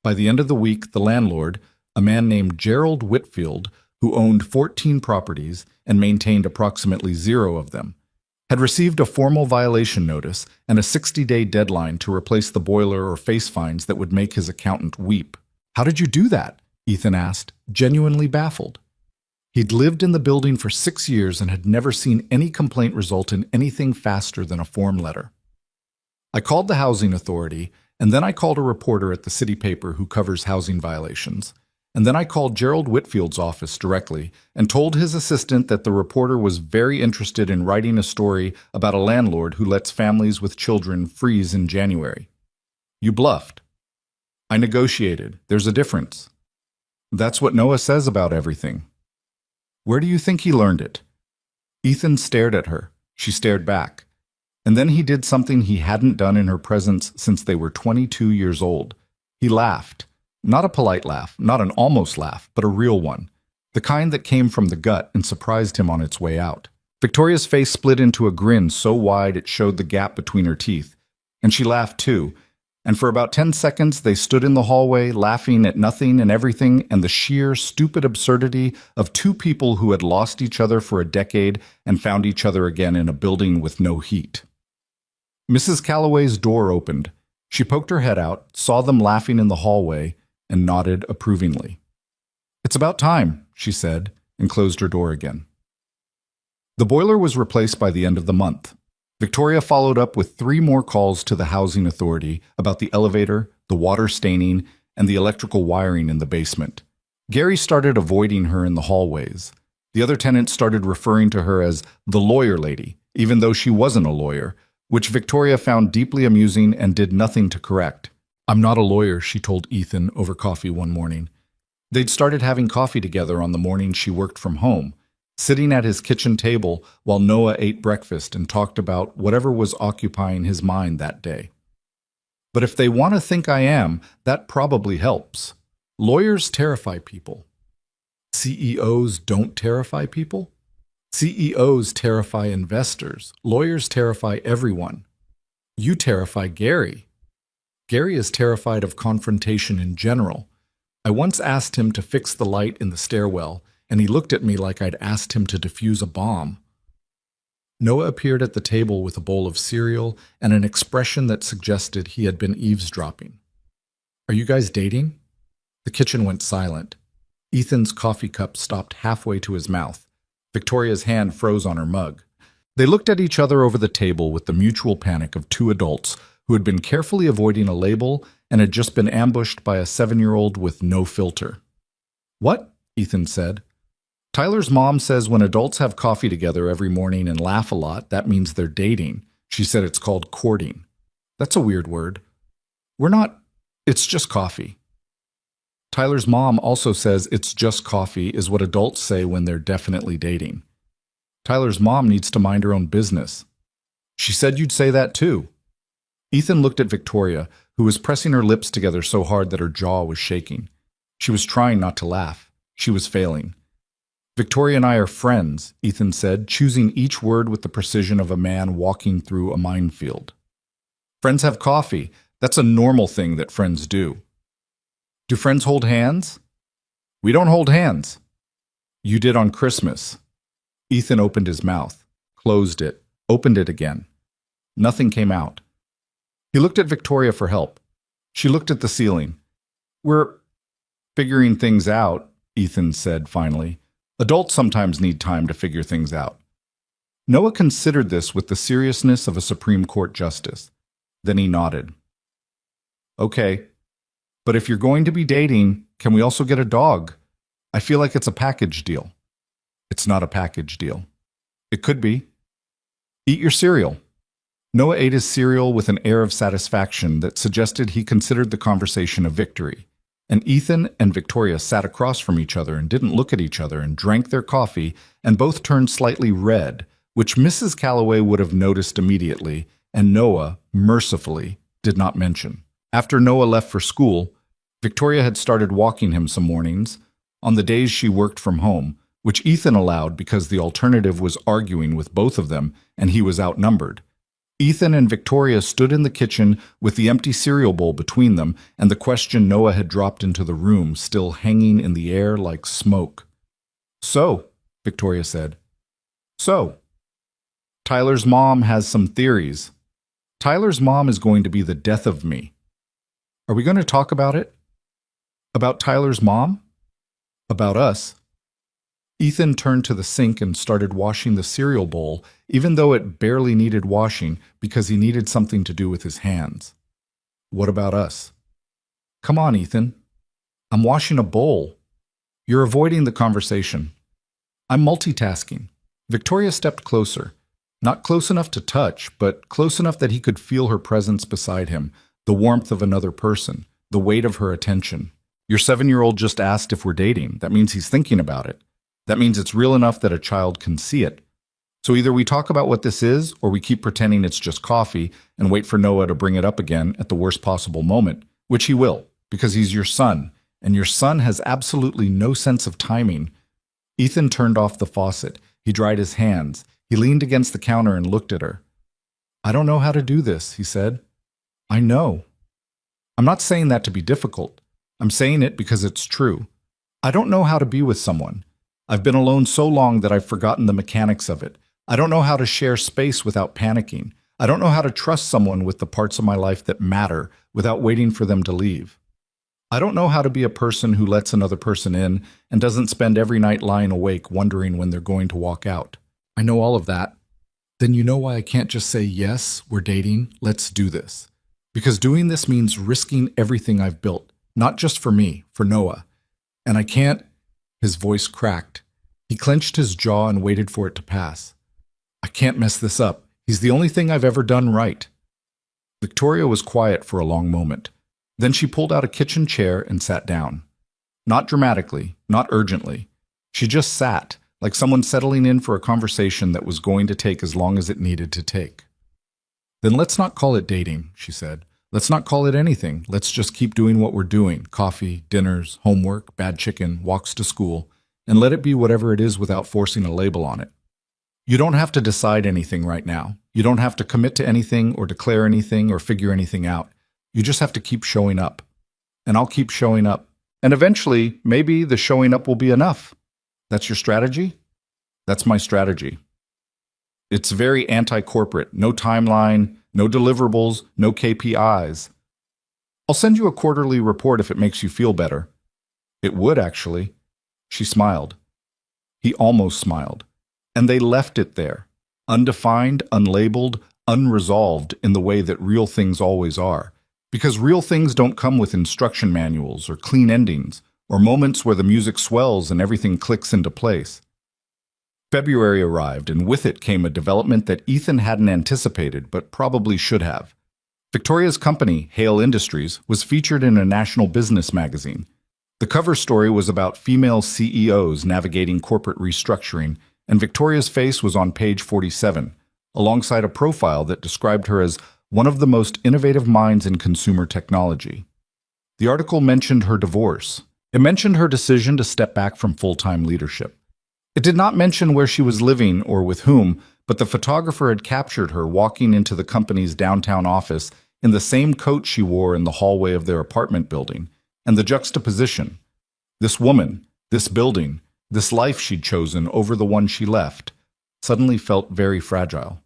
By the end of the week, the landlord, a man named Gerald Whitfield, who owned 14 properties and maintained approximately 0 of them, had received a formal violation notice and a 60-day deadline to replace the boiler or face fines that would make his accountant weep. How did you do that? Ethan asked, genuinely baffled. He'd lived in the building for 6 years and had never seen any complaint result in anything faster than a form letter. I called the housing authority, and then I called a reporter at the city paper who covers housing violations. And then I called Gerald Whitfield's office directly and told his assistant that the reporter was very interested in writing a story about a landlord who lets families with children freeze in January. You bluffed. I negotiated. There's a difference. That's what Noah says about everything. Where do you think he learned it? Ethan stared at her. She stared back. And then he did something he hadn't done in her presence since they were 22 years old. He laughed. Not a polite laugh, not an almost laugh, but a real one. The kind that came from the gut and surprised him on its way out. Victoria's face split into a grin so wide it showed the gap between her teeth. And she laughed too. And for about 10 seconds they stood in the hallway, laughing at nothing and everything and the sheer, stupid absurdity of 2 people who had lost each other for a decade and found each other again in a building with no heat. Mrs. Calloway's door opened. She poked her head out, saw them laughing in the hallway, and nodded approvingly. It's about time, she said, and closed her door again. The boiler was replaced by the end of the month. Victoria followed up with 3 more calls to the housing authority about the elevator, the water staining, and the electrical wiring in the basement. Gary started avoiding her in the hallways. The other tenants started referring to her as the lawyer lady, even though she wasn't a lawyer, which Victoria found deeply amusing and did nothing to correct. I'm not a lawyer, she told Ethan over coffee one morning. They'd started having coffee together on the morning she worked from home, sitting at his kitchen table while Noah ate breakfast and talked about whatever was occupying his mind that day. But if they want to think I am, that probably helps. Lawyers terrify people. CEOs don't terrify people? CEOs terrify investors. Lawyers terrify everyone. You terrify Gary. Gary is terrified of confrontation in general. I once asked him to fix the light in the stairwell, and he looked at me like I'd asked him to defuse a bomb. Noah appeared at the table with a bowl of cereal and an expression that suggested he had been eavesdropping. Are you guys dating? The kitchen went silent. Ethan's coffee cup stopped halfway to his mouth. Victoria's hand froze on her mug. They looked at each other over the table with the mutual panic of two adults who had been carefully avoiding a label and had just been ambushed by a 7-year-old with no filter. "What?" Ethan said. "Tyler's mom says when adults have coffee together every morning and laugh a lot, that means they're dating. She said it's called courting." "That's a weird word." "We're not. It's just coffee." "Tyler's mom also says it's just coffee is what adults say when they're definitely dating." "Tyler's mom needs to mind her own business." "She said you'd say that too." Ethan looked at Victoria, who was pressing her lips together so hard that her jaw was shaking. She was trying not to laugh. She was failing. "Victoria and I are friends," Ethan said, choosing each word with the precision of a man walking through a minefield. "Friends have coffee. That's a normal thing that friends do." "Do friends hold hands?" "We don't hold hands." "You did on Christmas." Ethan opened his mouth, closed it, opened it again. Nothing came out. He looked at Victoria for help. She looked at the ceiling. "We're figuring things out," Ethan said finally. "Adults sometimes need time to figure things out." Noah considered this with the seriousness of a Supreme Court justice. Then he nodded. "Okay, but if you're going to be dating, can we also get a dog? I feel like it's a package deal." "It's not a package deal." "It could be." "Eat your cereal." Noah ate his cereal with an air of satisfaction that suggested he considered the conversation a victory. And Ethan and Victoria sat across from each other and didn't look at each other and drank their coffee, and both turned slightly red, which Mrs. Calloway would have noticed immediately, and Noah, mercifully, did not mention. After Noah left for school, Victoria had started walking him some mornings, on the days she worked from home, which Ethan allowed because the alternative was arguing with both of them, and he was outnumbered. Ethan and Victoria stood in the kitchen with the empty cereal bowl between them and the question Noah had dropped into the room still hanging in the air like smoke. "So," Victoria said. "So, Tyler's mom has some theories. Tyler's mom is going to be the death of me. Are we going to talk about it? About Tyler's mom? About us?" Ethan turned to the sink and started washing the cereal bowl, even though it barely needed washing because he needed something to do with his hands. "What about us?" "Come on, Ethan. I'm washing a bowl. You're avoiding the conversation." "I'm multitasking." Victoria stepped closer. Not close enough to touch, but close enough that he could feel her presence beside him, the warmth of another person, the weight of her attention. "Your 7-year-old just asked if we're dating. That means he's thinking about it. That means it's real enough that a child can see it. So either we talk about what this is, or we keep pretending it's just coffee and wait for Noah to bring it up again at the worst possible moment, which he will, because he's your son, and your son has absolutely no sense of timing." Ethan turned off the faucet. He dried his hands. He leaned against the counter and looked at her. "I don't know how to do this," he said. "I know. I'm not saying that to be difficult. I'm saying it because it's true. I don't know how to be with someone. I've been alone so long that I've forgotten the mechanics of it. I don't know how to share space without panicking. I don't know how to trust someone with the parts of my life that matter without waiting for them to leave. I don't know how to be a person who lets another person in and doesn't spend every night lying awake wondering when they're going to walk out. I know all of that. Then you know why I can't just say, yes, we're dating, let's do this. Because doing this means risking everything I've built, not just for me, for Noah. And I can't." His voice cracked. He clenched his jaw and waited for it to pass. "I can't mess this up. He's the only thing I've ever done right." Victoria was quiet for a long moment. Then she pulled out a kitchen chair and sat down. Not dramatically, not urgently. She just sat, like someone settling in for a conversation that was going to take as long as it needed to take. "Then let's not call it dating," she said. "Let's not call it anything. Let's just keep doing what we're doing. Coffee, dinners, homework, bad chicken, walks to school. And let it be whatever it is without forcing a label on it. You don't have to decide anything right now. You don't have to commit to anything or declare anything or figure anything out. You just have to keep showing up. And I'll keep showing up. And eventually, maybe the showing up will be enough. That's your strategy? That's my strategy. It's very anti-corporate. No timeline, no deliverables, no KPIs. I'll send you a quarterly report if it makes you feel better." "It would, actually." She smiled. He almost smiled. And they left it there, undefined, unlabeled, unresolved in the way that real things always are. Because real things don't come with instruction manuals or clean endings or moments where the music swells and everything clicks into place. February arrived, and with it came a development that Ethan hadn't anticipated but probably should have. Victoria's company, Hale Industries, was featured in a national business magazine. The cover story was about female CEOs navigating corporate restructuring, and Victoria's face was on page 47, alongside a profile that described her as one of the most innovative minds in consumer technology. The article mentioned her divorce. It mentioned her decision to step back from full-time leadership. It did not mention where she was living or with whom, but the photographer had captured her walking into the company's downtown office in the same coat she wore in the hallway of their apartment building, and the juxtaposition. This woman, this building, this life she'd chosen over the one she left, suddenly felt very fragile.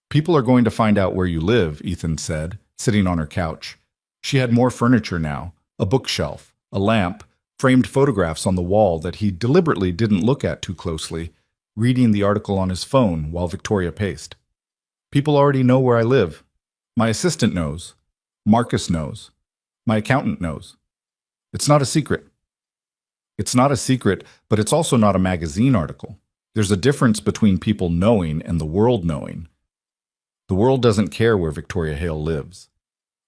"People are going to find out where you live," Ethan said, sitting on her couch. She had more furniture now, a bookshelf, a lamp, framed photographs on the wall that he deliberately didn't look at too closely, reading the article on his phone while Victoria paced. "People already know where I live. My assistant knows. Marcus knows. My accountant knows. It's not a secret." It's not a secret, but it's also not a magazine article. There's a difference between people knowing and the world knowing. The world doesn't care where Victoria Hale lives.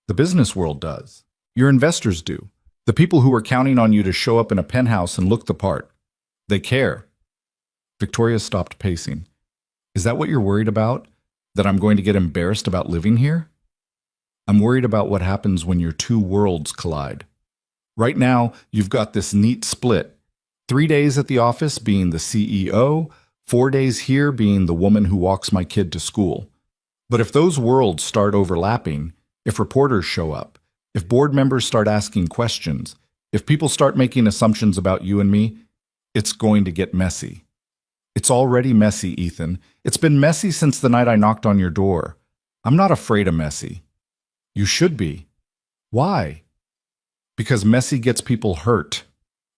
The business world does. Your investors do. The people who are counting on you to show up in a penthouse and look the part. They care. Victoria stopped pacing. "Is that what you're worried about? That I'm going to get embarrassed about living here?" "I'm worried about what happens when your two worlds collide. Right now, you've got this neat split. 3 days at the office being the CEO, 4 days here being the woman who walks my kid to school. But if those worlds start overlapping, if reporters show up, if board members start asking questions, if people start making assumptions about you and me, it's going to get messy. It's already messy, Ethan. It's been messy since the night I knocked on your door. I'm not afraid of messy." "You should be." "Why?" "Because messy gets people hurt."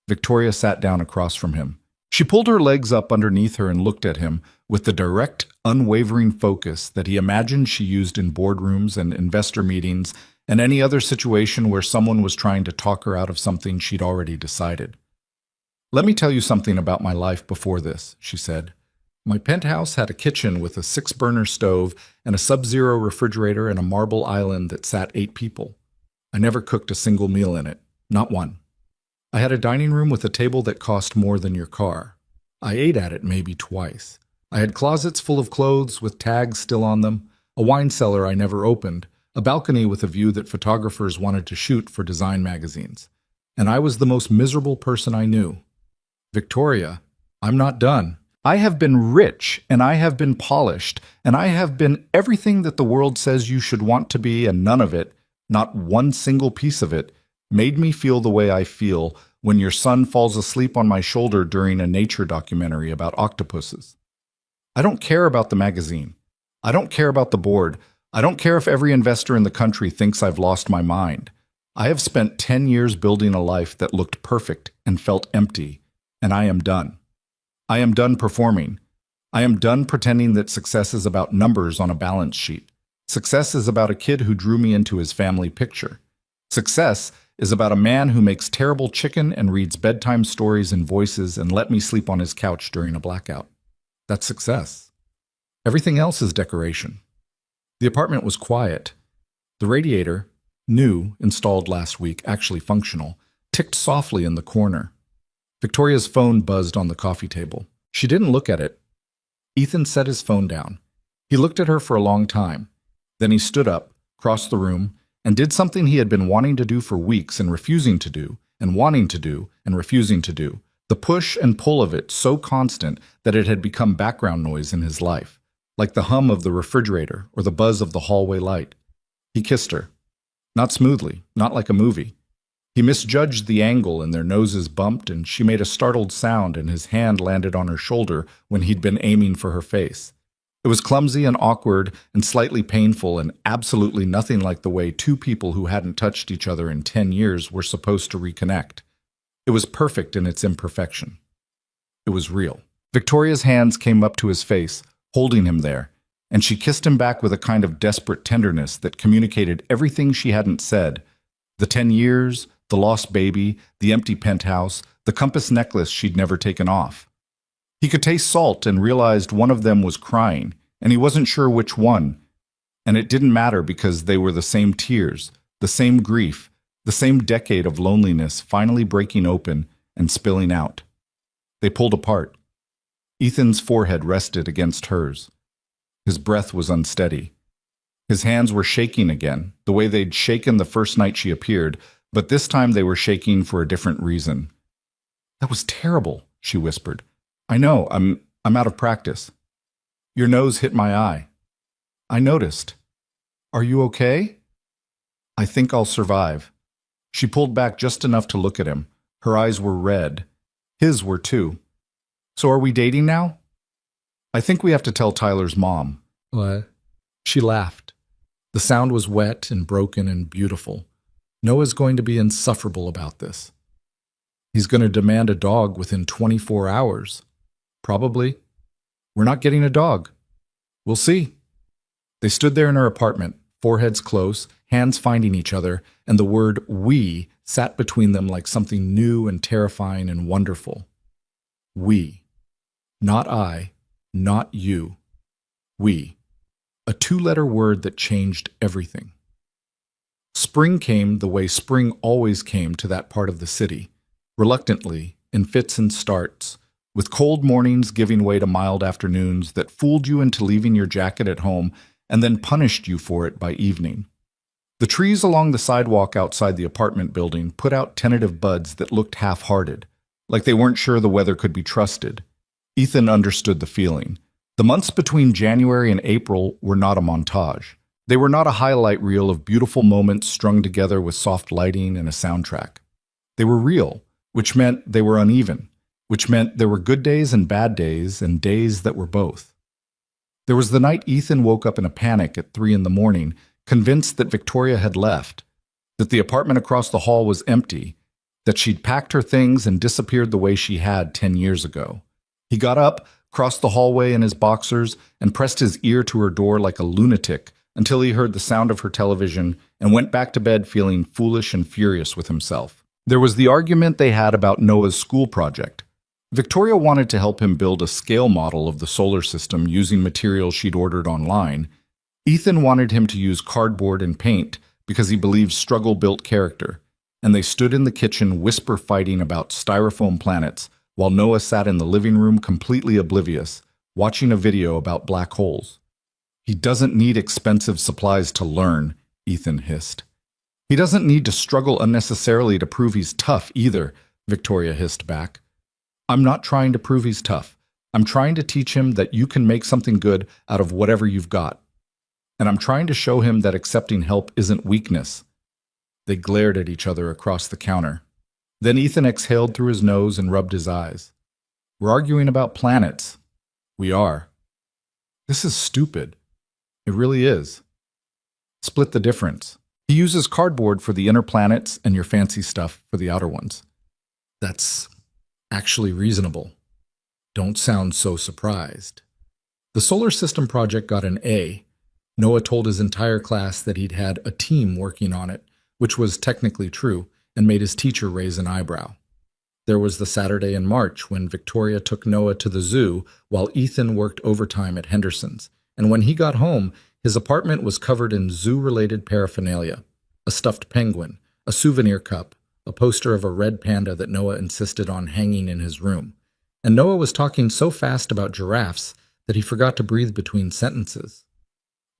Victoria sat down across from him. She pulled her legs up underneath her and looked at him with the direct, unwavering focus that he imagined she used in boardrooms and investor meetings and any other situation where someone was trying to talk her out of something she'd already decided. "Let me tell you something about my life before this," she said. "My penthouse had a kitchen with a 6-burner stove and a sub-zero refrigerator and a marble island that sat 8 people. I never cooked a single meal in it, not one. I had a dining room with a table that cost more than your car. I ate at it maybe twice. I had closets full of clothes with tags still on them, a wine cellar I never opened, a balcony with a view that photographers wanted to shoot for design magazines. And I was the most miserable person I knew. Victoria, I'm not done. I have been rich, and I have been polished, and I have been everything that the world says you should want to be, and none of it, not one single piece of it, made me feel the way I feel when your son falls asleep on my shoulder during a nature documentary about octopuses. I don't care about the magazine. I don't care about the board. I don't care if every investor in the country thinks I've lost my mind. I have spent 10 years building a life that looked perfect and felt empty, and I am done. I am done performing. I am done pretending that success is about numbers on a balance sheet. Success is about a kid who drew me into his family picture. Success is about a man who makes terrible chicken and reads bedtime stories in voices and let me sleep on his couch during a blackout. That's success. Everything else is decoration." The apartment was quiet. The radiator, new, installed last week, actually functional, ticked softly in the corner. Victoria's phone buzzed on the coffee table. She didn't look at it. Ethan set his phone down. He looked at her for a long time. Then he stood up, crossed the room, and did something he had been wanting to do for weeks and refusing to do, and wanting to do, and refusing to do. The push and pull of it so constant that it had become background noise in his life, like the hum of the refrigerator or the buzz of the hallway light. He kissed her. Not smoothly, not like a movie. He misjudged the angle and their noses bumped, and she made a startled sound and his hand landed on her shoulder when he'd been aiming for her face. It was clumsy and awkward and slightly painful and absolutely nothing like the way two people who hadn't touched each other in 10 years were supposed to reconnect. It was perfect in its imperfection. It was real. Victoria's hands came up to his face, holding him there, and she kissed him back with a kind of desperate tenderness that communicated everything she hadn't said. The 10 years, the lost baby, the empty penthouse, the compass necklace she'd never taken off. He could taste salt and realized one of them was crying, and he wasn't sure which one. And it didn't matter because they were the same tears, the same grief, the same decade of loneliness finally breaking open and spilling out. They pulled apart. Ethan's forehead rested against hers. His breath was unsteady. His hands were shaking again, the way they'd shaken the first night she appeared, but this time they were shaking for a different reason. "That was terrible," she whispered. "I know, I'm out of practice. Your nose hit my eye. I noticed. Are you okay?" "I think I'll survive." She pulled back just enough to look at him. Her eyes were red. His were too. "So are we dating now?" "I think we have to tell Tyler's mom." "What?" She laughed. The sound was wet and broken and beautiful. "Noah's going to be insufferable about this. He's going to demand a dog within 24 hours. Probably. We're not getting a dog. We'll see." They stood there in her apartment, foreheads close, hands finding each other, and the word "we" sat between them like something new and terrifying and wonderful. We. Not I, not you. We. A two-letter word that changed everything. Spring came the way spring always came to that part of the city, reluctantly, in fits and starts, with cold mornings giving way to mild afternoons that fooled you into leaving your jacket at home and then punished you for it by evening. The trees along the sidewalk outside the apartment building put out tentative buds that looked half-hearted, like they weren't sure the weather could be trusted. Ethan understood the feeling. The months between January and April were not a montage. They were not a highlight reel of beautiful moments strung together with soft lighting and a soundtrack. They were real, which meant they were uneven, which meant there were good days and days that were both. There was the night Ethan woke up in a panic at 3 a.m, convinced that Victoria had left, that the apartment across the hall was empty, that she'd packed her things and disappeared the way she had 10 years ago. He got up, crossed the hallway in his boxers, and pressed his ear to her door like a lunatic until he heard the sound of her television and went back to bed feeling foolish and furious with himself. There was the argument they had about Noah's school project. Victoria wanted to help him build a scale model of the solar system using materials she'd ordered online. Ethan wanted him to use cardboard and paint because he believed struggle built character, and they stood in the kitchen whisper fighting about styrofoam planets while Noah sat in the living room completely oblivious, watching a video about black holes. "He doesn't need expensive supplies to learn," Ethan hissed. "He doesn't need to struggle unnecessarily to prove he's tough either," Victoria hissed back. "I'm not trying to prove he's tough. I'm trying to teach him that you can make something good out of whatever you've got. And I'm trying to show him that accepting help isn't weakness." They glared at each other across the counter. Then Ethan exhaled through his nose and rubbed his eyes. "We're arguing about planets." "We are." "This is stupid." "It really is." "Split the difference. He uses cardboard for the inner planets and your fancy stuff for the outer ones." "That's actually reasonable." "Don't sound so surprised." The solar system project got an A. Noah told his entire class that he'd had a team working on it, which was technically true, and made his teacher raise an eyebrow. There was the Saturday in March when Victoria took Noah to the zoo while Ethan worked overtime at Henderson's, and when he got home, his apartment was covered in zoo-related paraphernalia: a stuffed penguin, a souvenir cup, a poster of a red panda that Noah insisted on hanging in his room. And Noah was talking so fast about giraffes that he forgot to breathe between sentences.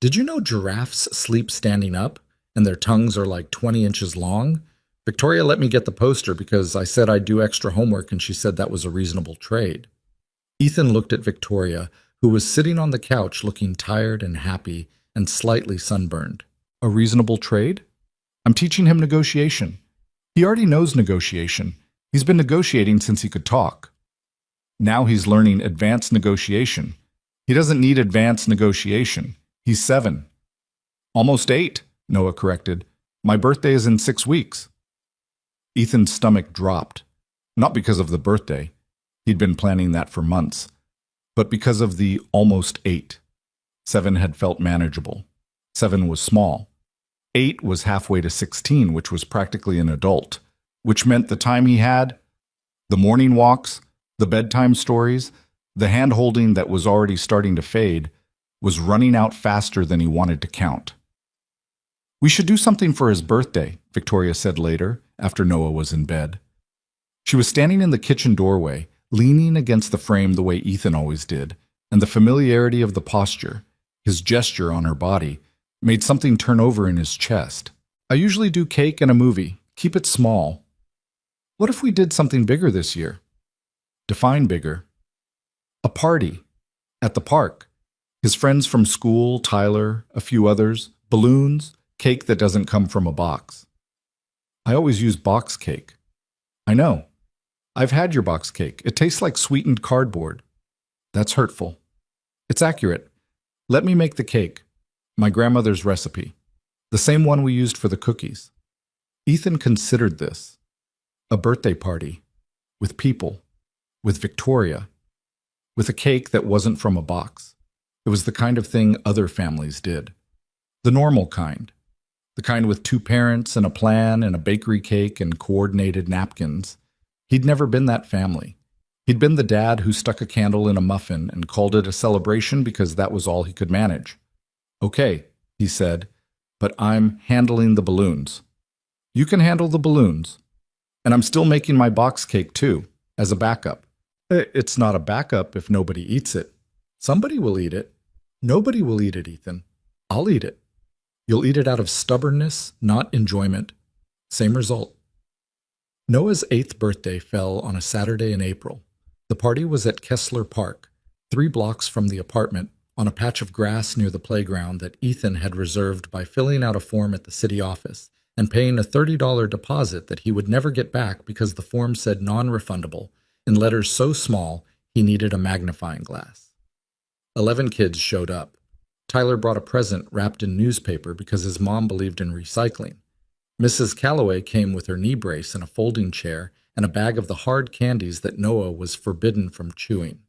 "Did you know giraffes sleep standing up, and their tongues are like 20 inches long? Victoria let me get the poster because I said I'd do extra homework and she said that was a reasonable trade." Ethan looked at Victoria, who was sitting on the couch looking tired and happy and slightly sunburned. "A reasonable trade? I'm teaching him negotiation. He already knows negotiation. He's been negotiating since he could talk. Now he's learning advanced negotiation. He doesn't need advanced negotiation. He's 7. Almost 8, Noah corrected. My birthday is in 6 weeks. Ethan's stomach dropped. Not because of the birthday. He'd been planning that for months. But because of the almost 8. 7 had felt manageable. 7 was small. 8 was halfway to 16, which was practically an adult, which meant the time he had, the morning walks, the bedtime stories, the hand-holding that was already starting to fade, was running out faster than he wanted to count. "We should do something for his birthday," Victoria said later, after Noah was in bed. She was standing in the kitchen doorway, leaning against the frame the way Ethan always did, and the familiarity of the posture, his gesture on her body, made something turn over in his chest. "I usually do cake and a movie. Keep it small. What if we did something bigger this year?" Define bigger. A party. At the park. His friends from school, Tyler, a few others, balloons, cake that doesn't come from a box. "I always use box cake." "I know. I've had your box cake. It tastes like sweetened cardboard." "That's hurtful." "It's accurate. Let me make the cake. My grandmother's recipe. The same one we used for the cookies." Ethan considered this. A birthday party. With people. With Victoria. With a cake that wasn't from a box. It was the kind of thing other families did. The normal kind. The kind with 2 parents and a plan and a bakery cake and coordinated napkins. He'd never been that family. He'd been the dad who stuck a candle in a muffin and called it a celebration because that was all he could manage. "Okay," he said, "but I'm handling the balloons." "You can handle the balloons. And I'm still making my box cake too, as a backup." "It's not a backup if nobody eats it." "Somebody will eat it." "Nobody will eat it, Ethan. I'll eat it." "You'll eat it out of stubbornness, not enjoyment." Same result. Noah's 8th birthday fell on a Saturday in April. The party was at Kessler Park, 3 blocks from the apartment, on a patch of grass near the playground that Ethan had reserved by filling out a form at the city office and paying a $30 deposit that he would never get back because the form said non-refundable in letters so small he needed a magnifying glass. 11 kids showed up. Tyler brought a present wrapped in newspaper because his mom believed in recycling. Mrs. Calloway came with her knee brace and a folding chair and a bag of the hard candies that Noah was forbidden from chewing.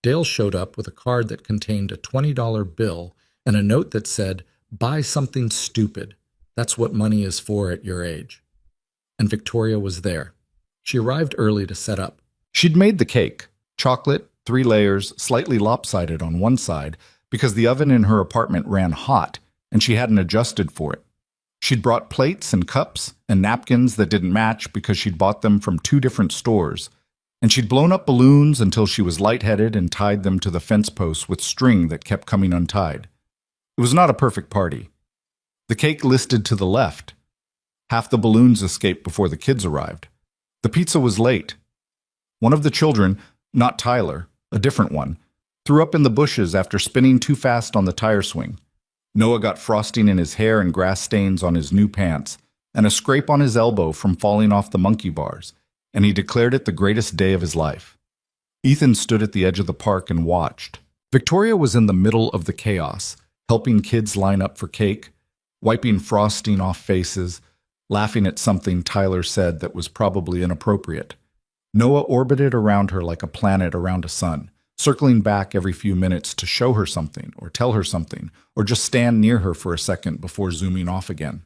Dale showed up with a card that contained a $20 bill and a note that said, "Buy something stupid. That's what money is for at your age." And Victoria was there. She arrived early to set up. She'd made the cake, chocolate, 3 layers, slightly lopsided on one side, because the oven in her apartment ran hot and she hadn't adjusted for it. She'd brought plates and cups and napkins that didn't match because she'd bought them from 2 different stores, and she'd blown up balloons until she was lightheaded and tied them to the fence posts with string that kept coming untied. It was not a perfect party. The cake listed to the left. Half the balloons escaped before the kids arrived. The pizza was late. One of the children, not Tyler, a different one, threw up in the bushes after spinning too fast on the tire swing. Noah got frosting in his hair and grass stains on his new pants, and a scrape on his elbow from falling off the monkey bars, and he declared it the greatest day of his life. Ethan stood at the edge of the park and watched. Victoria was in the middle of the chaos, helping kids line up for cake, wiping frosting off faces, laughing at something Tyler said that was probably inappropriate. Noah orbited around her like a planet around a sun, circling back every few minutes to show her something, or tell her something, or just stand near her for a second before zooming off again.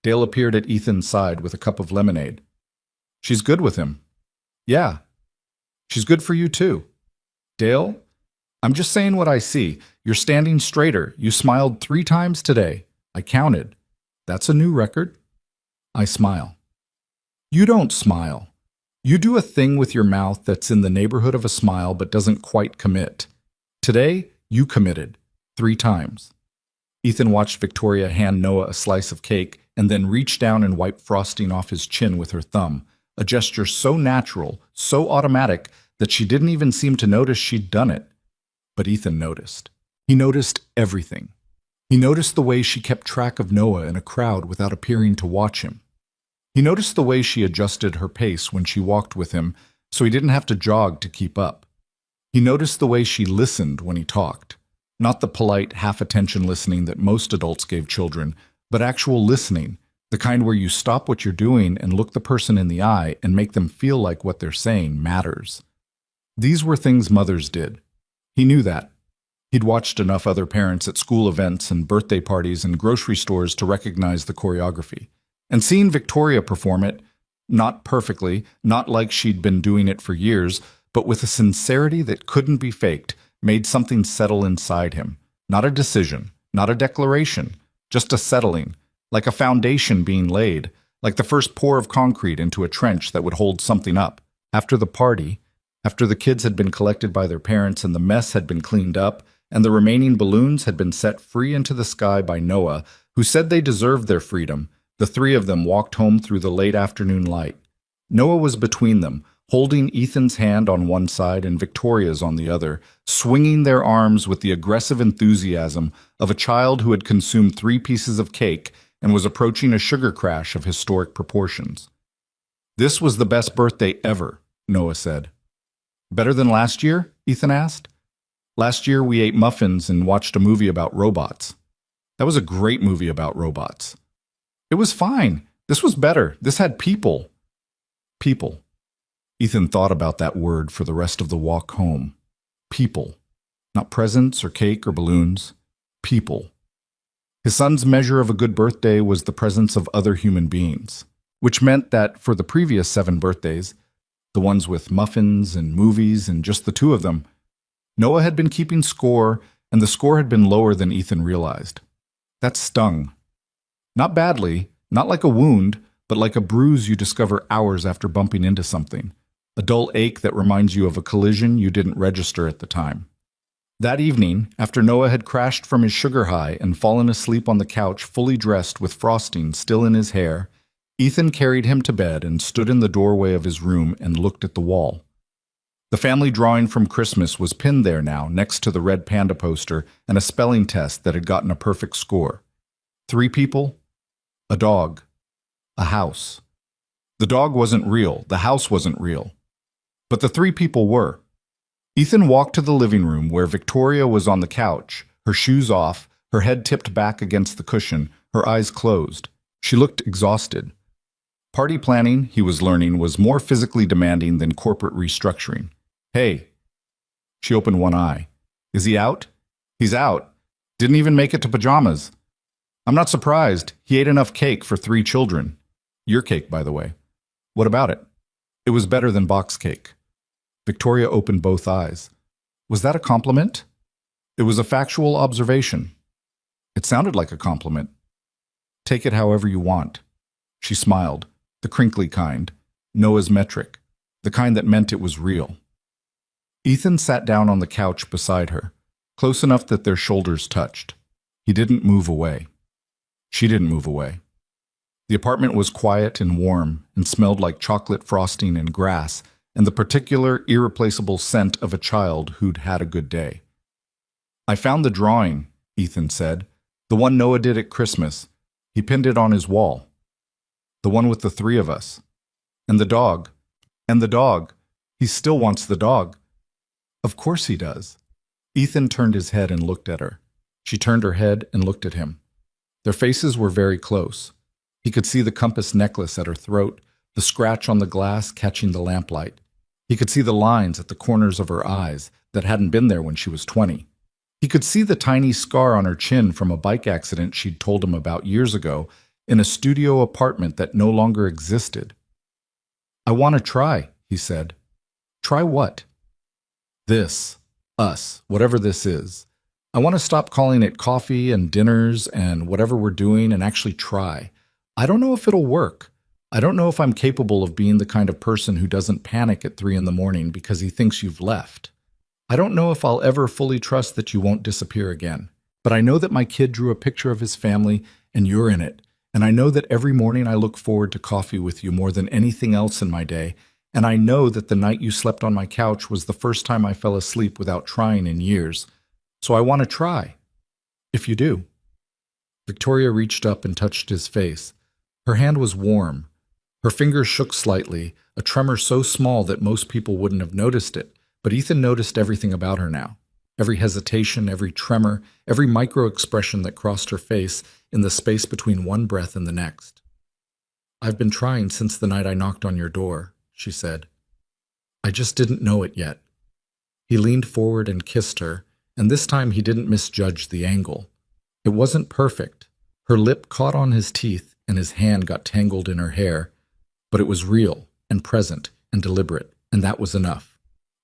Dale appeared at Ethan's side with a cup of lemonade. "She's good with him." "Yeah. She's good for you too." "Dale, I'm just saying what I see. You're standing straighter. You smiled 3 times today. I counted. That's a new record." I smile. "You don't smile. You do a thing with your mouth that's in the neighborhood of a smile but doesn't quite commit. Today, you committed 3 times. Ethan watched Victoria hand Noah a slice of cake and then reach down and wipe frosting off his chin with her thumb, a gesture so natural, so automatic, that she didn't even seem to notice she'd done it. But Ethan noticed. He noticed everything. He noticed the way she kept track of Noah in a crowd without appearing to watch him. He noticed the way she adjusted her pace when she walked with him so he didn't have to jog to keep up. He noticed the way she listened when he talked, not the polite half-attention listening that most adults gave children, but actual listening, The kind where you stop what you're doing and look the person in the eye and make them feel like what they're saying matters. These were things mothers did. He knew that. He'd watched enough other parents at school events and birthday parties and grocery stores to recognize the choreography. And seeing Victoria perform it, not perfectly, not like she'd been doing it for years, but with a sincerity that couldn't be faked, made something settle inside him. Not a decision, not a declaration, just a settling, like a foundation being laid, like the first pour of concrete into a trench that would hold something up. After the party, after the kids had been collected by their parents and the mess had been cleaned up, and the remaining balloons had been set free into the sky by Noah, who said they deserved their freedom, the three of them walked home through the late afternoon light. Noah was between them, holding Ethan's hand on one side and Victoria's on the other, swinging their arms with the aggressive enthusiasm of a child who had consumed 3 pieces of cake and was approaching a sugar crash of historic proportions. "This was the best birthday ever," Noah said. "Better than last year?" Ethan asked. "Last year we ate muffins and watched a movie about robots." "That was a great movie about robots." "It was fine. This was better. This had people." People. Ethan thought about that word for the rest of the walk home. People. Not presents or cake or balloons. People. His son's measure of a good birthday was the presence of other human beings, which meant that for the previous 7 birthdays, the ones with muffins and movies and just the 2 of them, Noah had been keeping score, and the score had been lower than Ethan realized. That stung. Not badly, not like a wound, but like a bruise you discover hours after bumping into something. A dull ache that reminds you of a collision you didn't register at the time. That evening, after Noah had crashed from his sugar high and fallen asleep on the couch fully dressed with frosting still in his hair, Ethan carried him to bed and stood in the doorway of his room and looked at the wall. The family drawing from Christmas was pinned there now next to the red panda poster and a spelling test that had gotten a perfect score. 3 people, a dog, a house. The dog wasn't real, the house wasn't real. But the 3 people were. Ethan walked to the living room where Victoria was on the couch, her shoes off, her head tipped back against the cushion, her eyes closed. She looked exhausted. Party planning, he was learning, was more physically demanding than corporate restructuring. "Hey." She opened one eye. "Is he out?" "He's out. Didn't even make it to pajamas." "I'm not surprised. He ate enough cake for 3 children. Your cake, by the way." "What about it?" "It was better than box cake." Victoria opened both eyes. "Was that a compliment?" "It was a factual observation." "It sounded like a compliment." "Take it however you want." She smiled, the crinkly kind, Noah's metric, the kind that meant it was real. Ethan sat down on the couch beside her, close enough that their shoulders touched. He didn't move away. She didn't move away. The apartment was quiet and warm and smelled like chocolate frosting and grass and the particular, irreplaceable scent of a child who'd had a good day. "I found the drawing," Ethan said, "the one Noah did at Christmas. He pinned it on his wall. The one with the 3 of us. And the dog. And the dog. He still wants the dog." "Of course he does." Ethan turned his head and looked at her. She turned her head and looked at him. Their faces were very close. He could see the compass necklace at her throat, the scratch on the glass catching the lamplight. He could see the lines at the corners of her eyes that hadn't been there when she was 20. He could see the tiny scar on her chin from a bike accident she'd told him about years ago in a studio apartment that no longer existed. "I want to try," he said. "Try what?" "This. Us. Whatever this is. I want to stop calling it coffee and dinners and whatever we're doing and actually try. I don't know if it'll work. I don't know if I'm capable of being the kind of person who doesn't panic at 3 in the morning because he thinks you've left. I don't know if I'll ever fully trust that you won't disappear again. But I know that my kid drew a picture of his family and you're in it. And I know that every morning I look forward to coffee with you more than anything else in my day. And I know that the night you slept on my couch was the first time I fell asleep without trying in years. So I want to try. If you do." Victoria reached up and touched his face. Her hand was warm. Her fingers shook slightly, a tremor so small that most people wouldn't have noticed it, but Ethan noticed everything about her now. Every hesitation, every tremor, every micro-expression that crossed her face in the space between one breath and the next. I've been trying since the night I knocked on your door, she said. I just didn't know it yet. He leaned forward and kissed her, and this time he didn't misjudge the angle. It wasn't perfect. Her lip caught on his teeth, and his hand got tangled in her hair, but it was real and present and deliberate, and that was enough.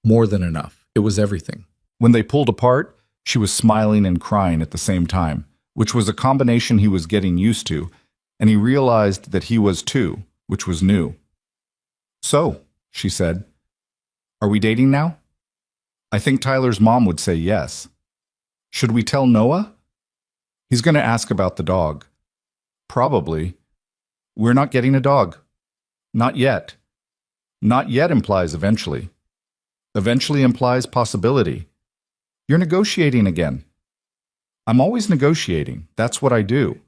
More than enough. It was everything. When they pulled apart, she was smiling and crying at the same time, which was a combination he was getting used to, and he realized that he was too, which was new. So, she said, are we dating now? I think Tyler's mom would say yes. Should we tell Noah? He's going to ask about the dog. Probably. We're not getting a dog. Not yet. Not yet implies eventually. Eventually implies possibility. You're negotiating again. I'm always negotiating. That's what I do.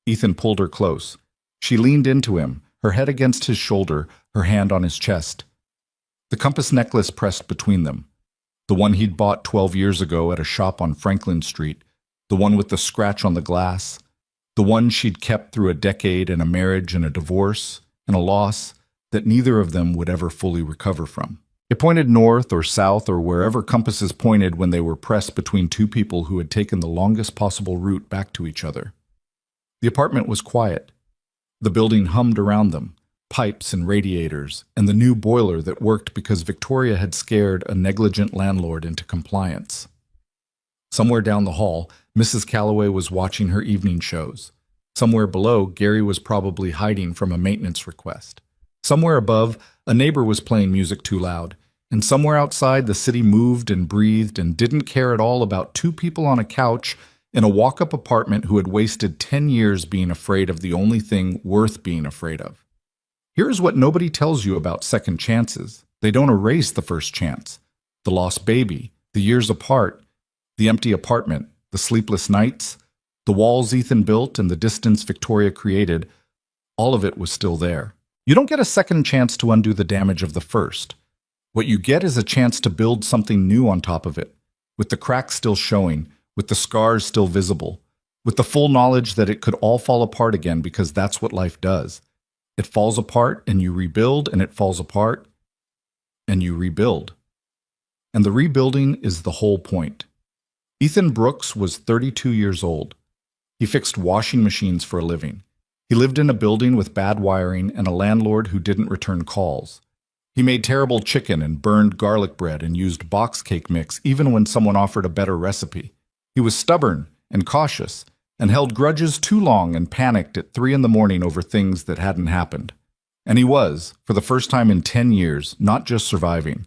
Ethan pulled her close. She leaned into him, her head against his shoulder, her hand on his chest. The compass necklace pressed between them. The one he'd bought 12 years ago at a shop on Franklin Street, the one with the scratch on the glass, the one she'd kept through a decade and a marriage and a divorce and a loss that neither of them would ever fully recover from. It pointed north or south or wherever compasses pointed when they were pressed between two people who had taken the longest possible route back to each other. The apartment was quiet. The building hummed around them, pipes and radiators, and the new boiler that worked because Victoria had scared a negligent landlord into compliance. Somewhere down the hall, Mrs. Calloway was watching her evening shows. Somewhere below, Gary was probably hiding from a maintenance request. Somewhere above, a neighbor was playing music too loud. And somewhere outside, the city moved and breathed and didn't care at all about two people on a couch in a walk-up apartment who had wasted 10 years being afraid of the only thing worth being afraid of. Here's what nobody tells you about second chances. They don't erase the first chance. The lost baby, the years apart, the empty apartment, the sleepless nights, the walls Ethan built and the distance Victoria created, all of it was still there. You don't get a second chance to undo the damage of the first. What you get is a chance to build something new on top of it, with the cracks still showing, with the scars still visible, with the full knowledge that it could all fall apart again because that's what life does. It falls apart and you rebuild, and it falls apart and you rebuild. And the rebuilding is the whole point. Ethan Brooks was 32 years old. He fixed washing machines for a living. He lived in a building with bad wiring and a landlord who didn't return calls. He made terrible chicken and burned garlic bread and used box cake mix even when someone offered a better recipe. He was stubborn and cautious and held grudges too long and panicked at 3 a.m. over things that hadn't happened. And he was, for the first time in 10 years, not just surviving.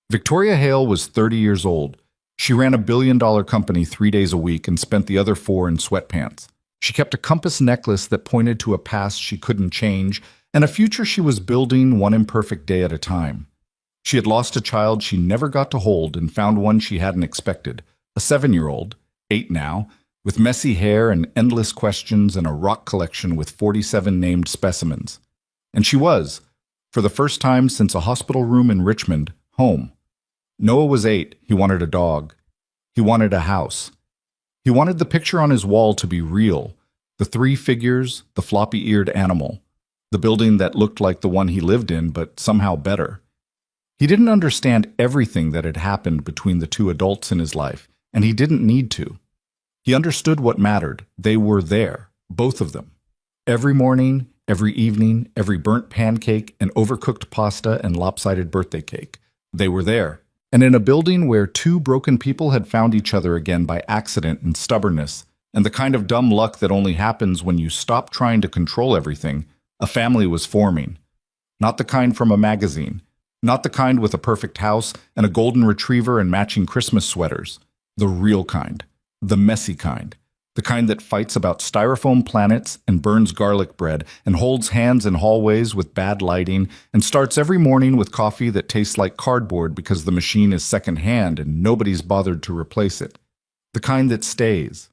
Victoria Hale was 30 years old. She ran a billion-dollar company 3 days a week and spent the other 4 in sweatpants. She kept a compass necklace that pointed to a past she couldn't change and a future she was building one imperfect day at a time. She had lost a child she never got to hold and found one she hadn't expected, a 7-year-old, 8 now, with messy hair and endless questions and a rock collection with 47 named specimens. And she was, for the first time since a hospital room in Richmond, home. Noah was 8. He wanted a dog. He wanted a house. He wanted the picture on his wall to be real, the 3 figures, the floppy-eared animal, the building that looked like the one he lived in, but somehow better. He didn't understand everything that had happened between the 2 adults in his life, and he didn't need to. He understood what mattered. They were there, both of them. Every morning, every evening, every burnt pancake and overcooked pasta and lopsided birthday cake. They were there. And in a building where 2 broken people had found each other again by accident and stubbornness, and the kind of dumb luck that only happens when you stop trying to control everything, a family was forming. Not the kind from a magazine. Not the kind with a perfect house and a golden retriever and matching Christmas sweaters. The real kind. The messy kind. The kind that fights about styrofoam planets and burns garlic bread and holds hands in hallways with bad lighting and starts every morning with coffee that tastes like cardboard because the machine is secondhand and nobody's bothered to replace it. The kind that stays.